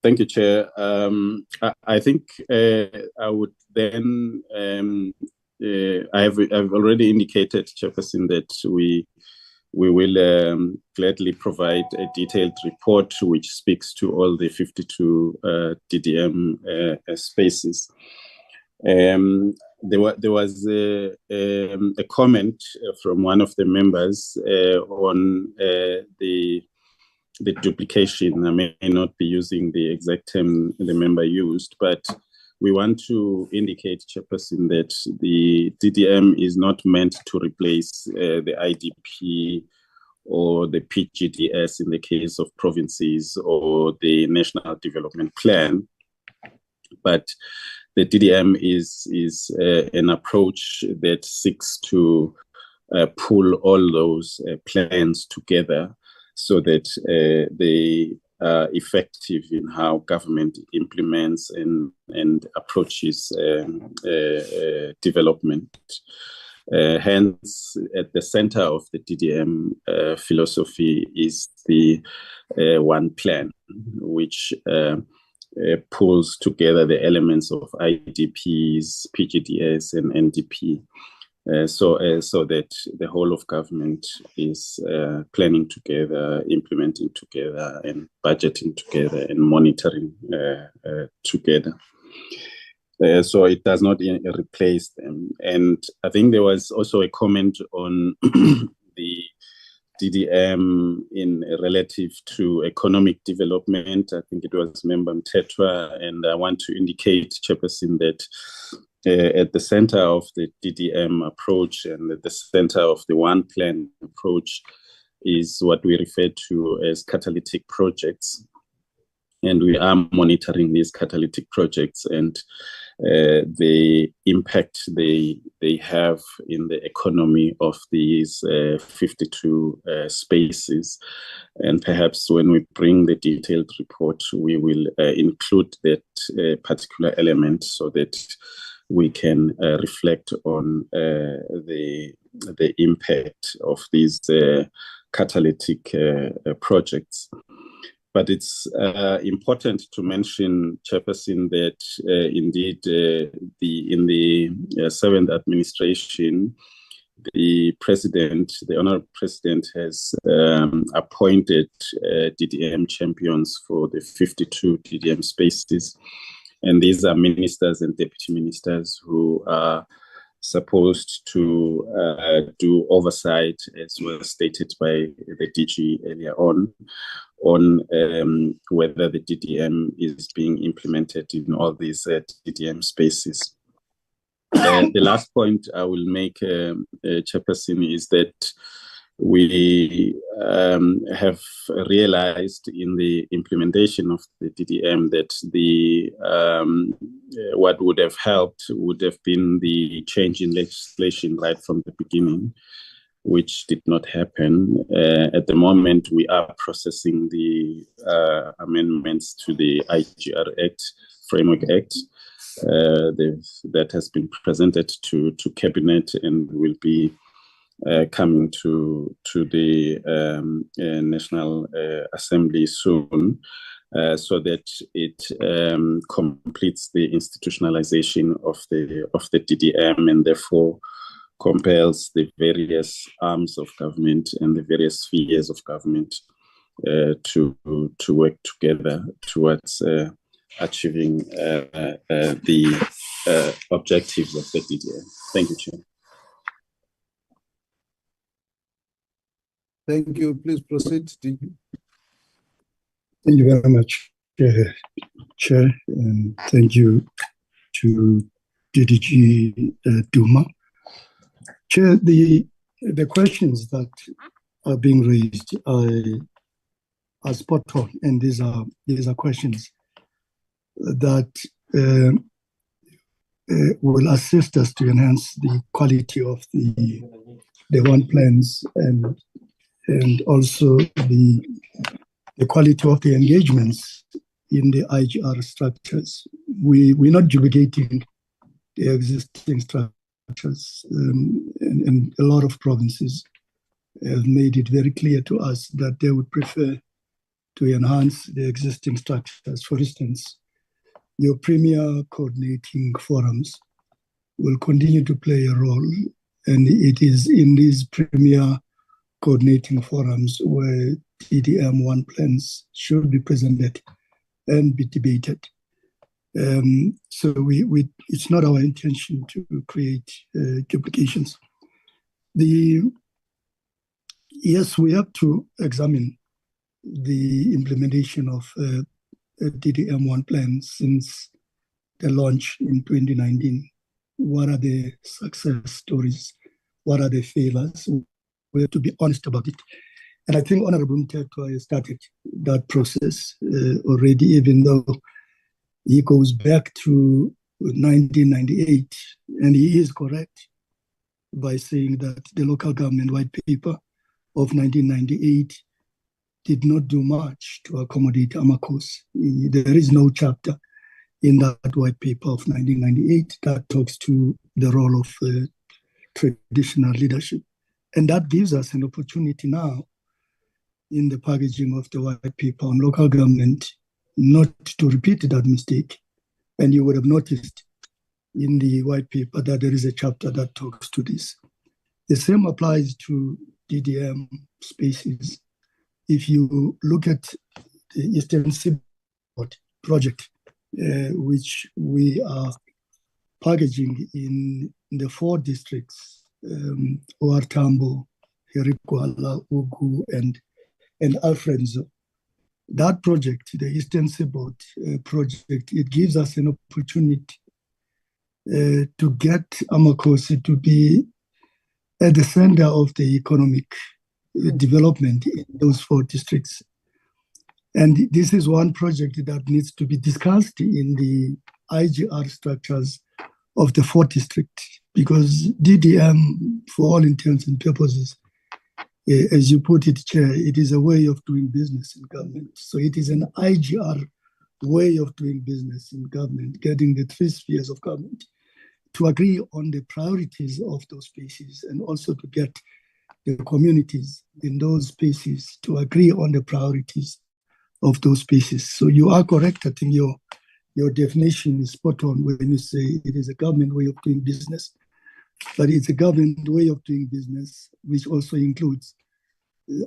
Thank you, Chair. I think I would then, I've already indicated, Chairperson, that we will gladly provide a detailed report which speaks to all the 52 DDM spaces. There was a comment from one of the members on the duplication. I may not be using the exact term the member used, but we want to indicate, Chairperson, that the DDM is not meant to replace the IDP or the PGDS in the case of provinces, or the National Development Plan. But the DDM is an approach that seeks to pull all those plans together so that they are effective in how government implements and approaches development. Hence, at the center of the DDM philosophy is the one plan, which pulls together the elements of IDPs, PGDS, and NDP, so that the whole of government is planning together, implementing together, and budgeting together, and monitoring together. So it does not replace them. And I think there was also a comment on the DDM in relative to economic development. I think it was Member Mtetwa, and I want to indicate, Chairperson, that at the center of the DDM approach and at the center of the one plan approach is what we refer to as catalytic projects. And we are monitoring these catalytic projects and the impact they have in the economy of these 52 spaces. And perhaps when we bring the detailed report, we will include that particular element so that we can reflect on the impact of these catalytic projects. But it's important to mention, Chairperson, that indeed in the 7th administration, the President, the Honourable President, has appointed DDM champions for the 52 DDM spaces. And these are ministers and deputy ministers who are supposed to do oversight, as was stated by the DG earlier on whether the DDM is being implemented in all these DDM spaces. The last point I will make, Chairperson, is that we have realized in the implementation of the DDM that the what would have helped would have been the change in legislation right from the beginning, which did not happen. At the moment, we are processing the amendments to the IGR Act, Framework Act, that has been presented to Cabinet and will be coming to the National Assembly soon, so that it completes the institutionalization of the DDM and therefore compels the various arms of government and the various spheres of government to work together towards achieving the objectives of the DDM. Thank you, Chair. Thank you. Please proceed. Thank you very much, Chair, and thank you to DDG Duma. Chair, the questions that are being raised are spot on, and these are questions that will assist us to enhance the quality of the one plans and also the quality of the engagements in the IGR structures. We're not duplicating the existing structures, and a lot of provinces have made it very clear to us that they would prefer to enhance the existing structures. For instance, your premier coordinating forums will continue to play a role, and it is in these premier coordinating forums where DDM one plans should be presented and be debated. So it's not our intention to create duplications. Yes, we have to examine the implementation of DDM one plans since the launch in 2019. What are the success stories? What are the failures? We have to be honest about it. And I think Honorable Mtetwa has started that process already, even though he goes back to 1998, and he is correct by saying that the local government white paper of 1998 did not do much to accommodate Amakos. There is no chapter in that white paper of 1998 that talks to the role of traditional leadership. And that gives us an opportunity now in the packaging of the white paper on local government not to repeat that mistake. And you would have noticed in the white paper that there is a chapter that talks to this. The same applies to DDM spaces. If you look at the Eastern Seaboard project, which we are packaging in the 4 districts, OR Tambo, Herikwala, Ugu, and Alfredo. That project, the Eastern Seaboard project, it gives us an opportunity to get Amakosi to be at the center of the economic development in those 4 districts. And this is one project that needs to be discussed in the IGR structures of the 4 districts, because DDM, for all intents and purposes, as you put it, Chair, it is a way of doing business in government. So it is an IGR way of doing business in government, getting the 3 spheres of government to agree on the priorities of those spaces, and also to get the communities in those spaces to agree on the priorities of those spaces. So you are correct. I think your definition is spot on when you say it is a government way of doing business, but it's a government way of doing business which also includes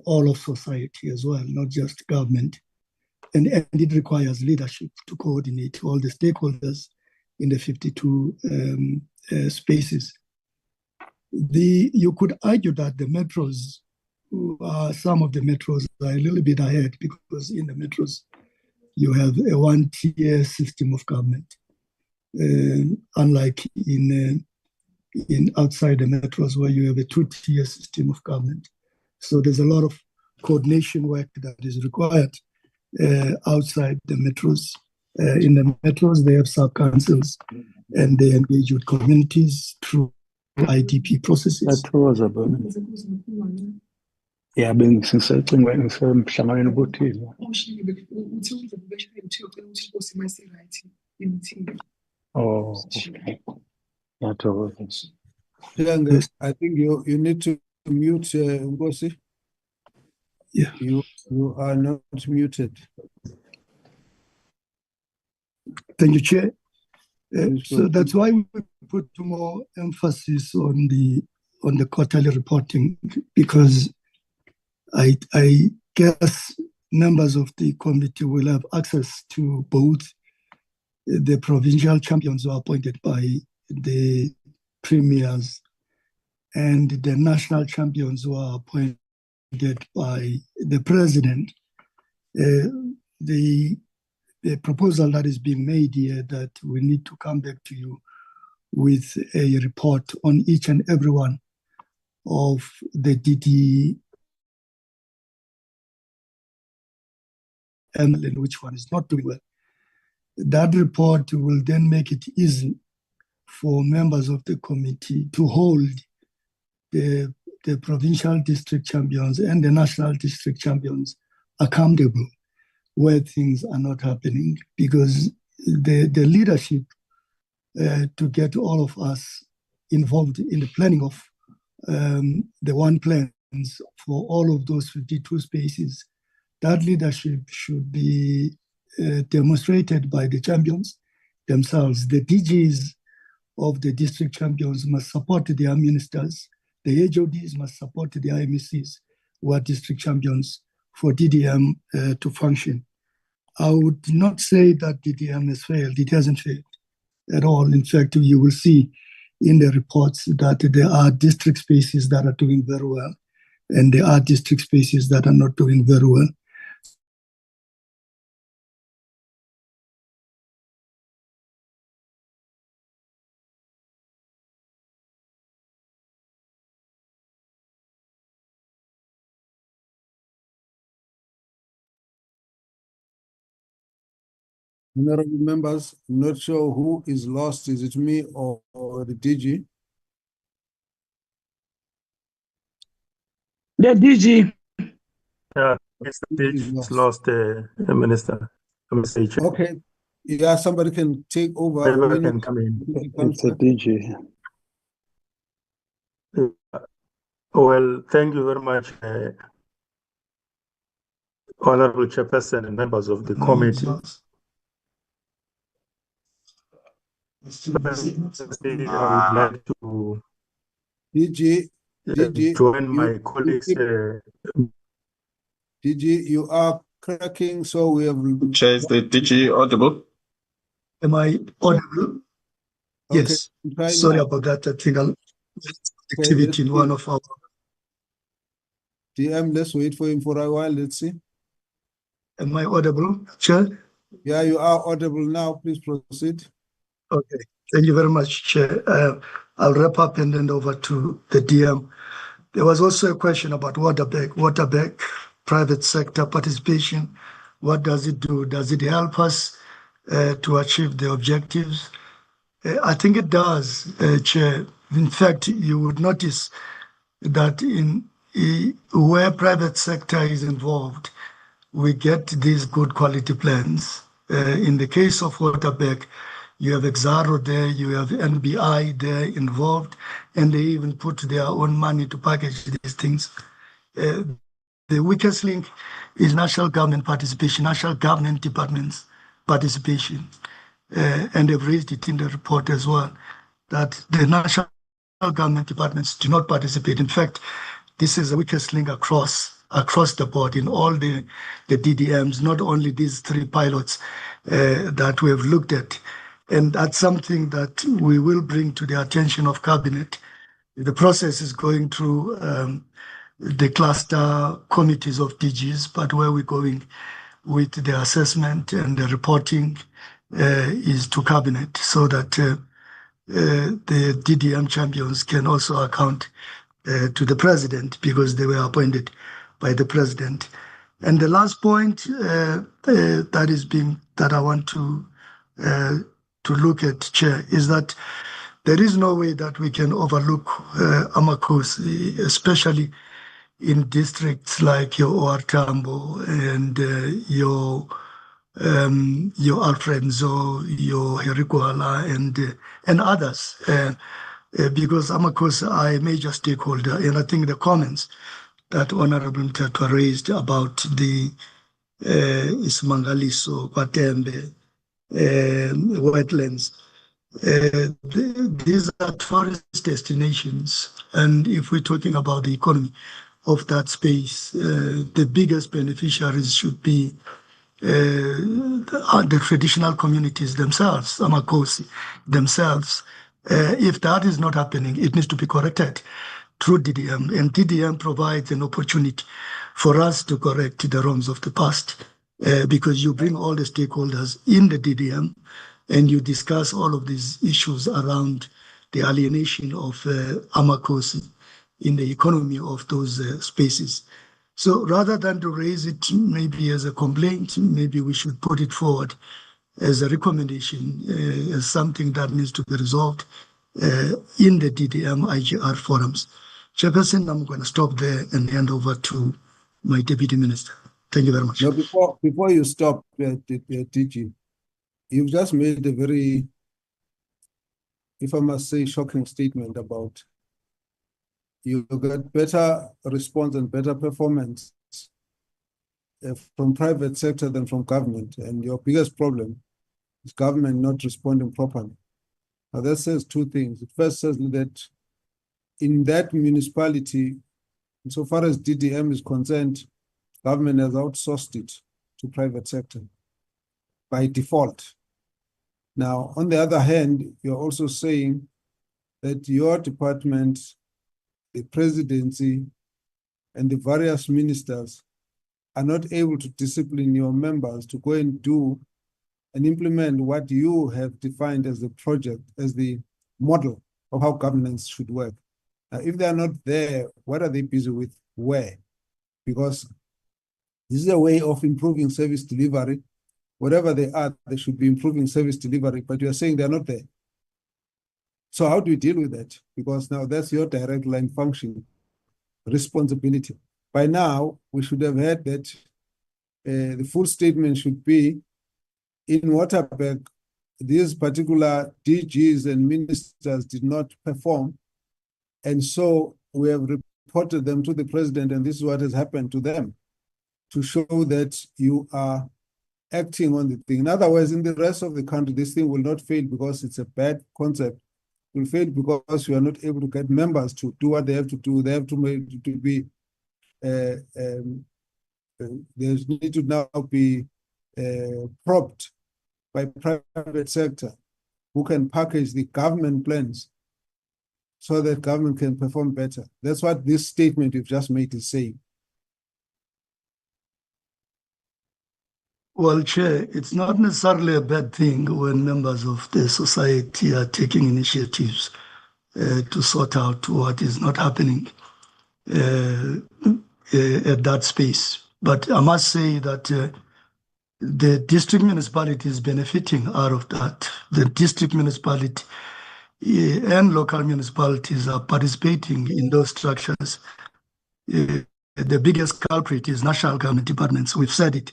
all of society as well, not just government. And it requires leadership to coordinate all the stakeholders in the 52 spaces. You could argue that the metros, some of the metros are a little bit ahead, because in the metros, you have a 1-tier system of government, unlike in outside the metros where you have a 2-tier system of government. So there's a lot of coordination work that is required outside the metros. In the metros, they have sub-councils, and they engage with communities through IDP processes. Yeah, bengisecingweni semhlanganweni obuthile. Oh, okay. Ngiyathokoza. Yes. I think you need to mute Ngosi. Yeah. You are not muted. Thank you, Chair. So that's why we put more emphasis on the quarterly reporting, because I guess members of the committee will have access to both the provincial champions who are appointed by the premiers and the national champions who are appointed by the president. The proposal that is being made here, that we need to come back to you with a report on each and every one of the DD and which one is not doing well. That report will then make it easy for members of the committee to hold the provincial district champions and the national district champions accountable where things are not happening, because the leadership to get all of us involved in the planning of the one plans for all of those 52 spaces, that leadership should be demonstrated by the champions themselves. The DGs of the district champions must support their ministers. The HODs must support the IMCs who are district champions for DDM to function. I would not say that DDM has failed. It hasn't failed at all. In fact, you will see in the reports that there are district spaces that are doing very well, and there are district spaces that are not doing very well. Honorable members, I'm not sure who is lost. Is it me or the DG? The DG. Yeah, Mr. DG is lost, Minister. Okay. Yeah, somebody can take over. Whoever can come in. It's a DG. Well, thank you very much, Honorable Chairperson and members of the committee. Firstly, I would like to DG, join my colleagues. DG, you are cracking, so we have. Chair, is the DG audible? Am I audible? Yes. Sorry now. about that technical activity in one of our. DM, let's wait for him for a while. Let's see. Am I audible, Chair? Yeah, you are audible now. Please proceed. Okay. Thank you very much, Chair. I'll wrap up and hand over to the DM. There was also a question about Waterback, private sector participation. What does it do? Does it help us to achieve the objectives? I think it does, Chair. In fact, you would notice that where private sector is involved, we get these good quality plans. In the case of Waterback, you have Exaro there, you have NBI there involved, and they even put their own money to package these things. The weakest link is national government participation, national government departments participation. And they've raised it in the report as well, that the national government departments do not participate. In fact, this is the weakest link across the board in all the DDMs, not only these 3 pilots that we have looked at. And that's something that we will bring to the attention of Cabinet. The process is going through the cluster committees of DGs, but where we're going with the assessment and the reporting is to Cabinet, so that the DDM champions can also account to the President, because they were appointed by the President. And the last point that I want to look at, Chair, is that there is no way that we can overlook Amakosi, especially in districts like your OR Tambo and your Alfred Nzo, your Herikuala, and others, because Amakosi are a major stakeholder. And I think the comments that Honorable Mtatwa raised about the Ismangaliso, Kwatembe, wetlands, these are tourist destinations. And if we're talking about the economy of that space, the biggest beneficiaries should be the traditional communities themselves, Amakosi themselves. If that is not happening, it needs to be corrected through DDM. And DDM provides an opportunity for us to correct the wrongs of the past, because you bring all the stakeholders in the DDM and you discuss all of these issues around the alienation of Amakosi in the economy of those spaces. So rather than to raise it maybe as a complaint, maybe we should put it forward as a recommendation, as something that needs to be resolved in the DDM IGR forums. Chairperson, I'm going to stop there and hand over to my Deputy Minister. Thank you very much. Now, before you stop, DG, you've just made a very, if I must say, shocking statement about you get better response and better performance from private sector than from government. And your biggest problem is government not responding properly. Now that says 2 things. It first says that in that municipality, insofar as DDM is concerned, government has outsourced it to private sector by default. Now, on the other hand, you're also saying that your department, the presidency, and the various ministers are not able to discipline your members to go and do and implement what you have defined as the project, as the model of how governance should work. Now, if they are not there, what are they busy with? Where? Because this is a way of improving service delivery Whatever they are, they should be improving service delivery, but you are saying they're not there. So how do you deal with that? Because now that's your direct line function responsibility. By now, we should have heard that the full statement should be in Waterberg, these particular DGs and ministers did not perform. And so we have reported them to the president, and this is what has happened to them, to show that you are acting on the thing. In other words, in the rest of the country, this thing will not fail because it's a bad concept. It will fail because you are not able to get members to do what they have to do. They have to be, there need to now be propped by private sector who can package the government plans so that government can perform better. That's what this statement you've just made is saying. Well, Chair, it's not necessarily a bad thing when members of the society are taking initiatives to sort out what is not happening at that space. But I must say that the district municipality is benefiting out of that. The district municipality and local municipalities are participating in those structures. The biggest culprit is national government departments. We've said it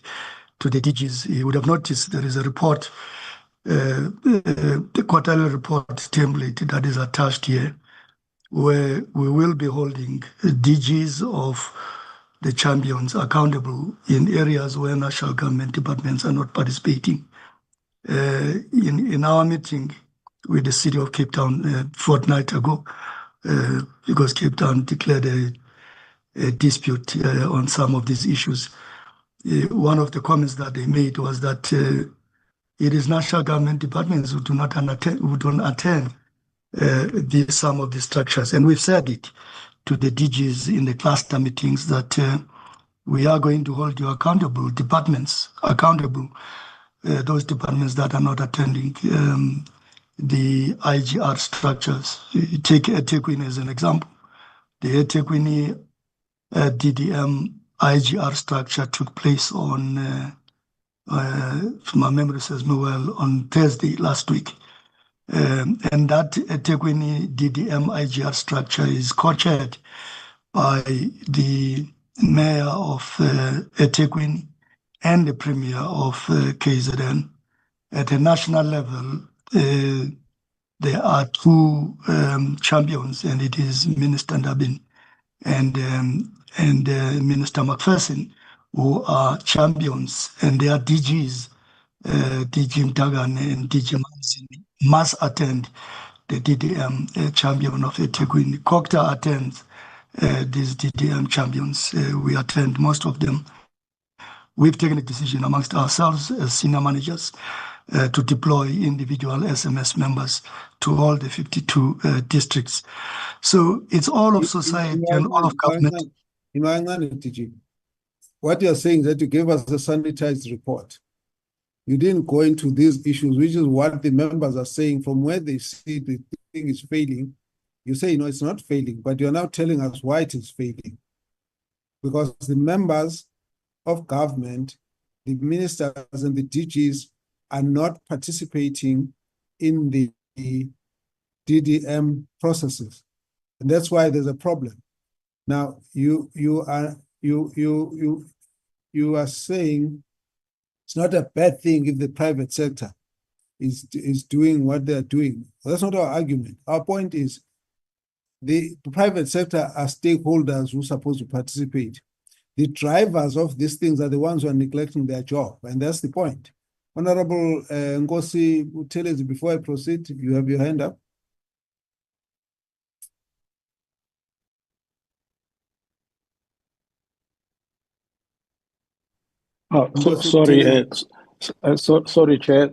to the DGs. You would have noticed there is a report, the quarterly report template that is attached here, where we will be holding DGs of the champions accountable in areas where national government departments are not participating. In our meeting with the city of Cape Town a fortnight ago, because Cape Town declared a dispute on some of these issues, one of the comments that they made was that it is national government departments who do not attend some of the structures. And we've said it to the DGs in the cluster meetings that we are going to hold you accountable, departments accountable, those departments that are not attending the IGR structures. Take eThekwini as an example. The eThekwini DDM IGR structure took place on, if my memory serves me well, on Thursday last week. And that eThekwini DDM IGR structure is co-chaired by the mayor of eThekwini and the premier of KZN. At a national level, there are two champions, and it is Minister Ndabin and Minister McPherson, who are champions, and they are DGs. DG Mtagan and DG Mansi must attend the DDM champion of eThekwini. Cocta attends these DDM champions. We attend most of them. We've taken a decision amongst ourselves as senior managers to deploy individual SMS members to all the 52 districts. So it's all of society and all of government. What you're saying is that you gave us a sanitized report. You didn't go into these issues, which is what the members are saying from where they see the thing is failing. You say, no, it's not failing, but you're now telling us why it is failing. Because the members of government, the ministers and the DGs are not participating in the DDM processes. And that's why there's a problem. Now, you are saying it's not a bad thing if the private sector is doing what they're doing. That's not our argument. Our point is the private sector are stakeholders who are supposed to participate. The drivers of these things are the ones who are neglecting their job, and that's the point. Honorable Ngosi Utelezi, before I proceed, you have your hand up. Sorry, Chair.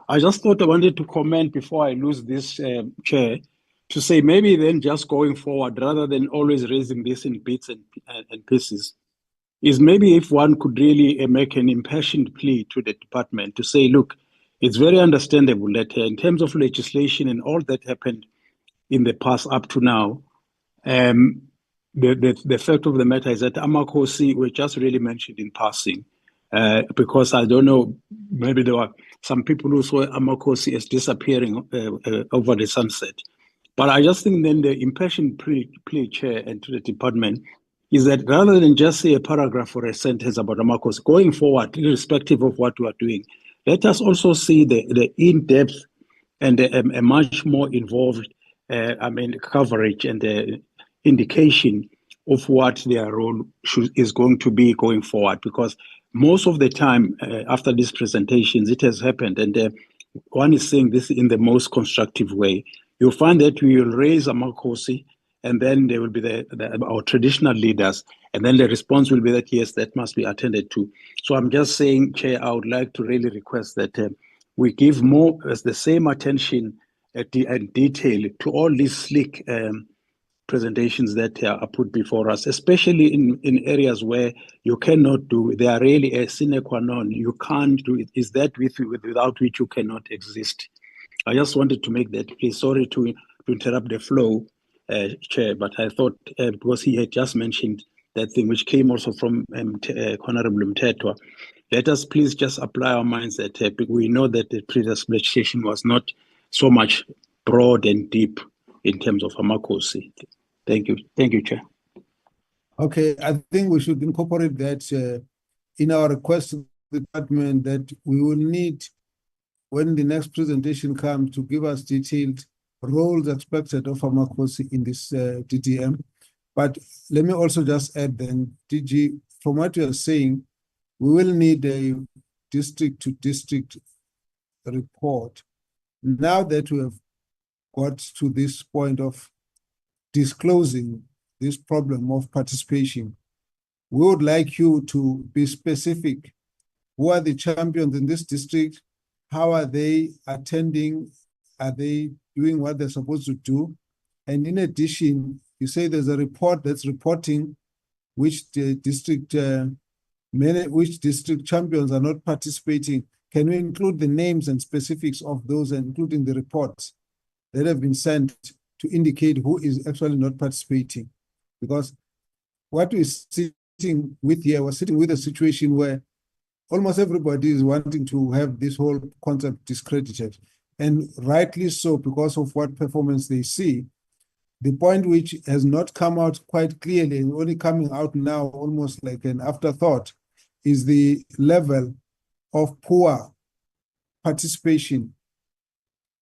I just thought I wanted to comment before I lose this chair to say maybe then just going forward, rather than always raising this in bits and pieces, is maybe if one could really make an impassioned plea to the department to say, look, it's very understandable that in terms of legislation and all that happened in the past up to now, the fact of the matter is that Amakosi were just really mentioned in passing. because I don't know, maybe there were some people who saw Amakosi as disappearing over the sunset. But I just think then the impression play chair and to the department is that rather than just say a paragraph or a sentence about Amakosi, going forward, irrespective of what we are doing, let us also see the in-depth and a much more involved, coverage and the indication of what their role is going to be going forward. Because most of the time after these presentations, it has happened, and one is saying this in the most constructive way. You'll find that we will raise Amakosi, and then there will be our traditional leaders, and then the response will be that, yes, that must be attended to. So I'm just saying, Chair, I would like to really request that we give more as the same attention and detail to all these sleek presentations that are put before us, especially in areas where you cannot do, they are really a sine qua non. You can't do it. Is that without which you cannot exist? I just wanted to make that clear. Sorry to interrupt the flow, Chair, but I thought because he had just mentioned that thing which came also from Honorable Mtetwa, let us please just apply our minds that we know that the previous legislation was not so much broad and deep in terms of Amakosi. Thank you. Thank you, Chair. Okay, I think we should incorporate that in our request to the department that we will need, when the next presentation comes, to give us detailed roles expected of Amakosi in this DDM. But let me also just add then, DG, from what you are saying, we will need a district-to-district report. Now that we have got to this point of disclosing this problem of participation, we would like you to be specific. Who are the champions in this district? How are they attending? Are they doing what they're supposed to do? And in addition, you say there's a report that's reporting which the district champions are not participating. Can we include the names and specifics of those, including the reports that have been sent to indicate who is actually not participating? Because what we're sitting with here, we're sitting with a situation where almost everybody is wanting to have this whole concept discredited, and rightly so, because of what performance they see. The point which has not come out quite clearly and only coming out now almost like an afterthought is the level of poor participation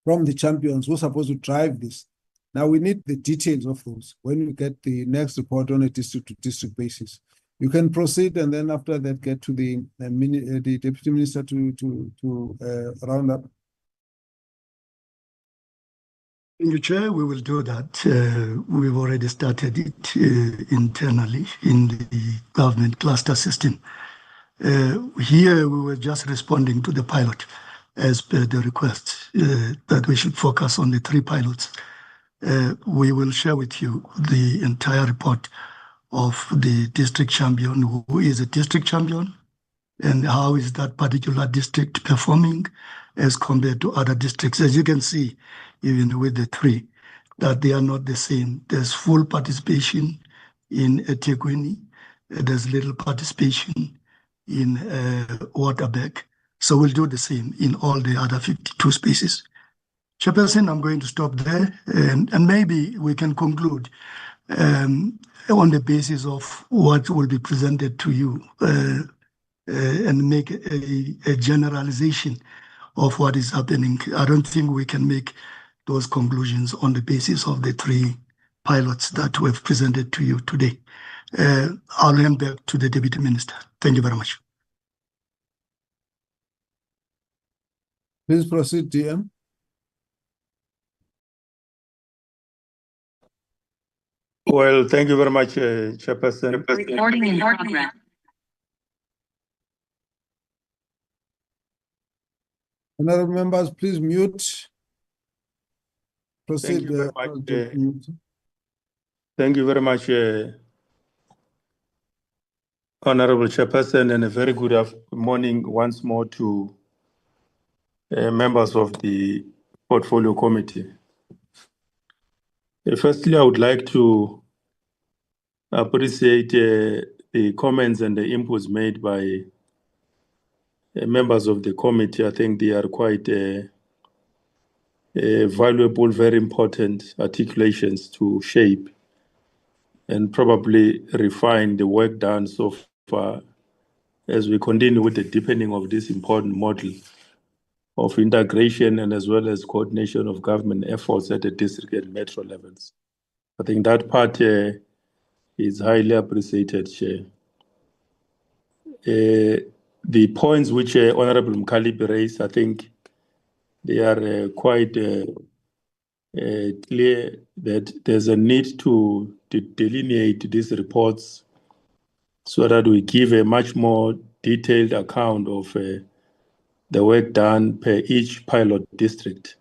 from the champions who are supposed to drive this. Now we need the details of those when we get the next report on a district-to-district basis. You can proceed, and then after that get to the Deputy Minister to round up. Thank you, Chair. We will do that. We've already started it internally in the government cluster system. Here, we were just responding to the pilot as per the request that we should focus on the 3 pilots. We will share with you the entire report of the district champion, who is a district champion, and how is that particular district performing as compared to other districts. As you can see, even with the 3, that they are not the same. There's full participation in eThekwini. There's little participation in Waterberg. So we'll do the same in all the other 52 spaces. Chairperson, I'm going to stop there, and maybe we can conclude on the basis of what will be presented to you and make a generalization of what is happening. I don't think we can make those conclusions on the basis of the 3 pilots that we've presented to you today. I'll hand back to the Deputy Minister. Thank you very much. Please proceed, DM. Well, thank you very much, Chairperson. Recording in progress. Honorable members, please mute. Proceed. Thank you very much, Honorable Chairperson, and a very good morning once more to members of the Portfolio Committee. Firstly, I would like to appreciate the comments and the inputs made by members of the committee. I think they are quite valuable, very important articulations to shape and probably refine the work done so far as we continue with the deepening of this important model of integration and as well as coordination of government efforts at the district and metro levels. I think that part is highly appreciated, Chair. The points which Honorable Mkhalip raised, I think they are quite clear that there's a need to delineate these reports so that we give a much more detailed account of the work done per each pilot district,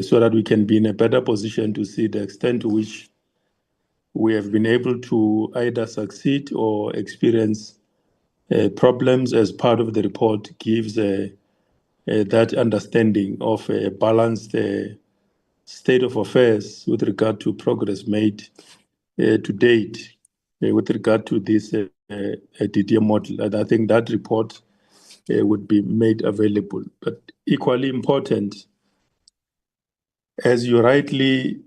so that we can be in a better position to see the extent to which we have been able to either succeed or experience problems. As part of the report gives that understanding of a balanced state of affairs with regard to progress made to date with regard to this DDM model. And I think that report would be made available. But equally important, as you rightly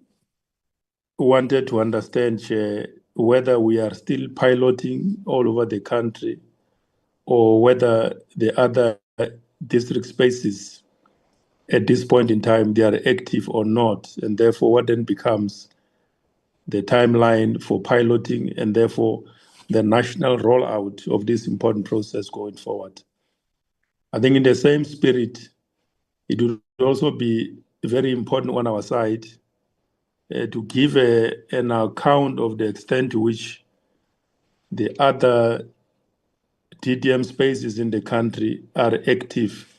wanted to understand, Chair, whether we are still piloting all over the country or whether the other district spaces at this point in time, they are active or not, and therefore what then becomes the timeline for piloting and therefore the national rollout of this important process going forward. I think in the same spirit, it will also be very important on our side to give an account of the extent to which the other DDM spaces in the country are active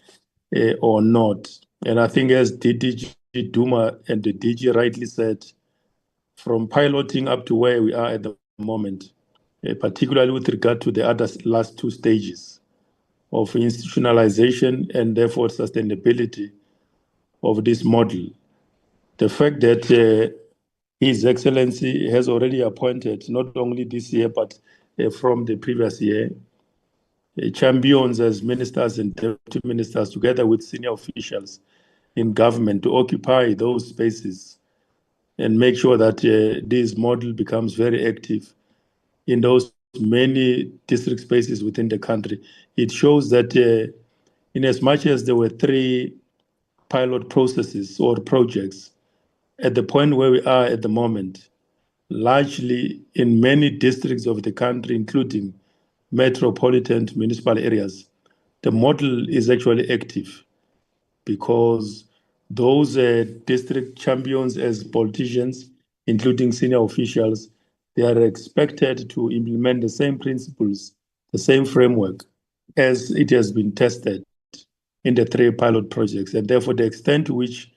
or not. And I think as DDG Duma and the DG rightly said, from piloting up to where we are at the moment, particularly with regard to the other last two stages of institutionalization and therefore sustainability of this model. The fact that His Excellency has already appointed, not only this year, but from the previous year, champions as ministers and deputy ministers together with senior officials in government to occupy those spaces and make sure that this model becomes very active in those many district spaces within the country. It shows that in as much as there were 3 pilot processes or projects, at the point where we are at the moment, largely in many districts of the country, including metropolitan municipal areas, the model is actually active because those district champions as politicians, including senior officials, they are expected to implement the same principles, the same framework as it has been tested in the 3 pilot projects. And therefore, the extent to which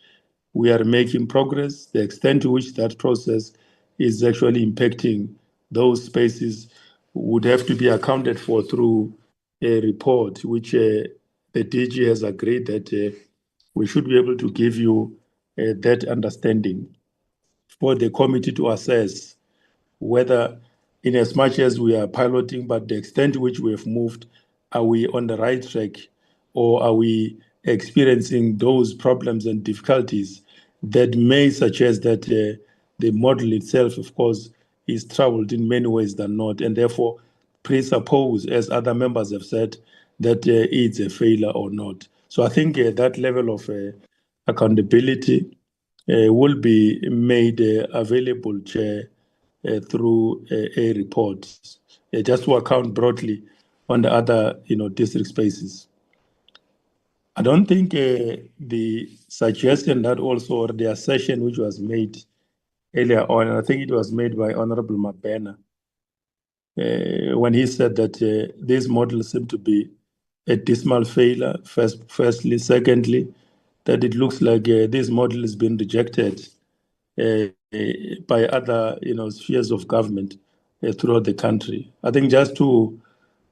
we are making progress, the extent to which that process is actually impacting those spaces would have to be accounted for through a report, which the DG has agreed that we should be able to give you that understanding for the committee to assess whether, in as much as we are piloting, but the extent to which we have moved, are we on the right track or are we experiencing those problems and difficulties that may suggest that the model itself, of course, is troubled in many ways than not, and therefore presuppose, as other members have said, that it's a failure or not. So I think that level of accountability will be made available, Chair, through a report, just to account broadly on the other, district spaces. I don't think the suggestion that also, or the assertion which was made earlier on, I think it was made by Honorable Mabena, when he said that this model seemed to be a dismal failure, firstly. Secondly, that it looks like this model has been rejected by other, spheres of government throughout the country. I think just to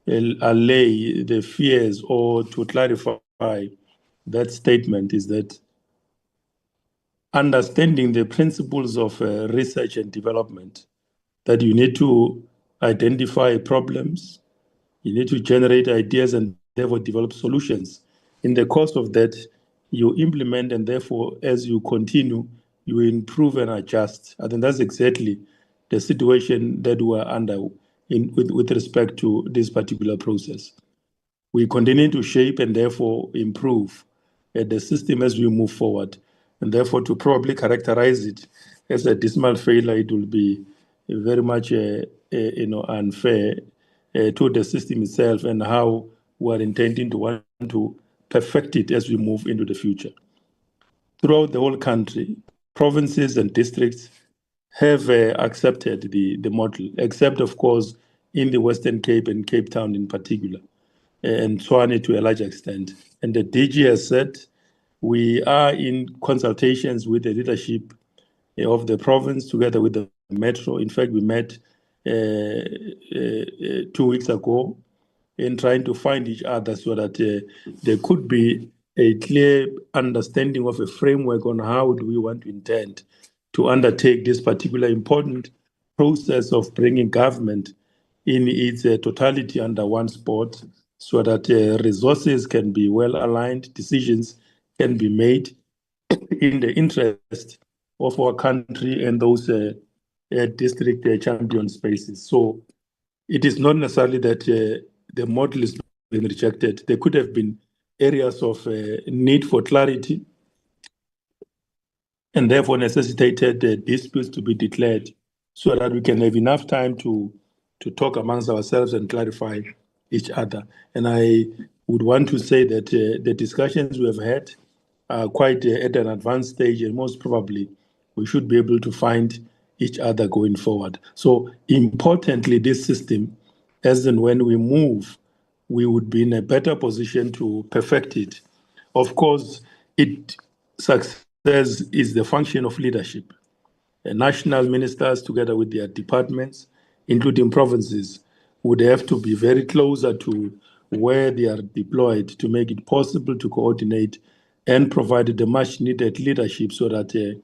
allay the fears or to clarify that statement is that understanding the principles of research and development, that you need to identify problems, you need to generate ideas and therefore develop solutions. In the course of that, you implement, and therefore, as you continue, you improve and adjust. I think that's exactly the situation that we are under with respect to this particular process. We continue to shape and therefore improve the system as we move forward. And therefore, to probably characterize it as a dismal failure, it will be very much unfair to the system itself and how we are intending to want to perfect it as we move into the future. Throughout the whole country, provinces and districts have accepted the model, except, of course, in the Western Cape and Cape Town in particular, and Tshwane to a large extent. And the DG has said we are in consultations with the leadership of the province together with the metro. In fact, we met 2 weeks ago in trying to find each other so that there could be a clear understanding of a framework on how do we want to intend to undertake this particular important process of bringing government in its totality under one spot so that resources can be well aligned, decisions can be made in the interest of our country and those district champion spaces. So it is not necessarily that the model is being rejected. There could have been areas of need for clarity and therefore necessitated disputes to be declared so that we can have enough time to talk amongst ourselves and clarify each other. And I would want to say that the discussions we have had are quite at an advanced stage, and most probably we should be able to find each other going forward. So importantly, this system, as and when we move, we would be in a better position to perfect it. Of course, success is the function of leadership. National ministers, together with their departments, including provinces, would have to be very closer to where they are deployed to make it possible to coordinate and provide the much needed leadership so that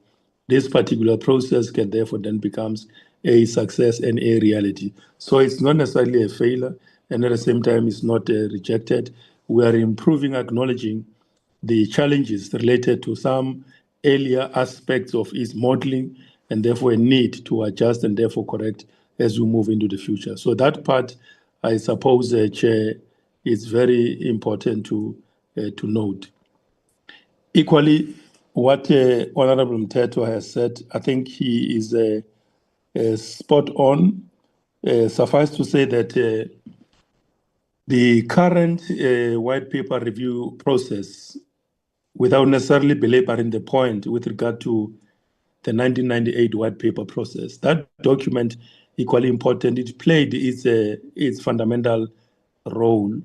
this particular process can therefore then becomes a success and a reality. So it's not necessarily a failure, and at the same time, it's not rejected. We are improving, acknowledging the challenges related to some earlier aspects of its modeling, and therefore a need to adjust and therefore correct as we move into the future. So that part, I suppose, Chair, is very important to note. Equally, what Honorable Mteto has said, I think he is spot on. Suffice to say that the current white paper review process, without necessarily belaboring the point with regard to the 1998 white paper process, that document, equally important, it played its fundamental role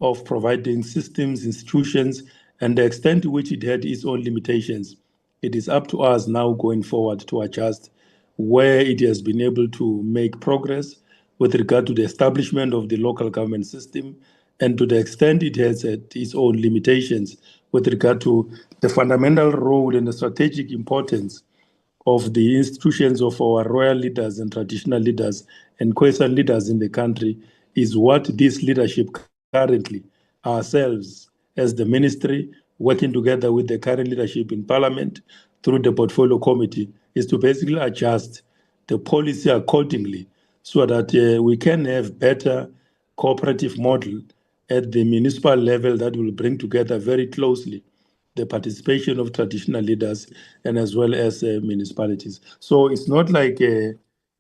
of providing systems, institutions, and the extent to which it had its own limitations. It is up to us now going forward to adjust where it has been able to make progress with regard to the establishment of the local government system, and to the extent it has its own limitations with regard to the fundamental role and the strategic importance of the institutions of our royal leaders and traditional leaders and quiescent leaders in the country, is what this leadership currently, ourselves as the ministry, working together with the current leadership in Parliament through the Portfolio Committee, is to basically adjust the policy accordingly so that we can have better cooperative model at the municipal level that will bring together very closely the participation of traditional leaders and as well as municipalities. So it's not like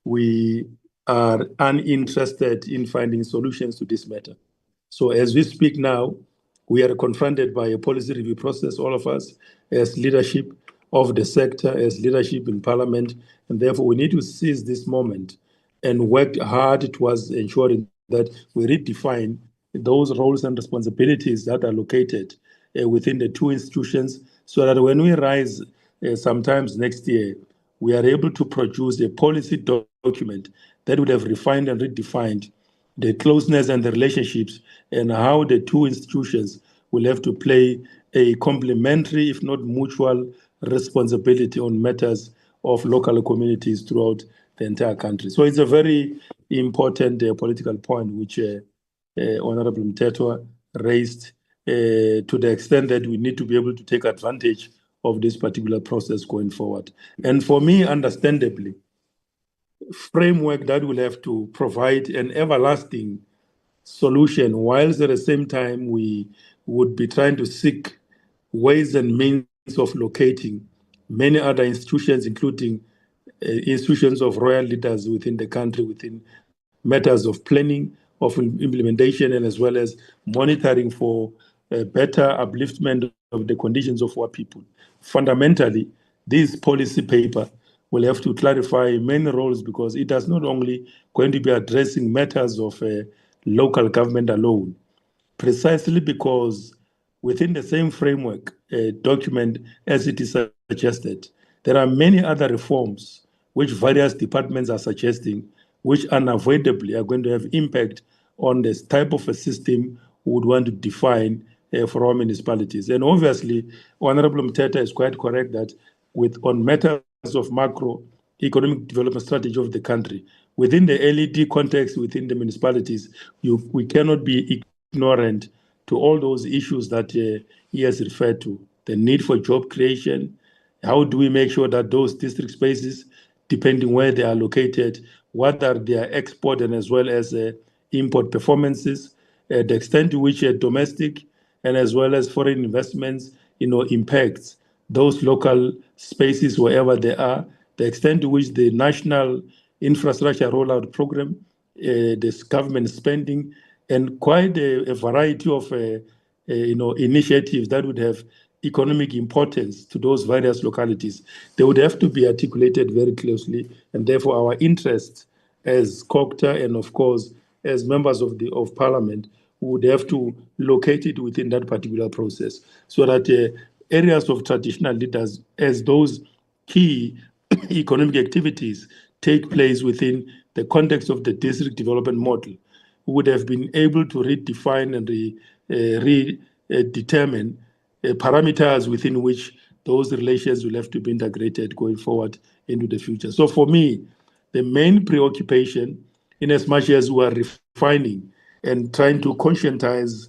we are uninterested in finding solutions to this matter. So as we speak now, we are confronted by a policy review process, all of us, as leadership of the sector, as leadership in Parliament, and therefore we need to seize this moment and work hard towards ensuring that we redefine those roles and responsibilities that are located within the two institutions, so that when we rise sometimes next year, we are able to produce a policy document that would have refined and redefined the closeness and the relationships and how the two institutions will have to play a complementary, if not mutual, responsibility on matters of local communities throughout the entire country. So it's a very important political point which Honorable Mteto raised to the extent that we need to be able to take advantage of this particular process going forward. And for me, understandably, framework that will have to provide an everlasting solution, whilst at the same time we would be trying to seek ways and means of locating many other institutions, including institutions of royal leaders within the country, within matters of planning, of implementation, and as well as monitoring for better upliftment of the conditions of our people. Fundamentally, this policy paper will have to clarify many roles because it is not only going to be addressing matters of local government alone, precisely because within the same framework document as it is suggested, there are many other reforms which various departments are suggesting, which unavoidably are going to have impact on this type of a system we would want to define for our municipalities. And obviously, Honorable Mteta is quite correct that on matters of macro economic development strategy of the country, within the LED context, within the municipalities, we cannot be ignorant to all those issues that he has referred to. The need for job creation. How do we make sure that those district spaces, depending where they are located, what are their export and as well as import performances, the extent to which domestic and as well as foreign investments, impacts those local spaces wherever they are, the extent to which the national infrastructure rollout program, this government spending, and quite a variety of initiatives that would have economic importance to those various localities. They would have to be articulated very closely, and therefore our interest as COGTA and of course as members of Parliament would have to locate it within that particular process so that areas of traditional leaders, as those key economic activities take place within the context of the district development model, would have been able to redefine and redetermine parameters within which those relations will have to be integrated going forward into the future. So for me, the main preoccupation, in as much as we are refining and trying to conscientize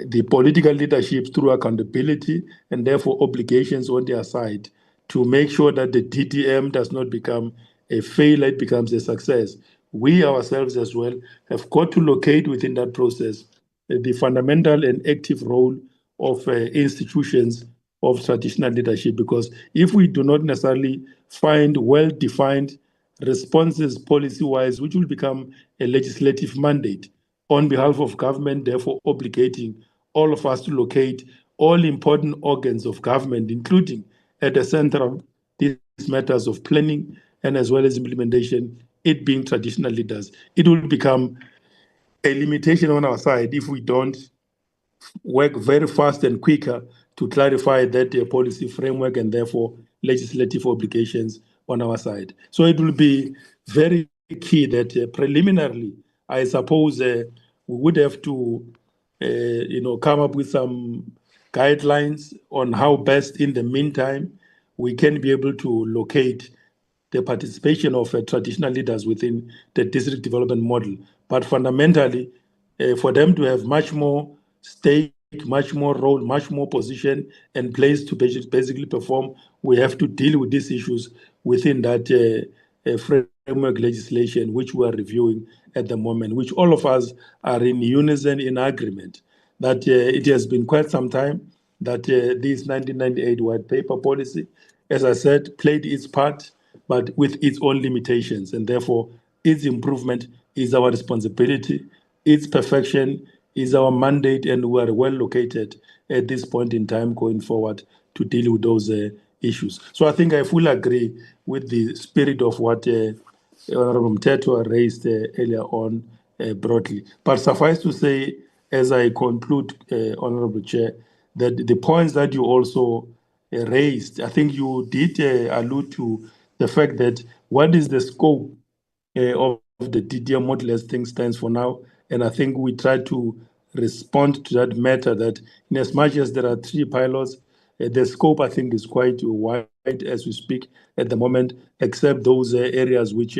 the political leadership through accountability and therefore obligations on their side to make sure that the DDM does not become a failure, it becomes a success. We ourselves as well have got to locate within that process the fundamental and active role of institutions of traditional leadership, because if we do not necessarily find well-defined responses policy-wise, which will become a legislative mandate on behalf of government, therefore obligating all of us to locate all important organs of government, including at the center of these matters of planning and as well as implementation, it being traditional leaders. It will become a limitation on our side if we don't work very fast and quicker to clarify that policy framework and therefore legislative obligations on our side. So it will be very key that preliminarily, I suppose we would have to come up with some guidelines on how best in the meantime we can be able to locate the participation of traditional leaders within the district development model. But fundamentally, for them to have much more stake, much more role, much more position and place to basically perform, we have to deal with these issues within that framework legislation, which we are reviewing at the moment, which all of us are in unison, in agreement, that it has been quite some time that this 1998 white paper policy, as I said, played its part, but with its own limitations, and therefore its improvement is our responsibility, its perfection is our mandate, and we are well located at this point in time going forward to deal with those issues. So I think I fully agree with the spirit of what Honorable Mteto raised earlier on broadly. But suffice to say, as I conclude, Honorable Chair, that the points that you also raised, I think you did allude to the fact that what is the scope of the DDM model as things stands for now, and I think we try to respond to that matter that in as much as there are 3 pilots, the scope I think is quite wide as we speak at the moment, except those areas which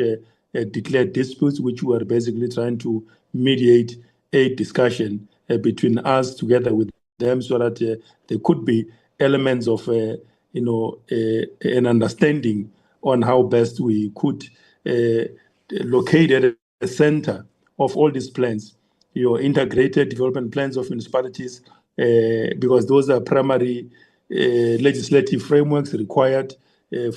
declare disputes, which we are basically trying to mediate a discussion between us together with them, so that there could be elements of an understanding on how best we could locate at the center of all these plans, your integrated development plans of municipalities, because those are primary legislative frameworks required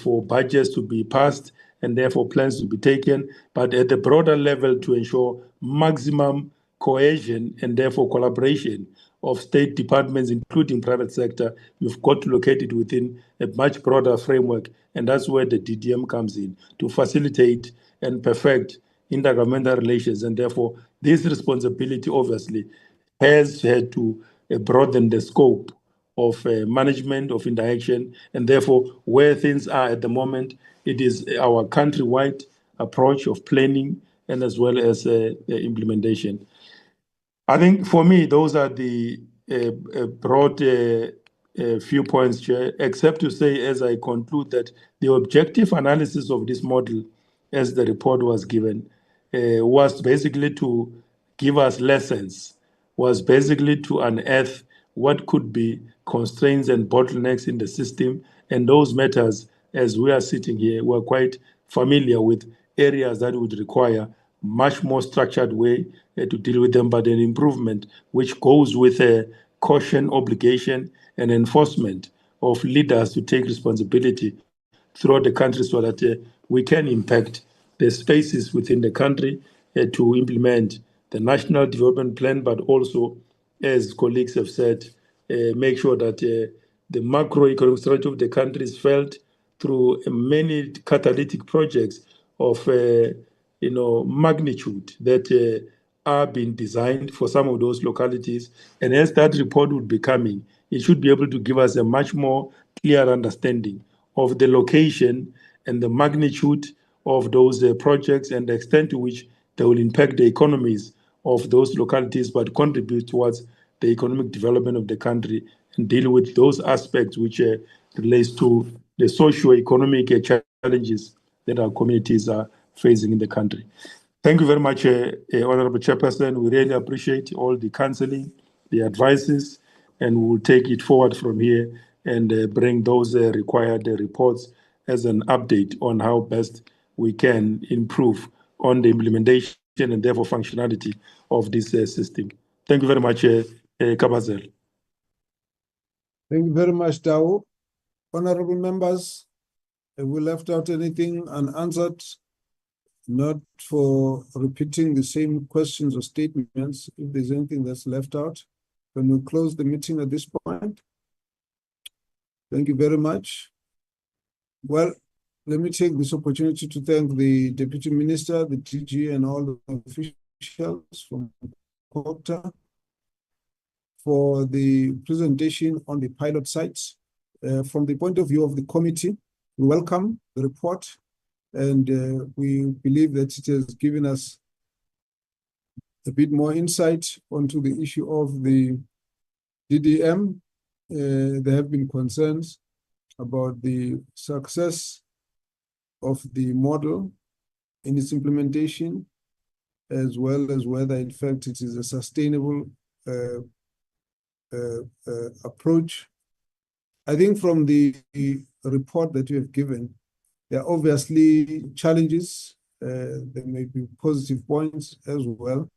for budgets to be passed and therefore plans to be taken, but at the broader level to ensure maximum cohesion and therefore collaboration of state departments, including private sector. You've got to locate it within a much broader framework, and that's where the DDM comes in, to facilitate and perfect intergovernmental relations. And therefore, this responsibility obviously has had to broaden the scope of management of interaction, and therefore where things are at the moment, it is our countrywide approach of planning and as well as implementation. I think for me, those are the broad few points, Chair, except to say, as I conclude, that the objective analysis of this model, as the report was given, was basically to give us lessons, was basically to unearth what could be constraints and bottlenecks in the system. And those matters, as we are sitting here, we're quite familiar with areas that would require much more structured way to deal with them, but an improvement which goes with a caution, obligation, and enforcement of leaders to take responsibility throughout the country, so that we can impact the spaces within the country to implement the national development plan, but also, as colleagues have said, make sure that the macroeconomic strategy of the country is felt through many catalytic projects of magnitude that are being designed for some of those localities. And as that report would be coming, it should be able to give us a much more clear understanding of the location and the magnitude of those projects and the extent to which they will impact the economies of those localities, but contribute towards the economic development of the country, and deal with those aspects which relates to the socio-economic challenges that our communities are facing in the country. Thank you very much, Honorable Chairperson. We really appreciate all the counseling, the advices, and we will take it forward from here and bring those required reports as an update on how best we can improve on the implementation and therefore functionality of this system. Thank you very much, Kabazel. Thank you very much, Tao. Honorable members, have we left out anything unanswered? Not for repeating the same questions or statements. If there's anything that's left out, can we close the meeting at this point? Thank you very much. Well, let me take this opportunity to thank the Deputy Minister, the DG, and all the officials from Cooperative for the presentation on the pilot sites. From the point of view of the committee, we welcome the report, and we believe that it has given us a bit more insight onto the issue of the DDM. There have been concerns about the success of the model in its implementation, as well as whether in fact it is a sustainable approach. I think from the report that you have given, there are obviously challenges. There may be positive points as well.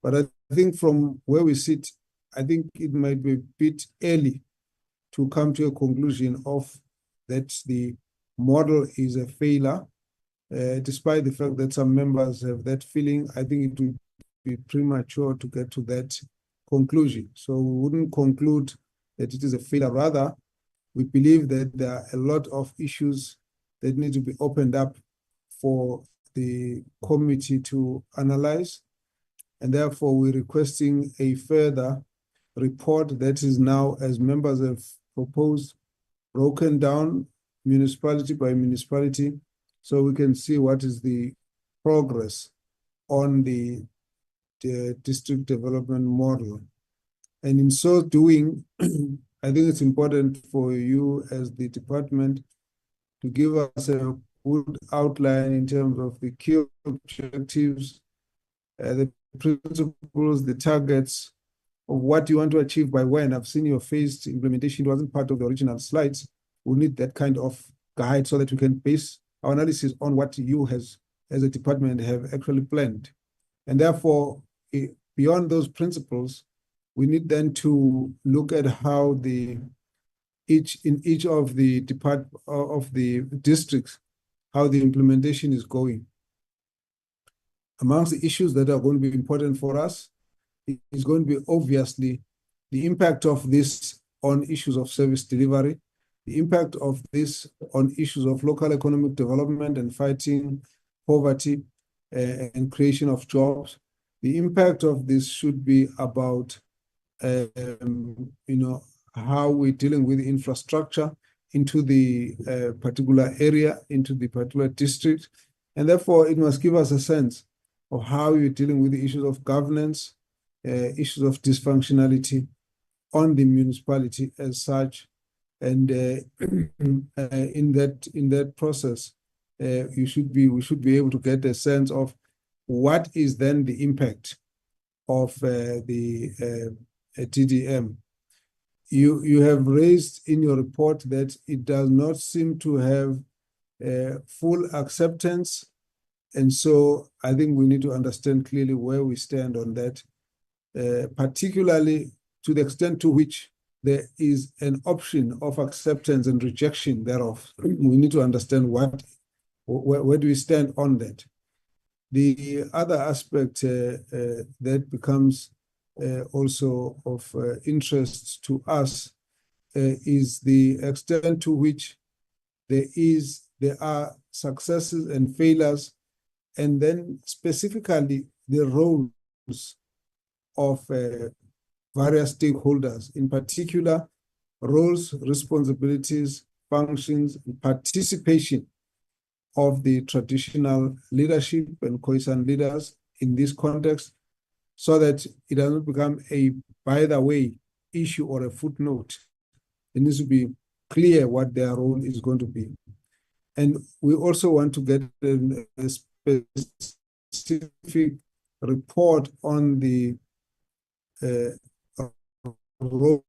But I think from where we sit, I think it might be a bit early to come to a conclusion of that the model is a failure. Despite the fact that some members have that feeling, I think it would be premature to get to that conclusion. So we wouldn't conclude that it is a failure. Rather, we believe that there are a lot of issues that need to be opened up for the committee to analyze. And therefore, we're requesting a further report that is now, as members have proposed, broken down municipality by municipality, so we can see what is the progress on the district development model. And in so doing, I think it's important for you as the department to give us a good outline in terms of the key objectives, the principles, the targets, what you want to achieve by when. I've seen your phased implementation. It wasn't part of the original slides. We need that kind of guide so that we can base our analysis on what you as a department have actually planned. And therefore, beyond those principles, we need then to look at how in each of the districts, how the implementation is going. Amongst the issues that are going to be important for us is going to be obviously the impact of this on issues of service delivery, the impact of this on issues of local economic development and fighting poverty and creation of jobs. The impact of this should be about how we're dealing with infrastructure into the particular area, into the particular district. And therefore, it must give us a sense of how you're dealing with the issues of governance, issues of dysfunctionality on the municipality as such. And in that process, we should be able to get a sense of what is then the impact of the TDM. You have raised in your report that it does not seem to have full acceptance. And so I think we need to understand clearly where we stand on that, particularly to the extent to which there is an option of acceptance and rejection thereof. We need to understand where do we stand on that. The other aspect that becomes also of interest to us is the extent to which there are successes and failures, and then specifically the roles of various stakeholders, in particular, roles, responsibilities, functions, and participation of the traditional leadership and Khoisan leaders in this context, so that it does not become a by the way issue or a footnote. It needs to be clear what their role is going to be. And we also want to get a specific report on the role,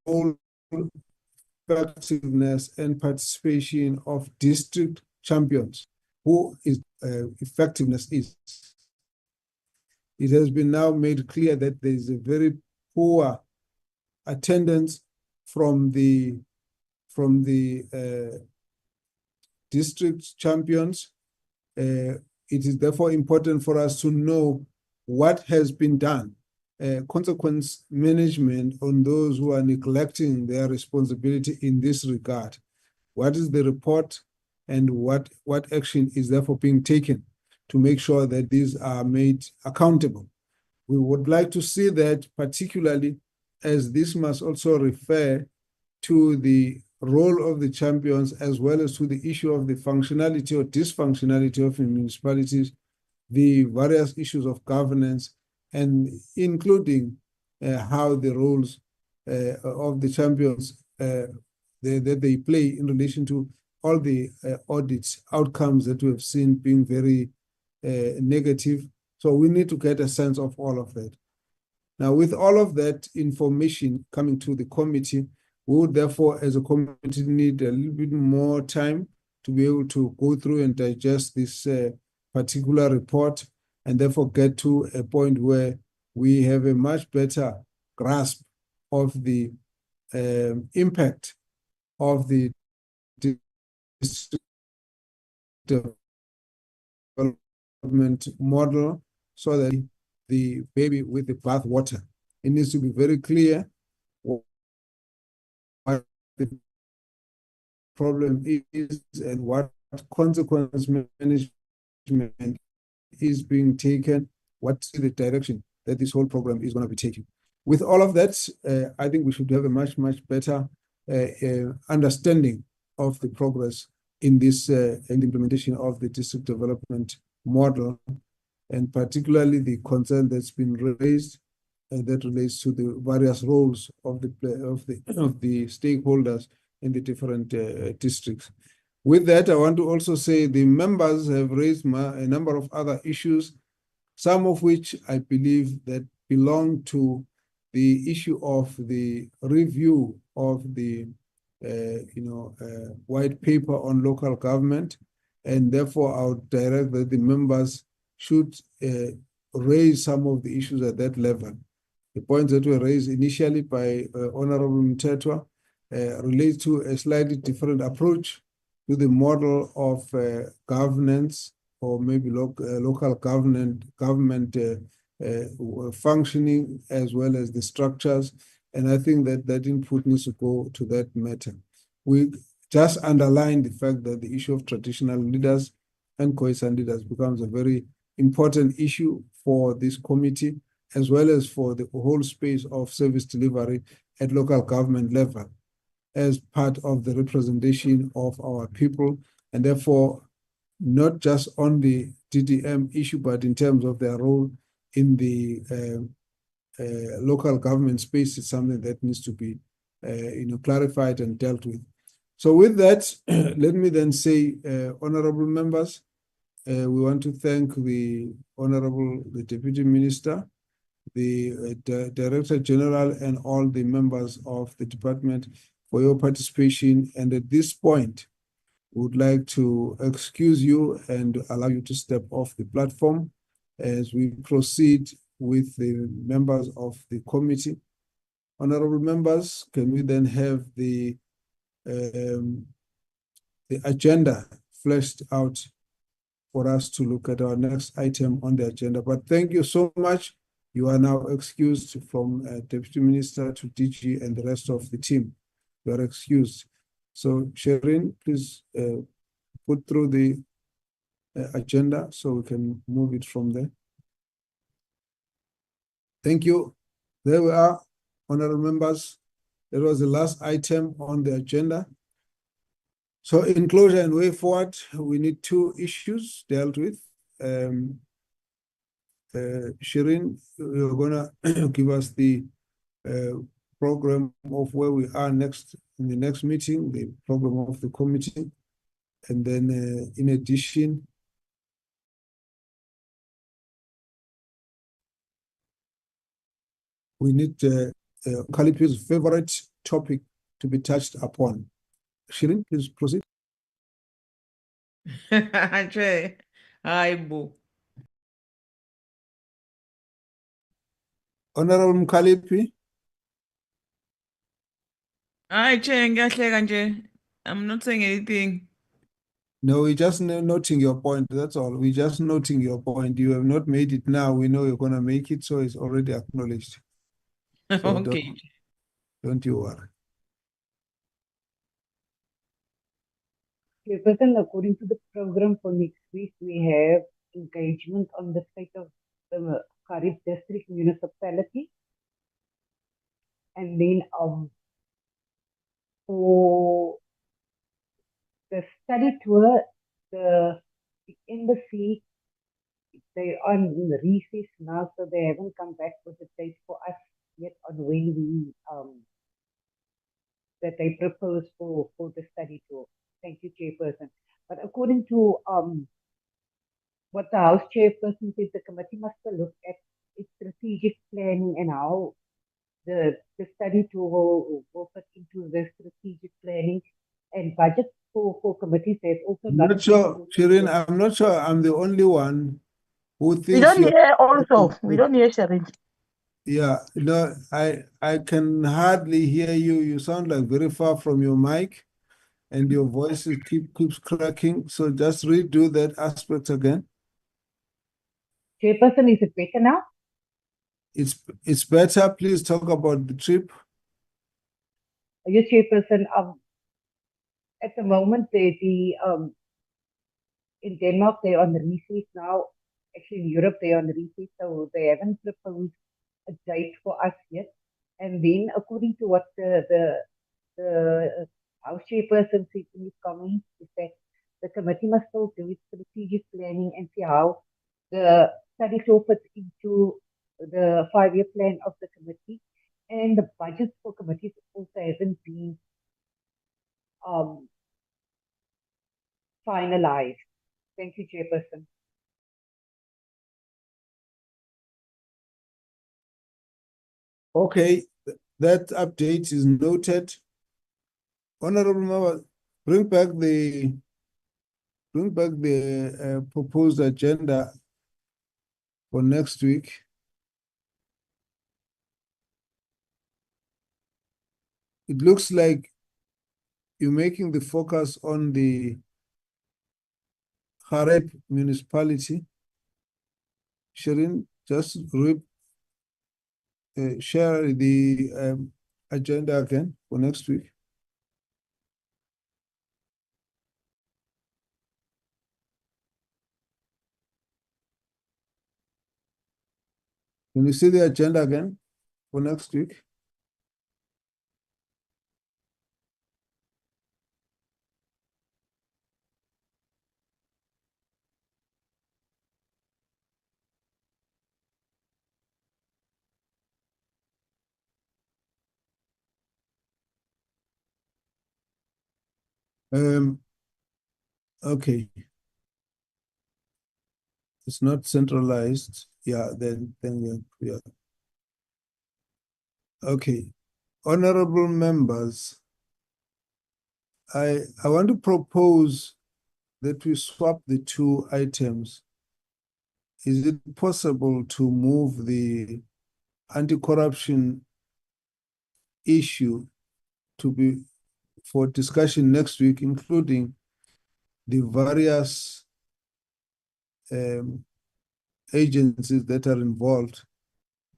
effectiveness, and participation of district champions, who effectiveness is. It has been now made clear that there is a very poor attendance from the district champions. It is therefore important for us to know what has been done, consequence management on those who are neglecting their responsibility in this regard. What is the report, and what action is therefore being taken to make sure that these are made accountable? We would like to see that, particularly as this must also refer to the role of the champions, as well as to the issue of the functionality or dysfunctionality of the municipalities, the various issues of governance, and including how the roles of the champions that they play in relation to all the audits outcomes that we have seen being very negative. So we need to get a sense of all of that. Now, with all of that information coming to the committee, we would therefore, as a committee, need a little bit more time to be able to go through and digest this particular report, and therefore get to a point where we have a much better grasp of the impact of the development model, so that the baby with the bathwater, it needs to be very clear what the problem is and what consequence management is being taken, what's the direction that this whole program is going to be taken. With all of that, I think we should have a much better understanding of the progress in this in the implementation of the district development model, and particularly the concern that's been raised that relates to the various roles of the stakeholders in the different districts. With that, I want to also say the members have raised a number of other issues, some of which I believe that belong to the issue of the review of the white paper on local government, and therefore I would direct that the members should raise some of the issues at that level. The points that were raised initially by Honorable Mtetwa relate to a slightly different approach to the model of governance, or maybe local government functioning, as well as the structures. And I think that that input needs to go to that matter. We just underline the fact that the issue of traditional leaders and Khoisan leaders becomes a very important issue for this committee, as well as for the whole space of service delivery at local government level, as part of the representation of our people, and therefore not just on the DDM issue, but in terms of their role in the local government space is something that needs to be clarified and dealt with. So with that, let me then say, honorable members, we want to thank the Deputy Minister, the Director General, and all the members of the department for your participation. And at this point, we would like to excuse you and allow you to step off the platform as we proceed with the members of the committee. Honorable members, can we then have the agenda fleshed out for us to look at our next item on the agenda? But thank you so much. You are now excused from Deputy Minister to DG and the rest of the team. You are excused. So Sherin, please put through the agenda so we can move it from there. Thank you. There we are, honorable members. That was the last item on the agenda. So in closure and way forward, we need two issues dealt with. Shirin, you're gonna give us the program of where we are next in the next meeting, the program of the committee. And then in addition, we need Kalipi's favorite topic to be touched upon. Shirin, please proceed. Che, hayi bo. Honorable Mkalipi. Hayi Che, ngiyahleka nje. I'm not saying anything. No, we're just noting your point. That's all. We're just noting your point. You have not made it now. We know you're going to make it, so it's already acknowledged. So Okay. don't you worry. Chairperson, according to the program for next week, we have engagement on the state of the Cooperative district municipality. And then for the study tour, the embassy, they're on recess now, so they haven't come back with a date for us yet on when we that they propose for the study tour. Thank you, Chairperson. But according to what the House Chairperson said, the committee must look at its strategic planning and how the study tour will fit into the strategic planning and budget for committees. There's also I'm not sure, Shirin, I'm not sure I'm the only one who thinks We don't hear also. We don't hear Sharon. Yeah, no, I can hardly hear you. You sound like very far from your mic, and your voice keeps cracking. So just redo that aspect again. Chairperson, is it better now? It's better. Please talk about the trip. Yes, Chairperson. At the moment, in Denmark they're on recess now. Actually, in Europe they're on recess, so they haven't proposed a date for us yet. And then, according to what the House Chairperson said in his comments, is that the committee must still do its strategic planning and see how the study tour fits into the 5-year plan of the committee. And the budgets for committees also haven't been finalized. Thank you, Chairperson. Okay, that update is noted. Honorable member, bring back the proposed agenda for next week. It looks like you're making the focus on the Kharep municipality. Shirin, just share the agenda again for next week. Can you see the agenda again for next week? Okay. It's not centralized. Yeah, then yeah. Okay. Honorable members, I want to propose that we swap the two items. Is it possible to move the anti-corruption issue to be for discussion next week, including the various agencies that are involved,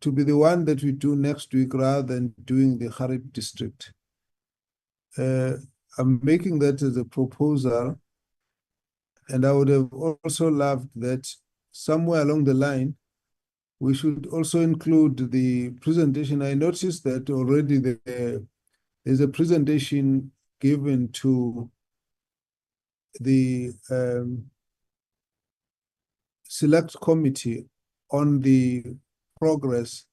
to be the one that we do next week rather than doing the Kharib district? I'm making that as a proposal, and I would have also loved that somewhere along the line, we should also include the presentation. I noticed that already there's a presentation given to the select committee on the progress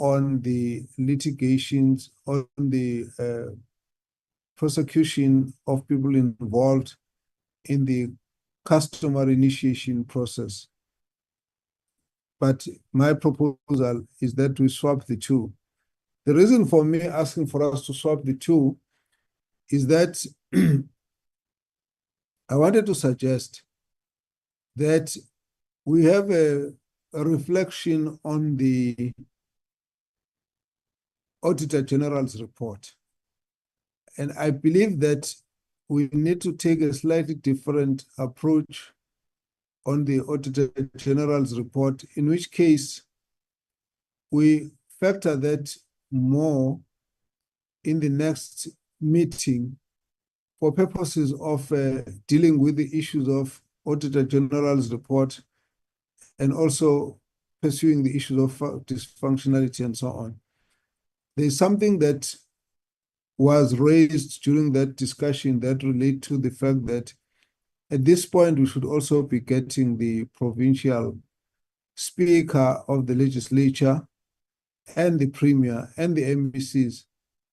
on the litigations, on the prosecution of people involved in the customer initiation process. But my proposal is that we swap the two. The reason for me asking for us to swap the two is that I wanted to suggest that we have a reflection on the Auditor General's report. And I believe that we need to take a slightly different approach on the Auditor General's report, in which case we factor that more in the next meeting for purposes of dealing with the issues of Auditor General's report and also pursuing the issues of dysfunctionality and so on. There's something that was raised during that discussion that relate to the fact that at this point, we should also be getting the provincial speaker of the legislature and the premier and the MBCs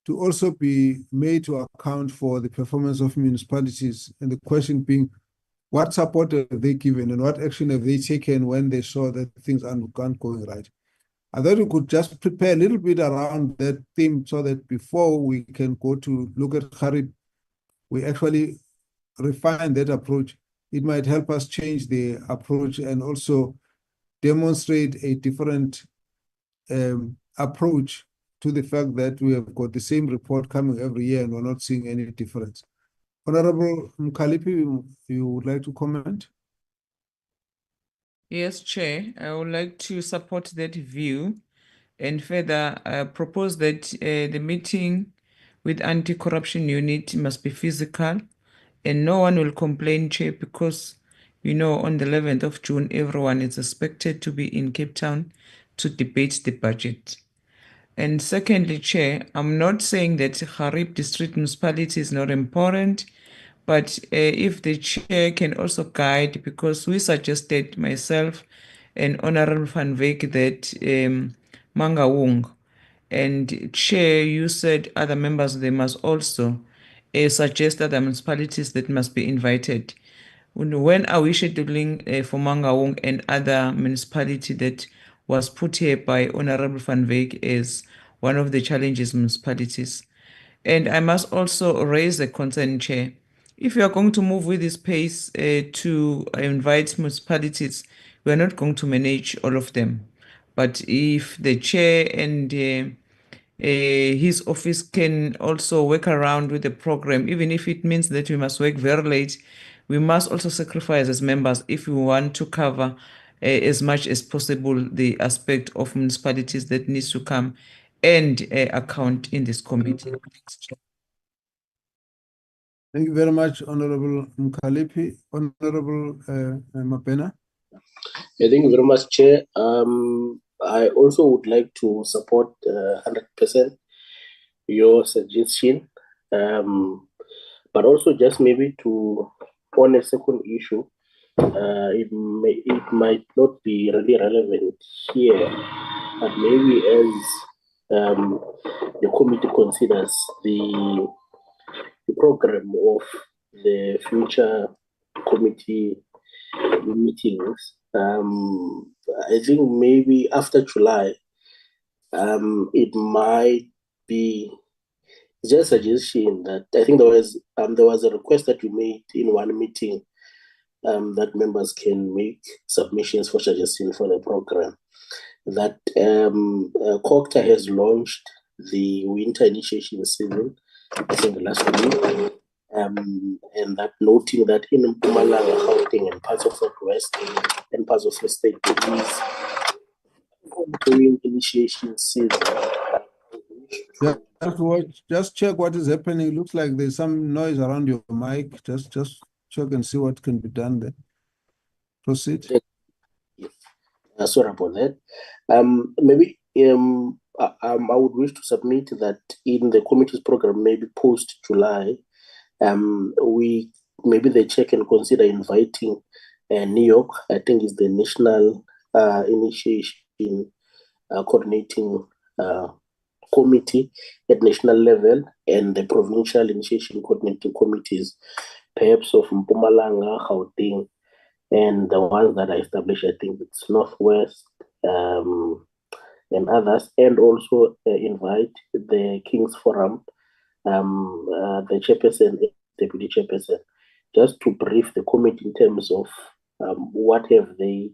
to also be made to account for the performance of municipalities. And the question being, what support have they given and what action have they taken when they saw that things aren't going right? I thought we could just prepare a little bit around that theme so that before we can go to look at Kharib, we actually refine that approach. It might help us change the approach and also demonstrate a different approach to the fact that we have got the same report coming every year and we're not seeing any difference. Honorable Mkalipi, you would like to comment? Yes, Chair. I would like to support that view and further propose that the meeting with anti-corruption unit must be physical and no one will complain, Chair, because on the 11th of June, everyone is expected to be in Cape Town to debate the budget. And secondly, Chair, I'm not saying that Kharib district municipality is not important, but if the Chair can also guide, because we suggested, myself and Honorable Van Wyk, that Mangaung, and Chair, you said other members, they must also suggest other municipalities that must be invited. When are we scheduling for Mangaung and other municipality that was put here by Honorable Van Wyk as one of the challenges municipalities. And I must also raise a concern, Chair. If you are going to move with this pace to invite municipalities, we are not going to manage all of them. But if the Chair and his office can also work around with the program, even if it means that we must work very late, we must also sacrifice as members if we want to cover as much as possible the aspect of municipalities that needs to come and account in this committee. Thank you very much, Honorable Mkalipi. Honorable Mapena. Thank you very much, Chair. I also would like to support 100% your suggestion, but also just maybe to on a second issue, it might not be really relevant here, but maybe as the committee considers the program of the future committee meetings. I think maybe after July, it might be just a suggestion that I think there was a request that we made in one meeting that members can make submissions for suggestion for the program. That COGTA has launched the winter initiation season, I think last week. And that noting that in Mpumalanga, Gauteng, and parts of Southwest and parts of the state, there is ongoing initiation season. Just check what is happening. It looks like there's some noise around your mic. Just check and see what can be done there. Proceed. Sorry about that. Maybe I would wish to submit that in the committee's program, maybe post July, we maybe the chair can consider inviting New York. I think is the national initiation coordinating committee at national level, and the provincial initiation coordinating committees, perhaps of Mpumalanga, Gauteng, and the ones that are established, I think it's Northwest and others, and also invite the King's Forum, the chairperson, deputy chairperson, just to brief the committee in terms of what have they,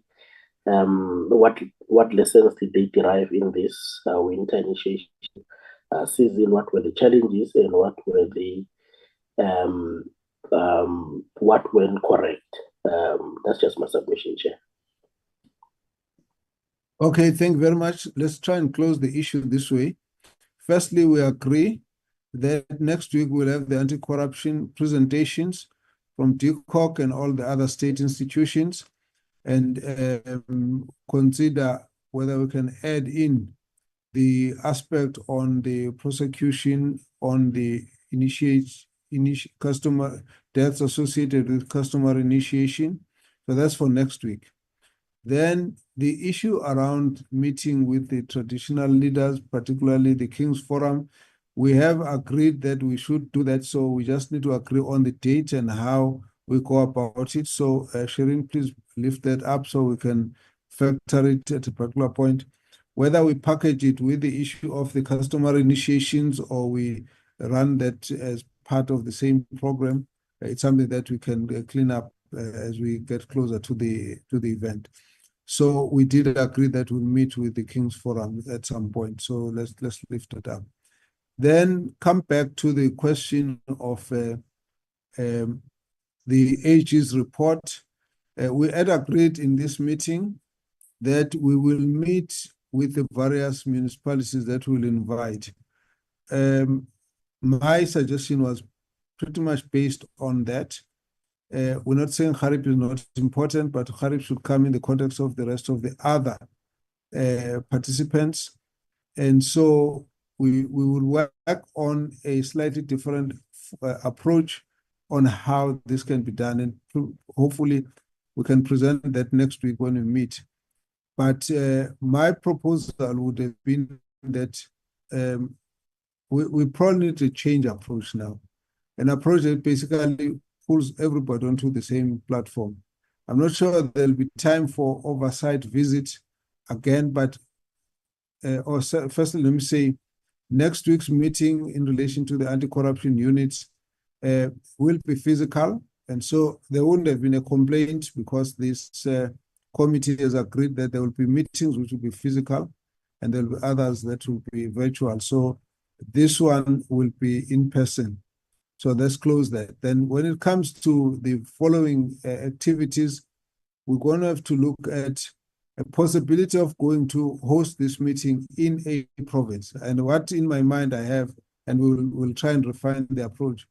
what lessons did they derive in this winter initiation season, what were the challenges and what were the what went correct. That's just my submission, Chair. Okay, thank you very much. Let's try and close the issue this way. Firstly, we agree that next week we'll have the anti-corruption presentations from DCoG and all the other state institutions, and consider whether we can add in the aspect on the prosecution on the customer deaths associated with customer initiation. So that's for next week. Then the issue around meeting with the traditional leaders, particularly the King's Forum, we have agreed that we should do that. So we just need to agree on the date and how we go about it. So Shireen, please lift that up so we can factor it at a particular point. Whether we package it with the issue of the customer initiations or we run that as part of the same program, it's something that we can clean up as we get closer to the event. So we did agree that we'll meet with the King's Forum at some point. So let's lift it up. Then come back to the question of the AG's report. We had agreed in this meeting that we will meet with the various municipalities that we'll invite. My suggestion was pretty much based on that. We're not saying Harib is not important, but Harib should come in the context of the rest of the other participants. And so we will work on a slightly different approach on how this can be done. And hopefully we can present that next week when we meet. But my proposal would have been that we probably need to change approach now. An approach that basically pulls everybody onto the same platform. I'm not sure there'll be time for oversight visits again, but firstly, let me say, next week's meeting in relation to the anti-corruption units will be physical, and so there wouldn't have been a complaint because this committee has agreed that there will be meetings which will be physical, and there will be others that will be virtual. So this one will be in person. So let's close that. Then when it comes to the following activities, we're going to have to look at a possibility of going to host this meeting in a province. And what in my mind I have, and we'll try and refine the approach.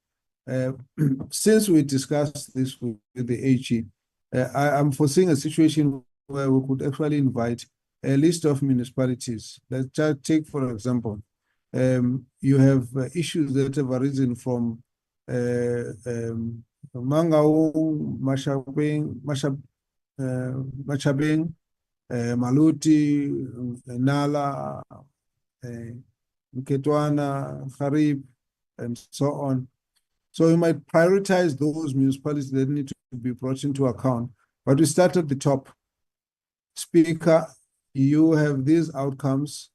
Since we discussed this with the AG, I'm foreseeing a situation where we could actually invite a list of municipalities. Let's just take, for example, you have issues that have arisen from Mangaung, Machabeng, Maluti, Nala, Mketwana, Kharib, and so on. So we might prioritize those municipalities that need to be brought into account. But we start at the top. Speaker, you have these outcomes.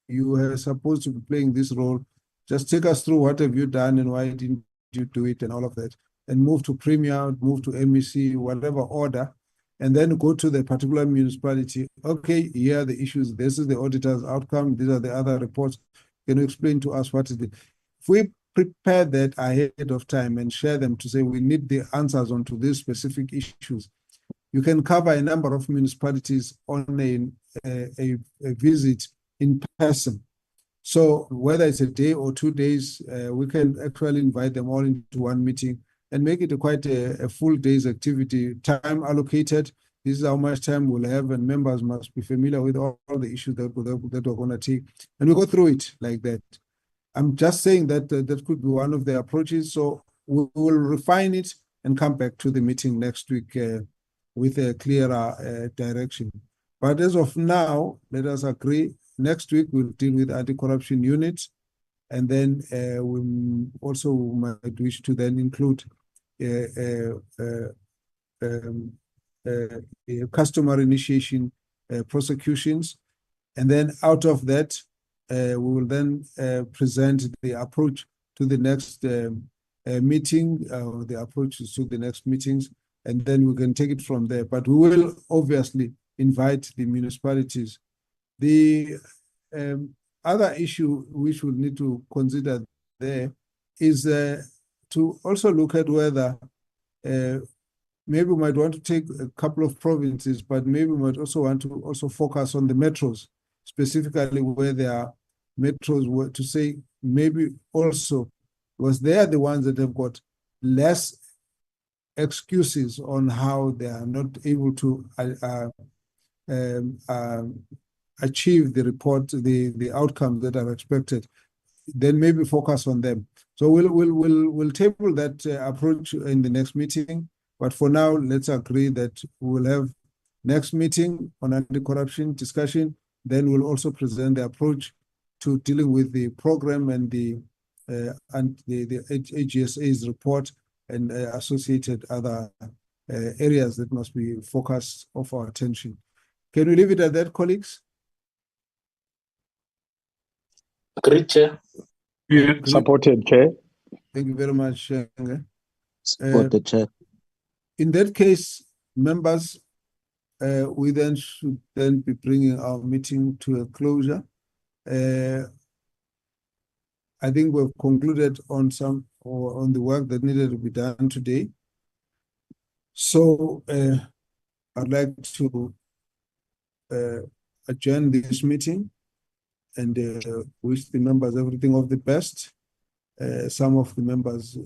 You are supposed to be playing this role. Just take us through what have you done and why didn't you do it and all of that. And move to Premier, move to MEC, whatever order, and then go to the particular municipality. Okay, here are the issues. This is the auditor's outcome. These are the other reports. Can you explain to us what is it? If we prepare that ahead of time and share them to say we need the answers onto these specific issues, you can cover a number of municipalities on a visit in person. So whether it's a day or 2 days, we can actually invite them all into one meeting and make it quite a full day's activity, time allocated. This is how much time we'll have, and members must be familiar with all the issues that we're going to take. And we go through it like that. I'm just saying that that could be one of the approaches. So we will refine it and come back to the meeting next week with a clearer direction. But as of now, let us agree. Next week, we'll deal with anti-corruption units. And then we also might wish to then include customer initiation prosecutions. And then out of that, we will then present the approach to the next meeting, the approaches to the next meetings, and then we can take it from there. But we will obviously invite the municipalities. The other issue which we'll need to consider there is to also look at whether maybe we might want to take a couple of provinces, but maybe we might also want to also focus on the metros, specifically where there are metros, were to say maybe also, because they are the ones that have got less excuses on how they are not able to achieve the report, the outcomes that are expected. Then maybe focus on them. So we'll table that approach in the next meeting. But for now, let's agree that we will have next meeting on anti-corruption discussion. Then we'll also present the approach to dealing with the program and the AGSA's report and associated other areas that must be focused of our attention. Can we leave it at that, colleagues? Agreed, Chair. Yeah, supported, Chair. Thank you very much. Supported, Chair. In that case, members, we then should then be bringing our meeting to a closure. I think we've concluded on on the work that needed to be done today. So I'd like to adjourn this meeting and wish the members everything of the best. Some of the members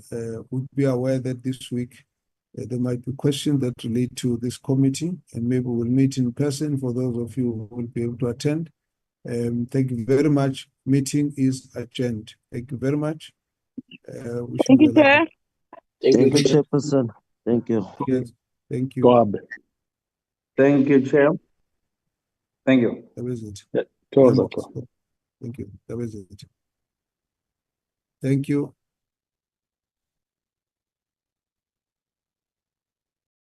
would be aware that this week there might be questions that relate to this committee, and maybe we'll meet in person for those of you who will be able to attend. Thank you very much. Meeting is adjourned. Thank you very much. Thank you, Chair. Thank you, Chairperson. Thank you. Yes. Thank you. Bob. Thank you, Chair. Thank you. That was it. Close. Thank you. That was it. Thank you.